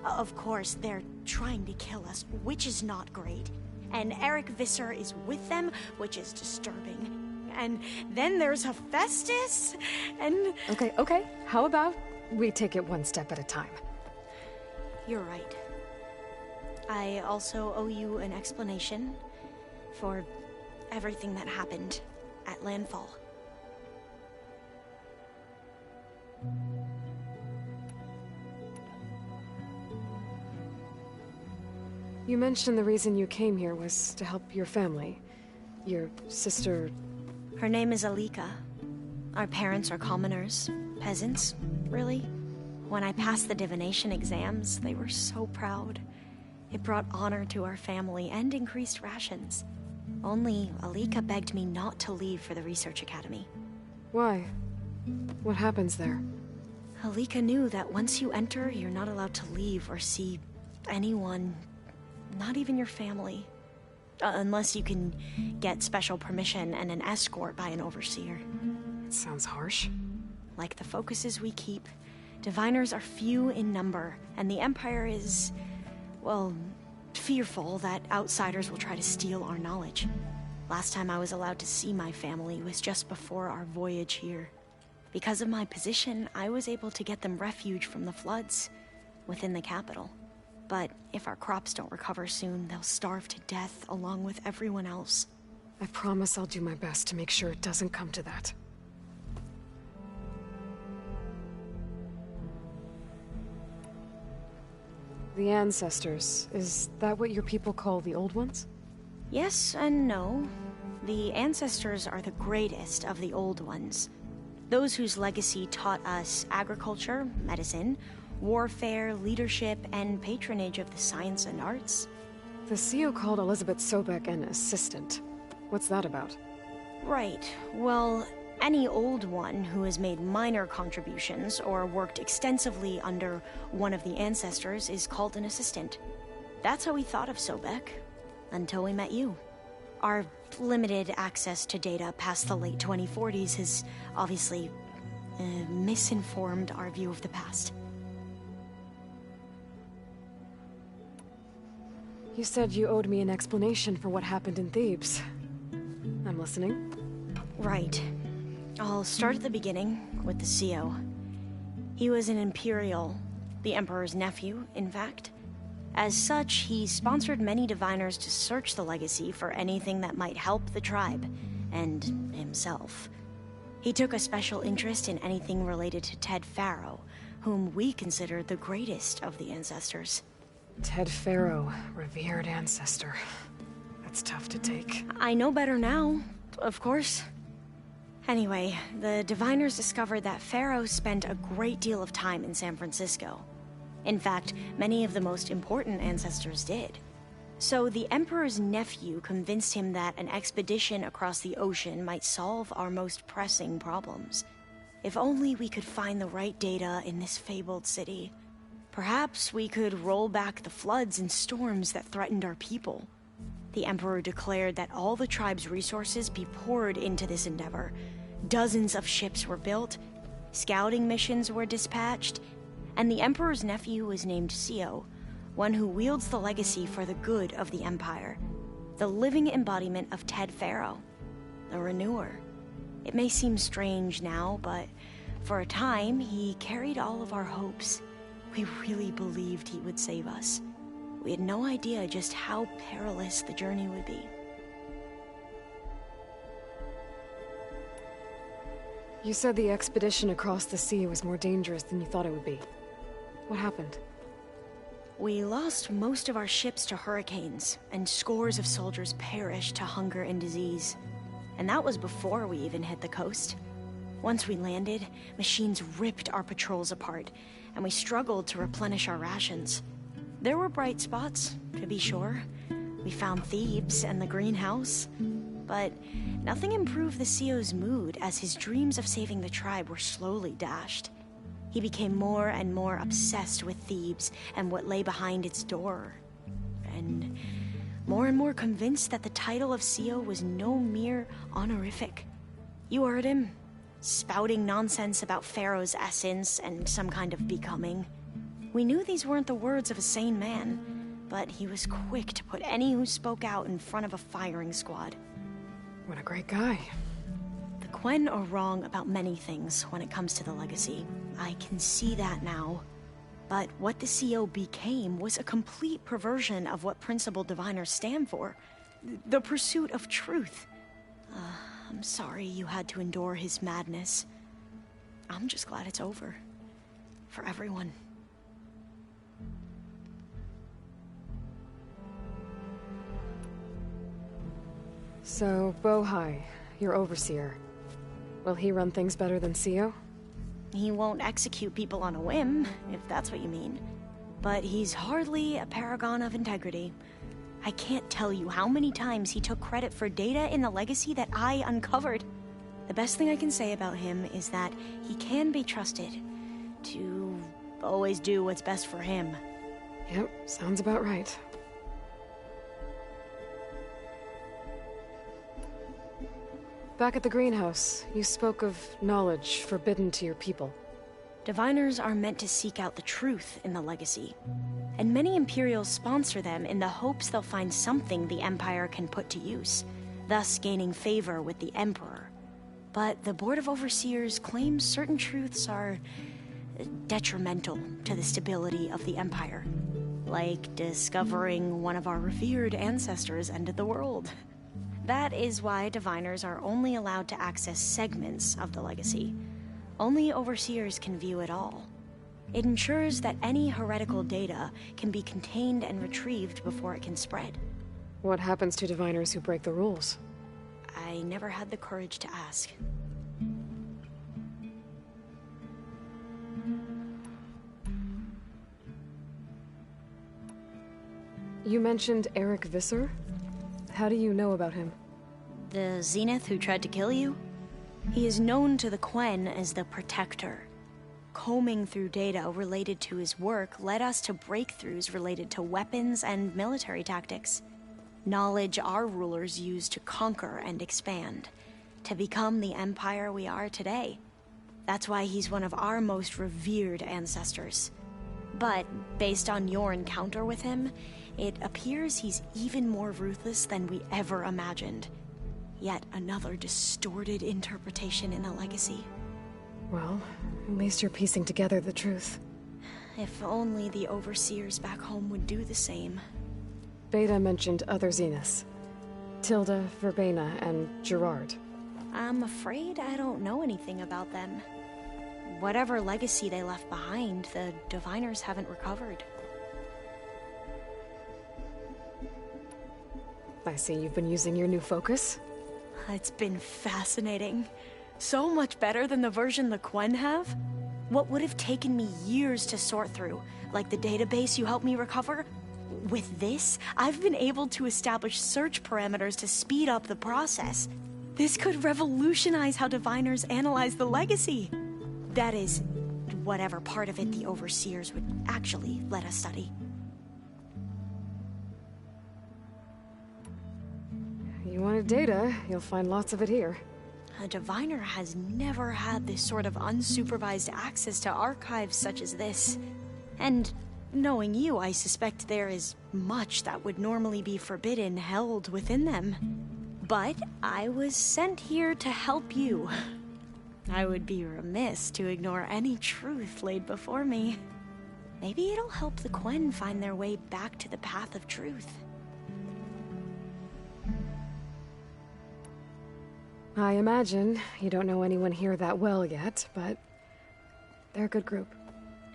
Of course, they're trying to kill us, which is not great. And Eric Visser is with them, which is disturbing. And then there's Hephaestus, and... Okay. How about we take it one step at a time? You're right. I also owe you an explanation for everything that happened at Landfall. You mentioned the reason you came here was to help your family. Your sister... Her name is Alika. Our parents are commoners. Peasants, really. When I passed the divination exams, they were so proud. It brought honor to our family and increased rations. Only Alika begged me not to leave for the research academy. Why? What happens there? Alika knew that once you enter, you're not allowed to leave or see anyone, not even your family. Unless you can get special permission and an escort by an overseer. It sounds harsh. Like the focuses we keep, diviners are few in number, and the Empire is, well, fearful that outsiders will try to steal our knowledge. Last time I was allowed to see my family was just before our voyage here. Because of my position, I was able to get them refuge from the floods within the capital. But if our crops don't recover soon, they'll starve to death along with everyone else. I promise I'll do my best to make sure it doesn't come to that. The Ancestors, is that what your people call the Old Ones? Yes and no. The Ancestors are the greatest of the Old Ones. Those whose legacy taught us agriculture, medicine, warfare, leadership, and patronage of the science and arts. The CEO called Elizabeth Sobek an assistant. What's that about? Right. Well, any Old One who has made minor contributions or worked extensively under one of the Ancestors is called an assistant. That's how we thought of Sobek, until we met you. Our limited access to data past the late 2040s has obviously misinformed our view of the past. You said you owed me an explanation for what happened in Thebes. I'm listening. Right. I'll start at the beginning with the CEO. He was an Imperial, the Emperor's nephew, in fact. As such, he sponsored many diviners to search the legacy for anything that might help the tribe, and himself. He took a special interest in anything related to Ted Faro, whom we consider the greatest of the Ancestors. Ted Faro, revered ancestor. That's tough to take. I know better now, of course. Anyway, the diviners discovered that Faro spent a great deal of time in San Francisco. In fact, many of the most important ancestors did. So the Emperor's nephew convinced him that an expedition across the ocean might solve our most pressing problems. If only we could find the right data in this fabled city. Perhaps we could roll back the floods and storms that threatened our people. The Emperor declared that all the tribe's resources be poured into this endeavor. Dozens of ships were built, scouting missions were dispatched, and the Emperor's nephew was named CEO, one who wields the legacy for the good of the Empire. The living embodiment of Ted Faro, the Renewer. It may seem strange now, but for a time, he carried all of our hopes. We really believed he would save us. We had no idea just how perilous the journey would be. You said the expedition across the sea was more dangerous than you thought it would be. What happened? We lost most of our ships to hurricanes, and scores of soldiers perished to hunger and disease. And that was before we even hit the coast. Once we landed, machines ripped our patrols apart, and we struggled to replenish our rations. There were bright spots, to be sure. We found Thebes and the greenhouse, but nothing improved the CEO's mood as his dreams of saving the tribe were slowly dashed. He became more and more obsessed with Thebes and what lay behind its door, and more convinced that the title of CEO was no mere honorific. You heard him, spouting nonsense about Pharaoh's essence and some kind of becoming. We knew these weren't the words of a sane man, but he was quick to put any who spoke out in front of a firing squad. What a great guy. The Quen are wrong about many things when it comes to the legacy. I can see that now. But what the CEO became was a complete perversion of what principled diviners stand for. The pursuit of truth. I'm sorry you had to endure his madness. I'm just glad it's over. For everyone. So, Bohai, your overseer. Will he run things better than CEO? He won't execute people on a whim, if that's what you mean. But he's hardly a paragon of integrity. I can't tell you how many times he took credit for data in the legacy that I uncovered. The best thing I can say about him is that he can be trusted to always do what's best for him. Yep, sounds about right. Back at the greenhouse, you spoke of knowledge forbidden to your people. Diviners are meant to seek out the truth in the legacy, and many Imperials sponsor them in the hopes they'll find something the Empire can put to use, thus gaining favor with the Emperor. But the Board of Overseers claims certain truths are detrimental to the stability of the Empire, like discovering one of our revered ancestors ended the world. That is why diviners are only allowed to access segments of the legacy. Only overseers can view it all. It ensures that any heretical data can be contained and retrieved before it can spread. What happens to diviners who break the rules? I never had the courage to ask. You mentioned Eric Visser? How do you know about him? The Zenith who tried to kill you? He is known to the Quen as the Protector. Combing through data related to his work led us to breakthroughs related to weapons and military tactics. Knowledge our rulers used to conquer and expand, to become the empire we are today. That's why he's one of our most revered ancestors. But, based on your encounter with him, it appears he's even more ruthless than we ever imagined. Yet another distorted interpretation in the legacy. Well, at least you're piecing together the truth. If only the overseers back home would do the same. Beta mentioned other Zeniths. Tilda, Verbena, and Gerard. I'm afraid I don't know anything about them. Whatever legacy they left behind, the diviners haven't recovered. I see you've been using your new focus. It's been fascinating. So much better than the version the Quen have. What would have taken me years to sort through, like the database you helped me recover, with this, I've been able to establish search parameters to speed up the process. This could revolutionize how diviners analyze the legacy. That is, whatever part of it the overseers would actually let us study. You wanted data, you'll find lots of it here. A diviner has never had this sort of unsupervised access to archives such as this. And knowing you, I suspect there is much that would normally be forbidden held within them. But I was sent here to help you. I would be remiss to ignore any truth laid before me. Maybe it'll help the Quen find their way back to the path of truth. I imagine you don't know anyone here that well yet, but they're a good group.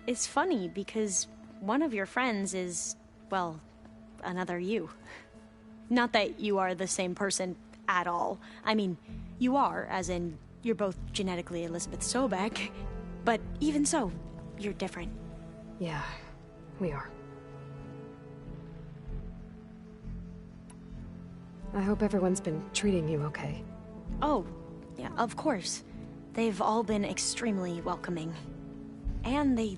It's funny because one of your friends is, well, another you. Not that you are the same person at all. I mean, you are, as in, you're both genetically Elizabeth Sobek, but even so, you're different. Yeah, we are. I hope everyone's been treating you okay. Oh, yeah, of course. They've all been extremely welcoming. And they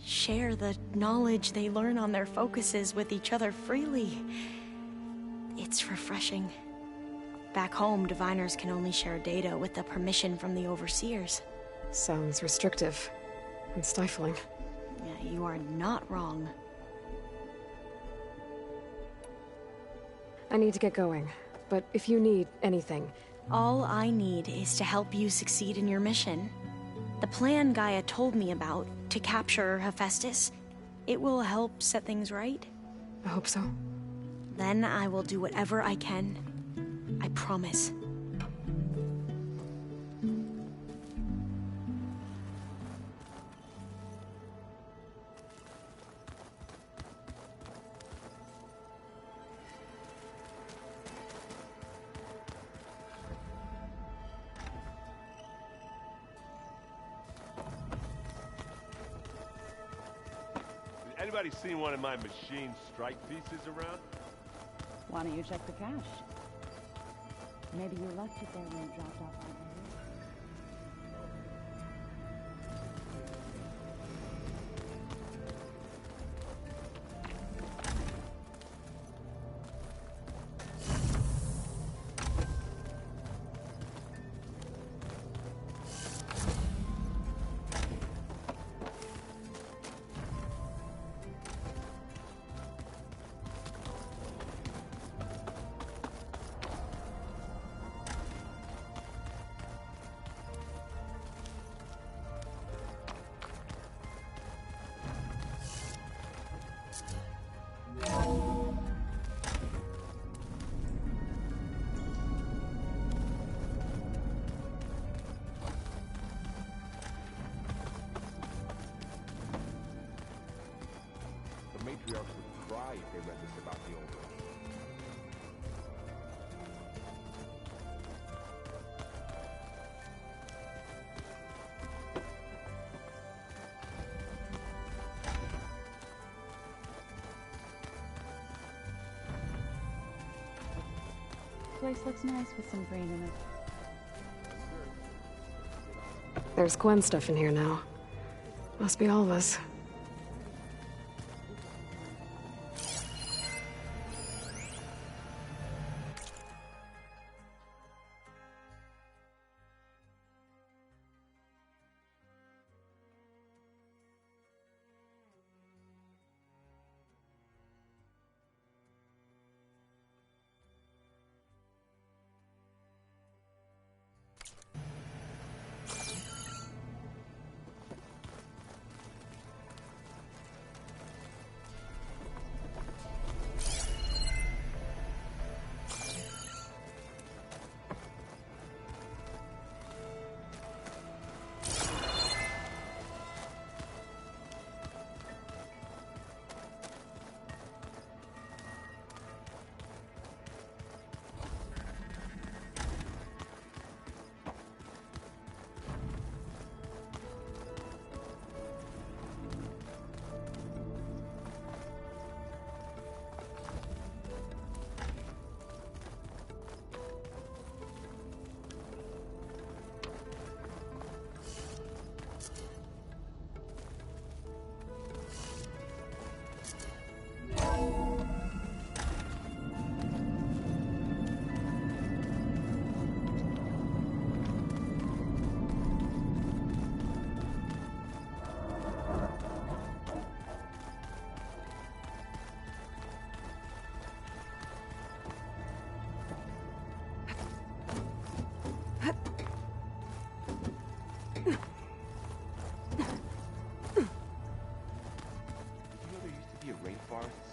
share the knowledge they learn on their focuses with each other freely. It's refreshing. Back home, diviners can only share data with the permission from the overseers. Sounds restrictive and stifling. Yeah, you are not wrong. I need to get going, but if you need anything... All I need is to help you succeed in your mission. The plan Gaia told me about, to capture Hephaestus, it will help set things right. I hope so. Then I will do whatever I can. I promise. Anybody seen one of my machine strike pieces around? Why don't you check the cache? Maybe you left it there when you dropped off on the roof. matriarchs would cry if they read this about the old one. Place looks nice with some green in it. There's Gwen stuff in here now. Must be all of us.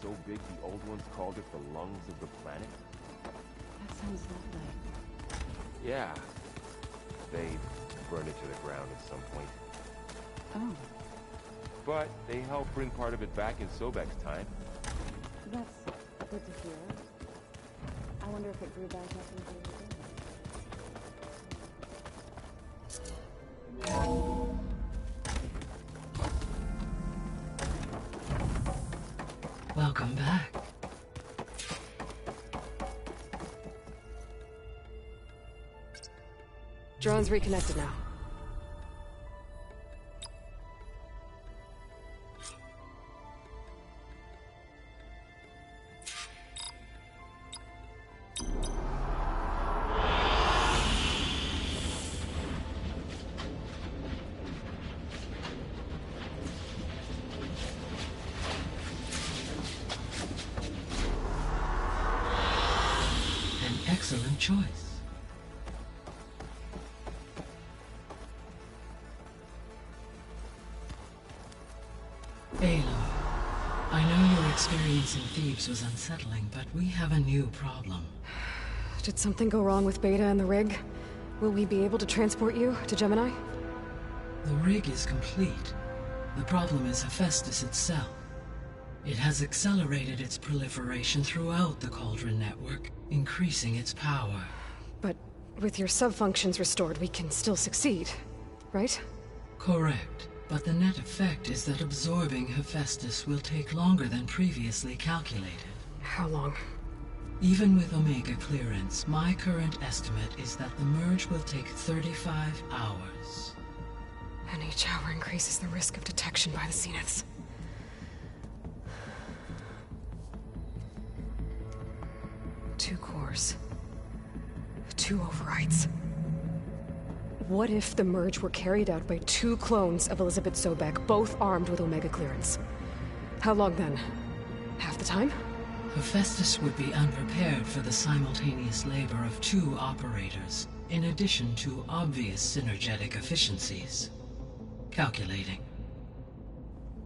So big the old ones called it the lungs of the planet? That sounds lovely. Yeah. They burned it to the ground at some point. Oh. But they helped bring part of it back in Sobek's time. That's good to hear. I wonder if it grew back up into the Welcome back. Drone's reconnected now. Excellent choice. Aloy, I know your experience in Thebes was unsettling, but we have a new problem. Did something go wrong with Beta and the rig? Will we be able to transport you to Gemini? The rig is complete. The problem is Hephaestus itself. It has accelerated its proliferation throughout the Cauldron network, increasing its power. But with your sub-functions restored, we can still succeed, right? Correct. But the net effect is that absorbing Hephaestus will take longer than previously calculated. How long? Even with Omega clearance, my current estimate is that the merge will take 35 hours. And each hour increases the risk of detection by the Zeniths. 2 cores. 2 overrides. What if the merge were carried out by 2 clones of Elizabeth Sobek, both armed with Omega clearance? How long then? Half the time? Hephaestus would be unprepared for the simultaneous labor of 2 operators, in addition to obvious synergetic efficiencies. Calculating.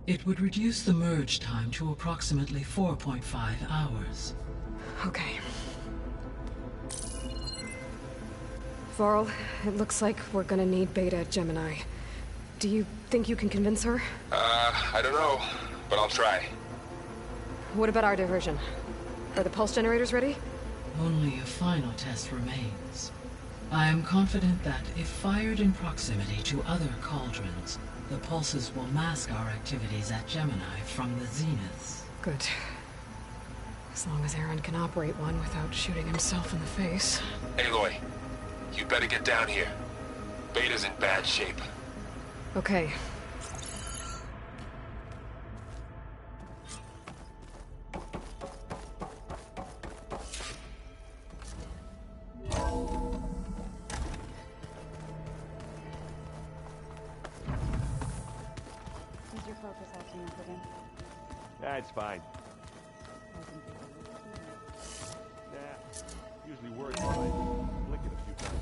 It would reduce the merge time to approximately 4.5 hours. Okay. Varl, it looks like we're gonna need Beta at Gemini. Do you think you can convince her? I don't know, but I'll try. What about our diversion? Are the pulse generators ready? Only a final test remains. I am confident that if fired in proximity to other cauldrons, the pulses will mask our activities at Gemini from the zeniths. Good. As long as Aaron can operate one without shooting himself in the face. Aloy, you better get down here. Beta's in bad shape. Okay. That's fine. Usually works if I flick it a few times.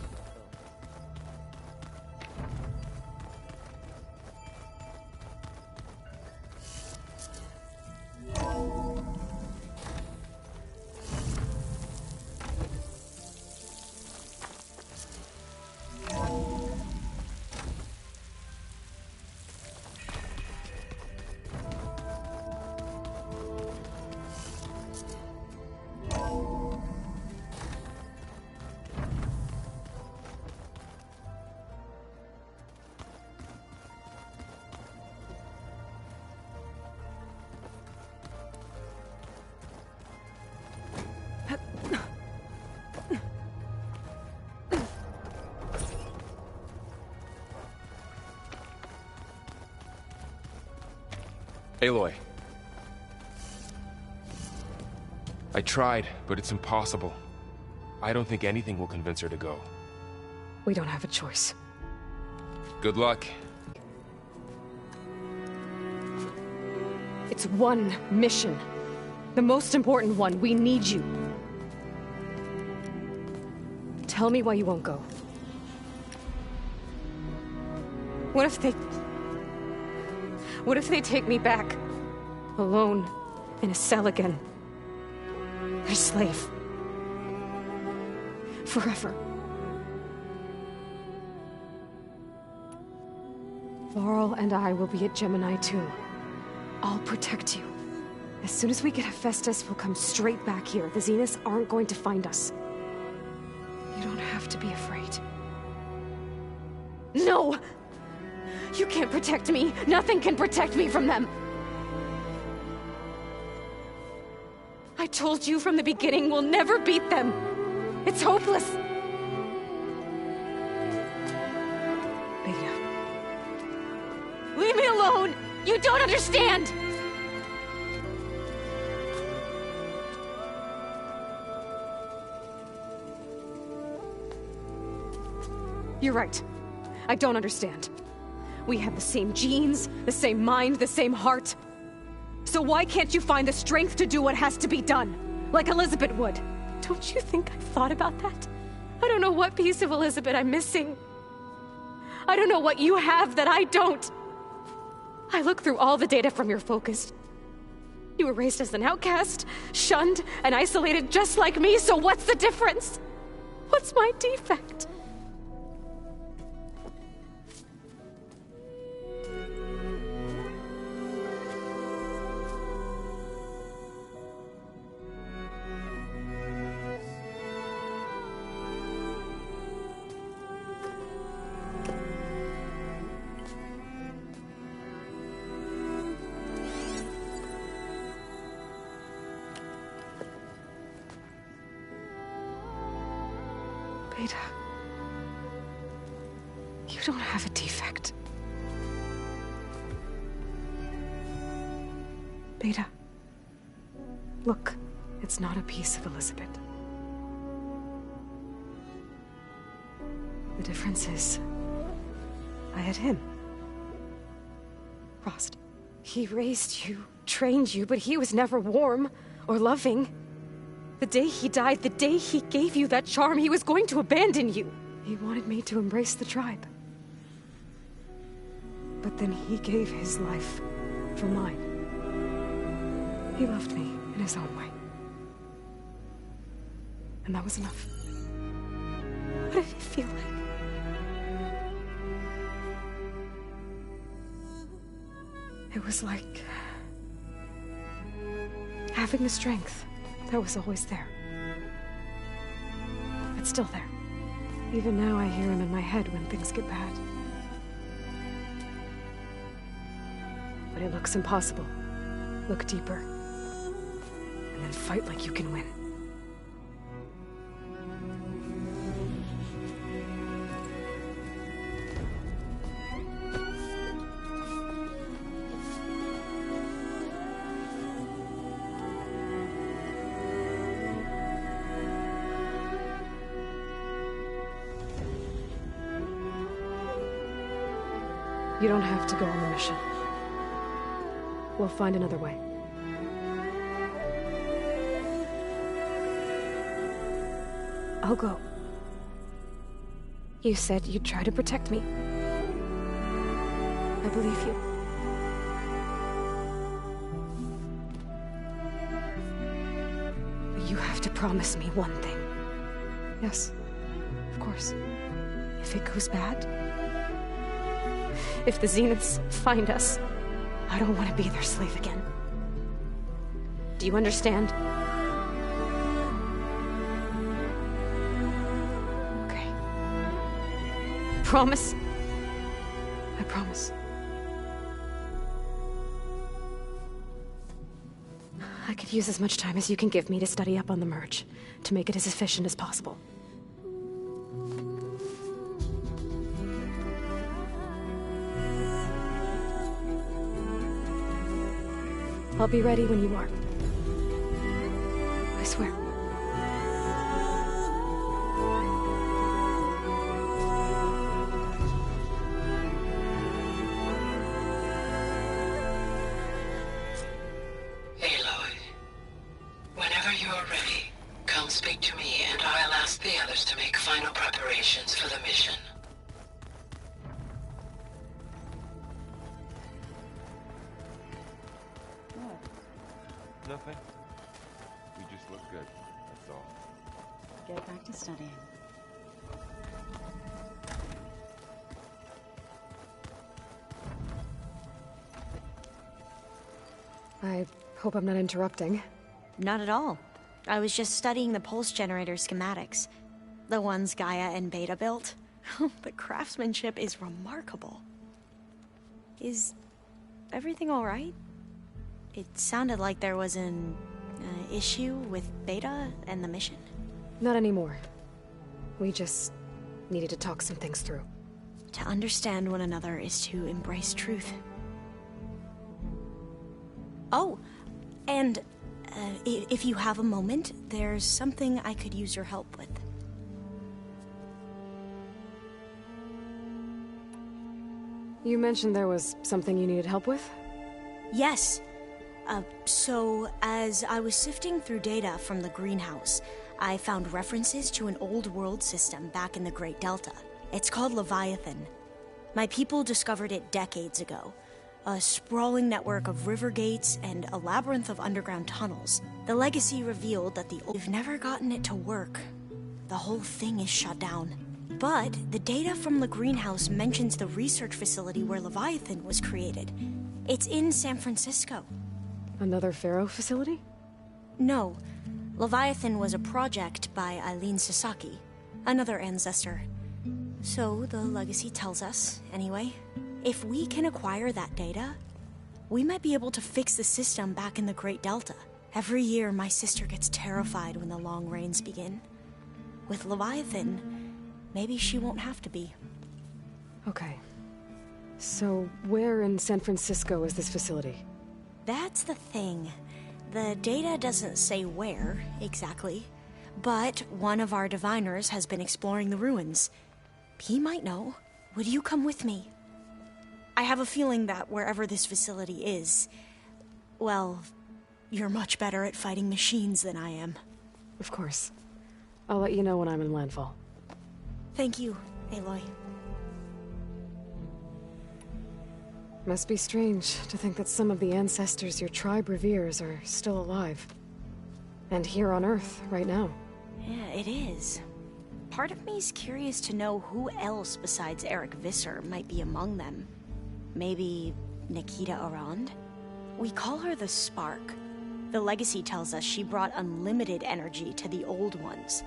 Aloy. I tried, but it's impossible. I don't think anything will convince her to go. We don't have a choice. Good luck. It's one mission. The most important one. We need you. Tell me why you won't go. What if they take me back? Alone, in a cell again. A slave. Forever. Varl and I will be at Gemini too. I'll protect you. As soon as we get Hephaestus, we'll come straight back here. The Zeniths aren't going to find us. You don't have to be afraid. No! You can't protect me. Nothing can protect me from them. I told you from the beginning we'll never beat them. It's hopeless. Beta. Leave me alone! You don't understand! You're right. I don't understand. We have the same genes, the same mind, the same heart. So why can't you find the strength to do what has to be done? Like Elizabeth would. Don't you think I've thought about that? I don't know what piece of Elizabeth I'm missing. I don't know what you have that I don't. I look through all the data from your focus. You were raised as an outcast, shunned, and isolated just like me, so what's the difference? What's my defect? Beta, you don't have a defect. Beta, look, it's not a piece of Elizabeth. The difference is, I had him. Rost. He raised you, trained you, but he was never warm or loving. The day he died, the day he gave you that charm, he was going to abandon you. He wanted me to embrace the tribe. But then he gave his life for mine. He loved me in his own way. And that was enough. What did it feel like? It was like Having the strength, that was always there. It's still there. Even now I hear him in my head when things get bad. But it looks impossible. Look deeper. And then fight like you can win. You don't have to go on the mission. We'll find another way. I'll go. You said you'd try to protect me. I believe you. But you have to promise me one thing. Yes, of course. If it goes bad, if the Zeniths find us, I don't want to be their slave again. Do you understand? Okay. Promise? I promise. I could use as much time as you can give me to study up on the merge, to make it as efficient as possible. I'll be ready when you are. I swear. Aloy, whenever you are ready, come speak to me and I'll ask the others to make final preparations for the mission. Nothing. We just look good. That's all. Get back to studying. I hope I'm not interrupting. Not at all. I was just studying the pulse generator schematics. The ones Gaia and Beta built. The craftsmanship is remarkable. Is everything all right? It sounded like there was an issue with Beta and the mission. Not anymore. We just needed to talk some things through. To understand one another is to embrace truth. Oh, and if you have a moment, there's something I could use your help with. You mentioned there was something you needed help with? Yes. So, as I was sifting through data from the greenhouse, I found references to an old world system back in the Great Delta. It's called Leviathan. My people discovered it decades ago. A sprawling network of river gates and a labyrinth of underground tunnels. The legacy revealed that we've never gotten it to work. The whole thing is shut down. But the data from the greenhouse mentions the research facility where Leviathan was created. It's in San Francisco. Another Pharaoh facility? No. Leviathan was a project by Eileen Sasaki, another ancestor. So the legacy tells us, anyway. If we can acquire that data, we might be able to fix the system back in the Great Delta. Every year, my sister gets terrified when the long rains begin. With Leviathan, maybe she won't have to be. Okay. So, where in San Francisco is this facility? That's the thing. The data doesn't say where, exactly. But one of our diviners has been exploring the ruins. He might know. Would you come with me? I have a feeling that wherever this facility is, well, you're much better at fighting machines than I am. Of course. I'll let you know when I'm in landfall. Thank you, Aloy. Must be strange to think that some of the ancestors your tribe reveres are still alive. And here on Earth, right now. Yeah, it is. Part of me's curious to know who else besides Eric Visser might be among them. Maybe Nikita Arand? We call her the Spark. The legacy tells us she brought unlimited energy to the old ones.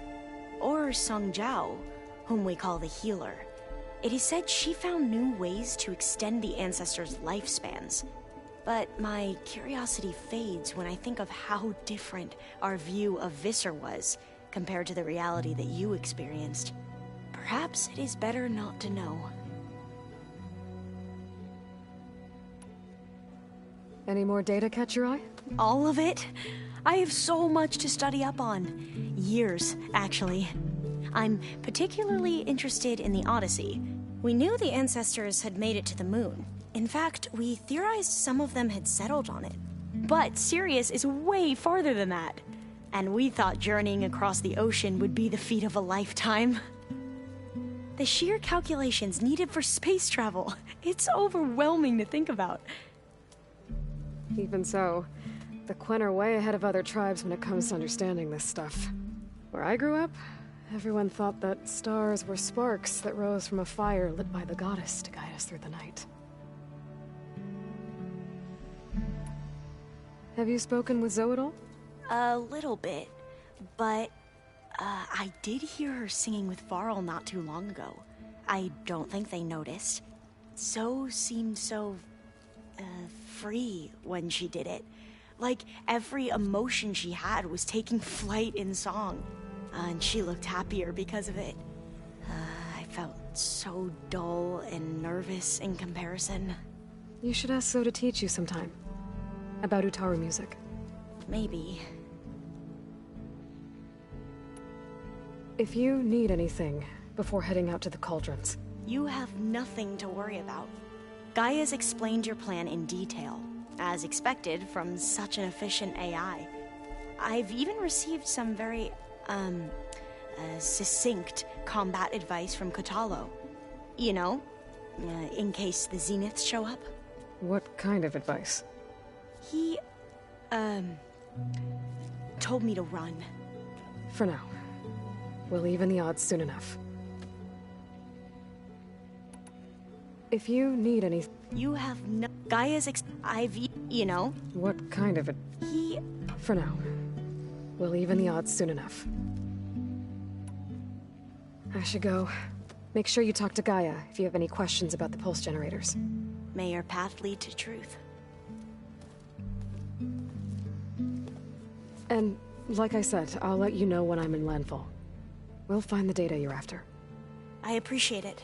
Or Song Jiao, whom we call the healer. It is said she found new ways to extend the ancestors' lifespans. But my curiosity fades when I think of how different our view of Visser was compared to the reality that you experienced. Perhaps it is better not to know. Any more data catch your eye? All of it? I have so much to study up on. Years, actually. I'm particularly interested in the Odyssey. We knew the ancestors had made it to the moon. In fact, we theorized some of them had settled on it. But Sirius is way farther than that. And we thought journeying across the ocean would be the feat of a lifetime. The sheer calculations needed for space travel, it's overwhelming to think about. Even so, the Quen are way ahead of other tribes when it comes to understanding this stuff. Where I grew up, everyone thought that stars were sparks that rose from a fire lit by the goddess to guide us through the night. Have you spoken with Zoe at all? A little bit, but I did hear her singing with Varl not too long ago. I don't think they noticed. Zoe seemed so free when she did it. Like every emotion she had was taking flight in song. And she looked happier because of it. I felt so dull and nervous in comparison. You should ask Zoe to teach you sometime. About Utaru music. Maybe. If you need anything before heading out to the cauldrons... You have nothing to worry about. Gaia's explained your plan in detail, as expected from such an efficient AI. I've even received some very, succinct combat advice from Kotallo. You know, in case the Zeniths show up. What kind of advice? He, told me to run. For now. We'll even the odds soon enough. If you need any... You have no... Gaia's you know? What kind of a... He... For now. We'll even the odds soon enough. I should go. Make sure you talk to Gaia if you have any questions about the pulse generators. May your path lead to truth. And, like I said, I'll let you know when I'm in landfall. We'll find the data you're after. I appreciate it.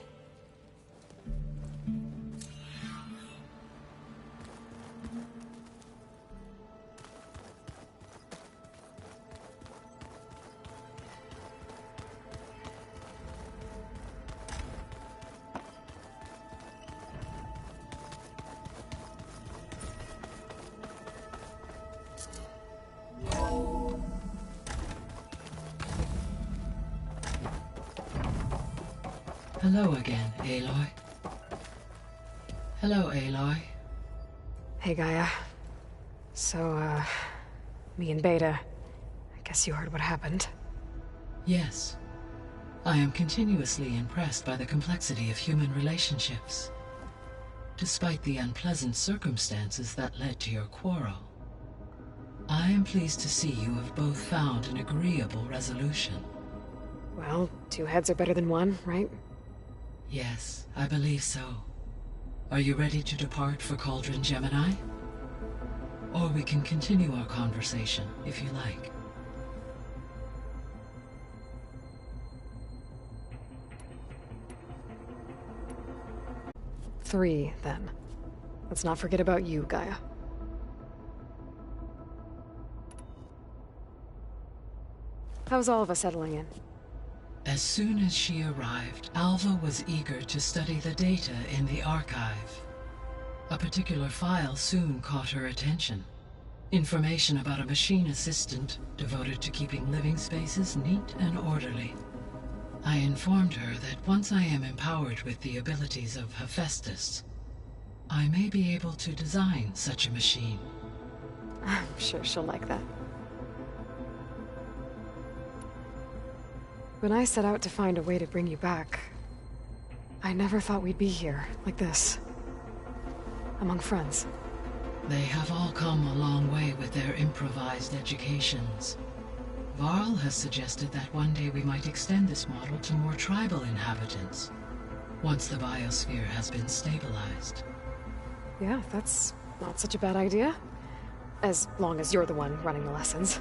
Hello again, Aloy. Hello, Aloy. Hey, Gaia. So, me and Beta, I guess you heard what happened. Yes. I am continuously impressed by the complexity of human relationships. Despite the unpleasant circumstances that led to your quarrel, I am pleased to see you have both found an agreeable resolution. Well, two heads are better than one, right? Yes, I believe so. Are you ready to depart for Cauldron Gemini? Or we can continue our conversation, if you like. Three, then. Let's not forget about you, Gaia. How's all of us settling in? As soon as she arrived, Alva was eager to study the data in the archive. A particular file soon caught her attention. Information about a machine assistant devoted to keeping living spaces neat and orderly. I informed her that once I am empowered with the abilities of Hephaestus, I may be able to design such a machine. I'm sure she'll like that. When I set out to find a way to bring you back, I never thought we'd be here, like this. Among friends. They have all come a long way with their improvised educations. Varl has suggested that one day we might extend this model to more tribal inhabitants, once the biosphere has been stabilized. Yeah, that's not such a bad idea. As long as you're the one running the lessons.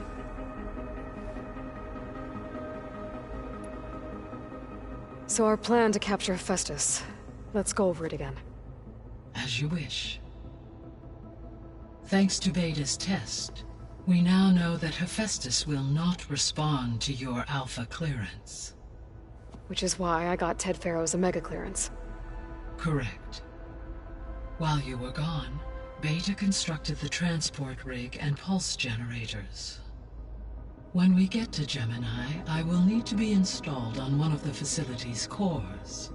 So our plan to capture Hephaestus. Let's go over it again. As you wish. Thanks to Beta's test, we now know that Hephaestus will not respond to your Alpha clearance. Which is why I got Ted Farrow's Omega clearance. Correct. While you were gone, Beta constructed the transport rig and pulse generators. When we get to Gemini, I will need to be installed on one of the facility's cores.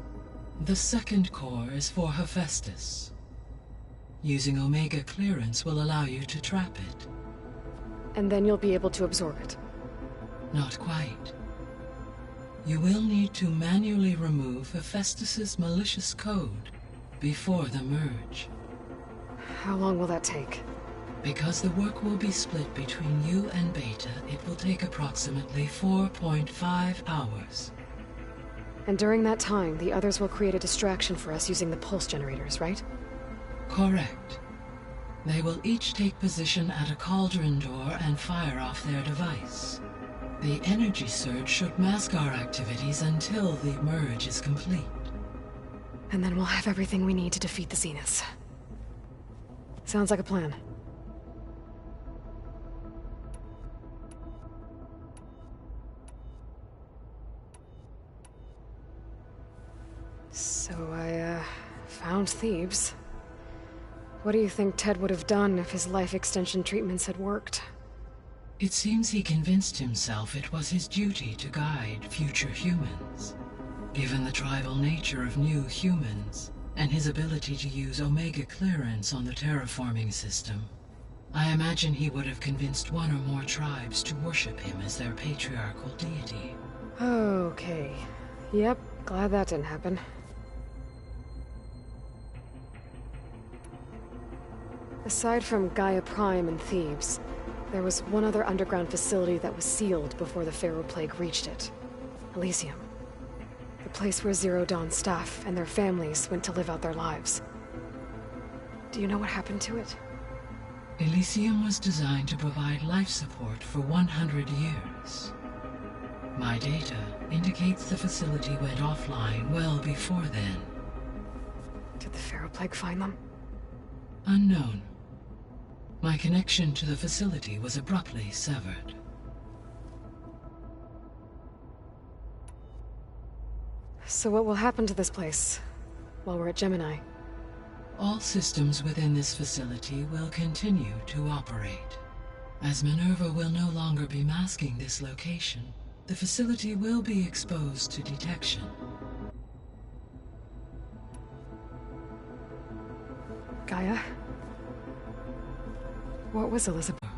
The second core is for Hephaestus. Using Omega clearance will allow you to trap it. And then you'll be able to absorb it. Not quite. You will need to manually remove Hephaestus's malicious code before the merge. How long will that take? Because the work will be split between you and Beta, it will take approximately 4.5 hours. And during that time, the others will create a distraction for us using the pulse generators, right? Correct. They will each take position at a cauldron door and fire off their device. The energy surge should mask our activities until the merge is complete. And then we'll have everything we need to defeat the Zeniths. Sounds like a plan. So I, found Thebes. What do you think Ted would have done if his life extension treatments had worked? It seems he convinced himself it was his duty to guide future humans. Given the tribal nature of new humans, and his ability to use Omega clearance on the terraforming system, I imagine he would have convinced one or more tribes to worship him as their patriarchal deity. Okay. Yep, glad that didn't happen. Aside from Gaia Prime and Thebes, there was one other underground facility that was sealed before the Pharaoh Plague reached it. Elysium. The place where Zero Dawn's staff and their families went to live out their lives. Do you know what happened to it? Elysium was designed to provide life support for 100 years. My data indicates the facility went offline well before then. Did the Pharaoh Plague find them? Unknown. My connection to the facility was abruptly severed. So what will happen to this place while we're at Gemini? All systems within this facility will continue to operate. As Minerva will no longer be masking this location, the facility will be exposed to detection. Gaia? What was Elizabeth?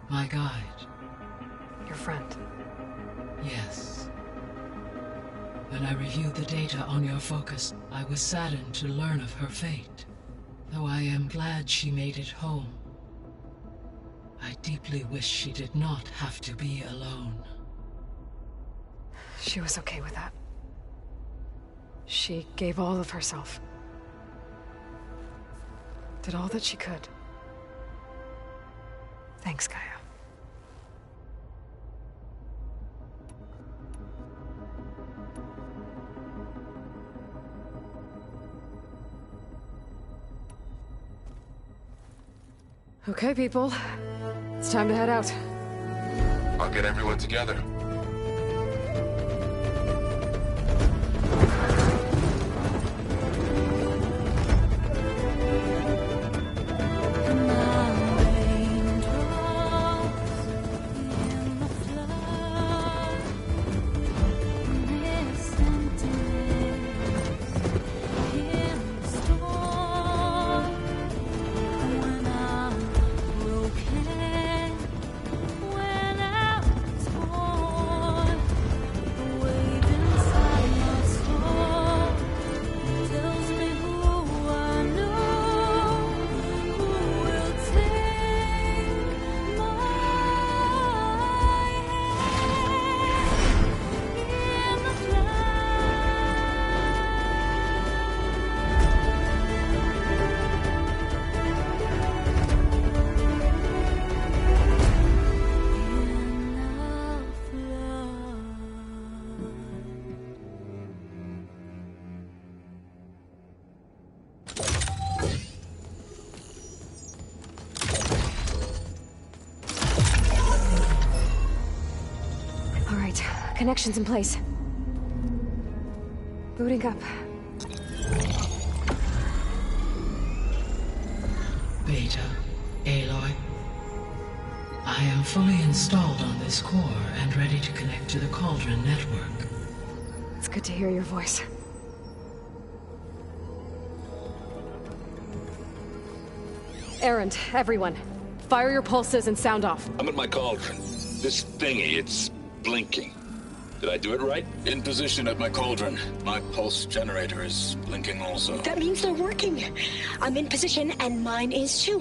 My guide. Your friend? Yes. When I reviewed the data on your focus, I was saddened to learn of her fate. Though I am glad she made it home. I deeply wish she did not have to be alone. She was okay with that. She gave all of herself. Did all that she could. Thanks, Gaia. Okay, people. It's time to head out. I'll get everyone together. When I was born Connections in place. Booting up. Beta, Aloy. I am fully installed on this core and ready to connect to the Cauldron network. It's good to hear your voice. Erend, everyone. Fire your pulses and sound off. I'm at my cauldron. This thingy, it's blinking. Did I do it right? In position at my cauldron. My pulse generator is blinking also. That means they're working. I'm in position, and mine is too.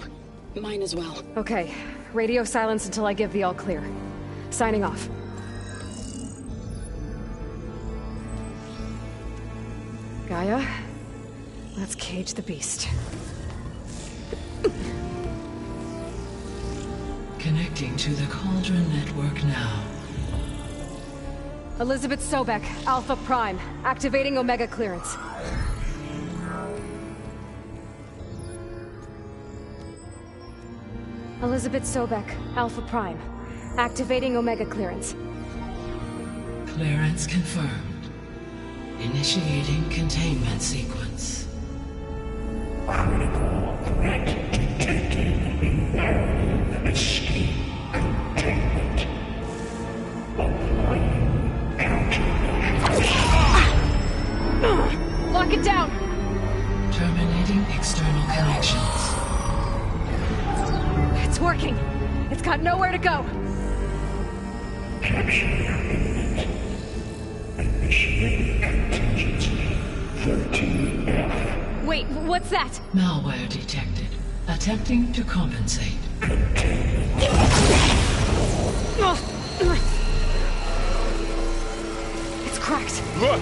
Mine as well. Okay. Radio silence until I give the all clear. Signing off. Gaia, let's cage the beast. Connecting to the Cauldron network now. Elizabeth Sobek, Alpha Prime, activating Omega clearance. Elizabeth Sobek, Alpha Prime, activating Omega clearance. Clearance confirmed. Initiating containment sequence. Critical threat detected. Imperative escape containment. Applying countermeasures. Lock it down! Terminating external connections. It's working. It's got nowhere to go. Capture imminent. Initiating contingency 13F. Wait, what's that? Malware detected. Attempting to compensate. It's cracked. Look!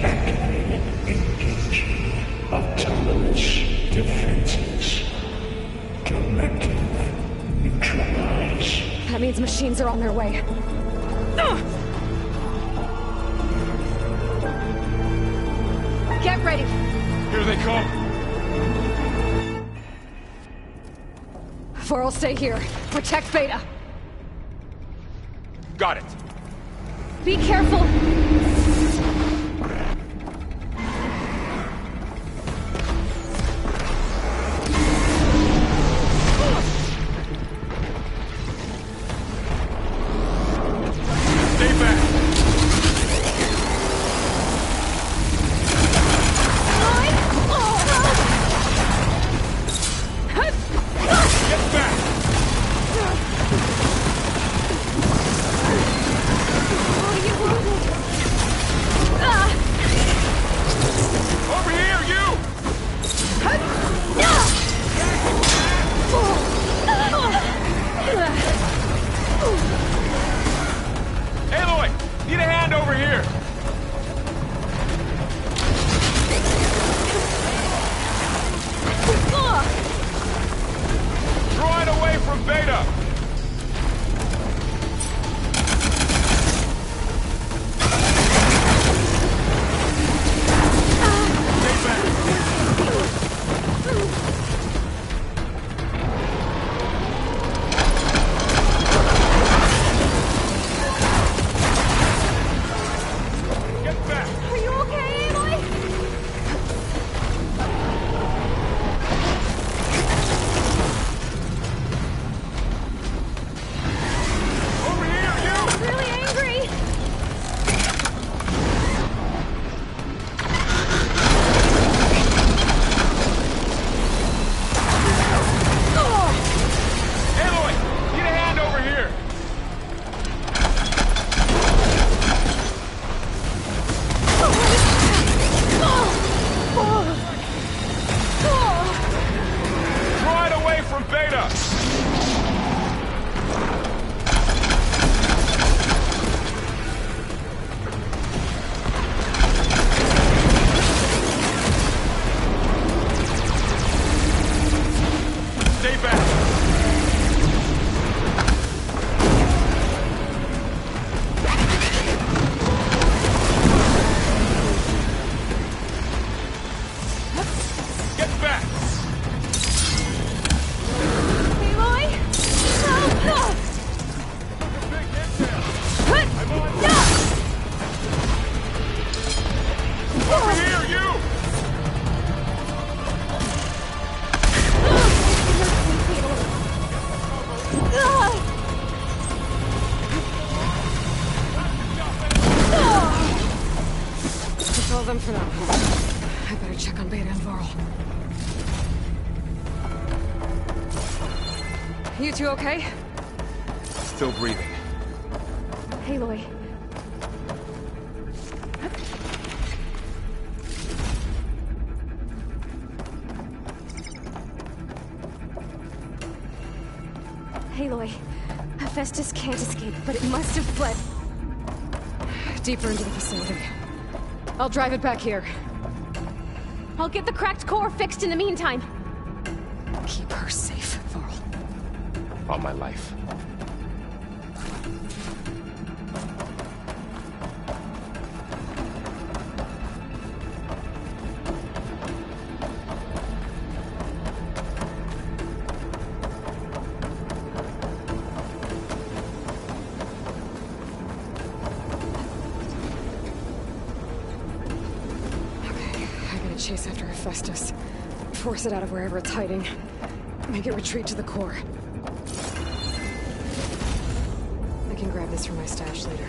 Activated. Engaging autonomous defenses. Directive. Neutralize. That means machines are on their way. Get ready! Here they come! For'll stay here. Protect Beta. Got it. Be careful! Stay back! Get back! Over here, you! Aloy! Need a hand over here! Drawing away from Beta! Stay back! Get back! Are you okay, Aloy? them for now. I better check on Beta and Varl. You two okay? Still breathing. Aloy. Aloy, Hephaestus can't escape, but it must have fled. Deeper into the facility. I'll drive it back here. I'll get the cracked core fixed in the meantime. Keep her safe, Varl. On my life. Chase after Hephaestus. Force it out of wherever it's hiding. Make it retreat to the core. I can grab this from my stash later.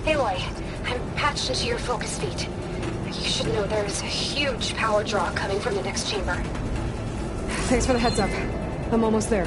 Aloy, I'm patched into your focus feed. You should know there's a huge power draw coming from the next chamber. Thanks for the heads up. I'm almost there.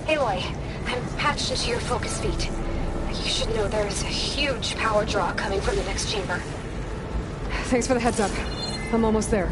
Aloy, I'm patched into your focus feed. You should know there's a huge power draw coming from the next chamber. Thanks for the heads up. I'm almost there.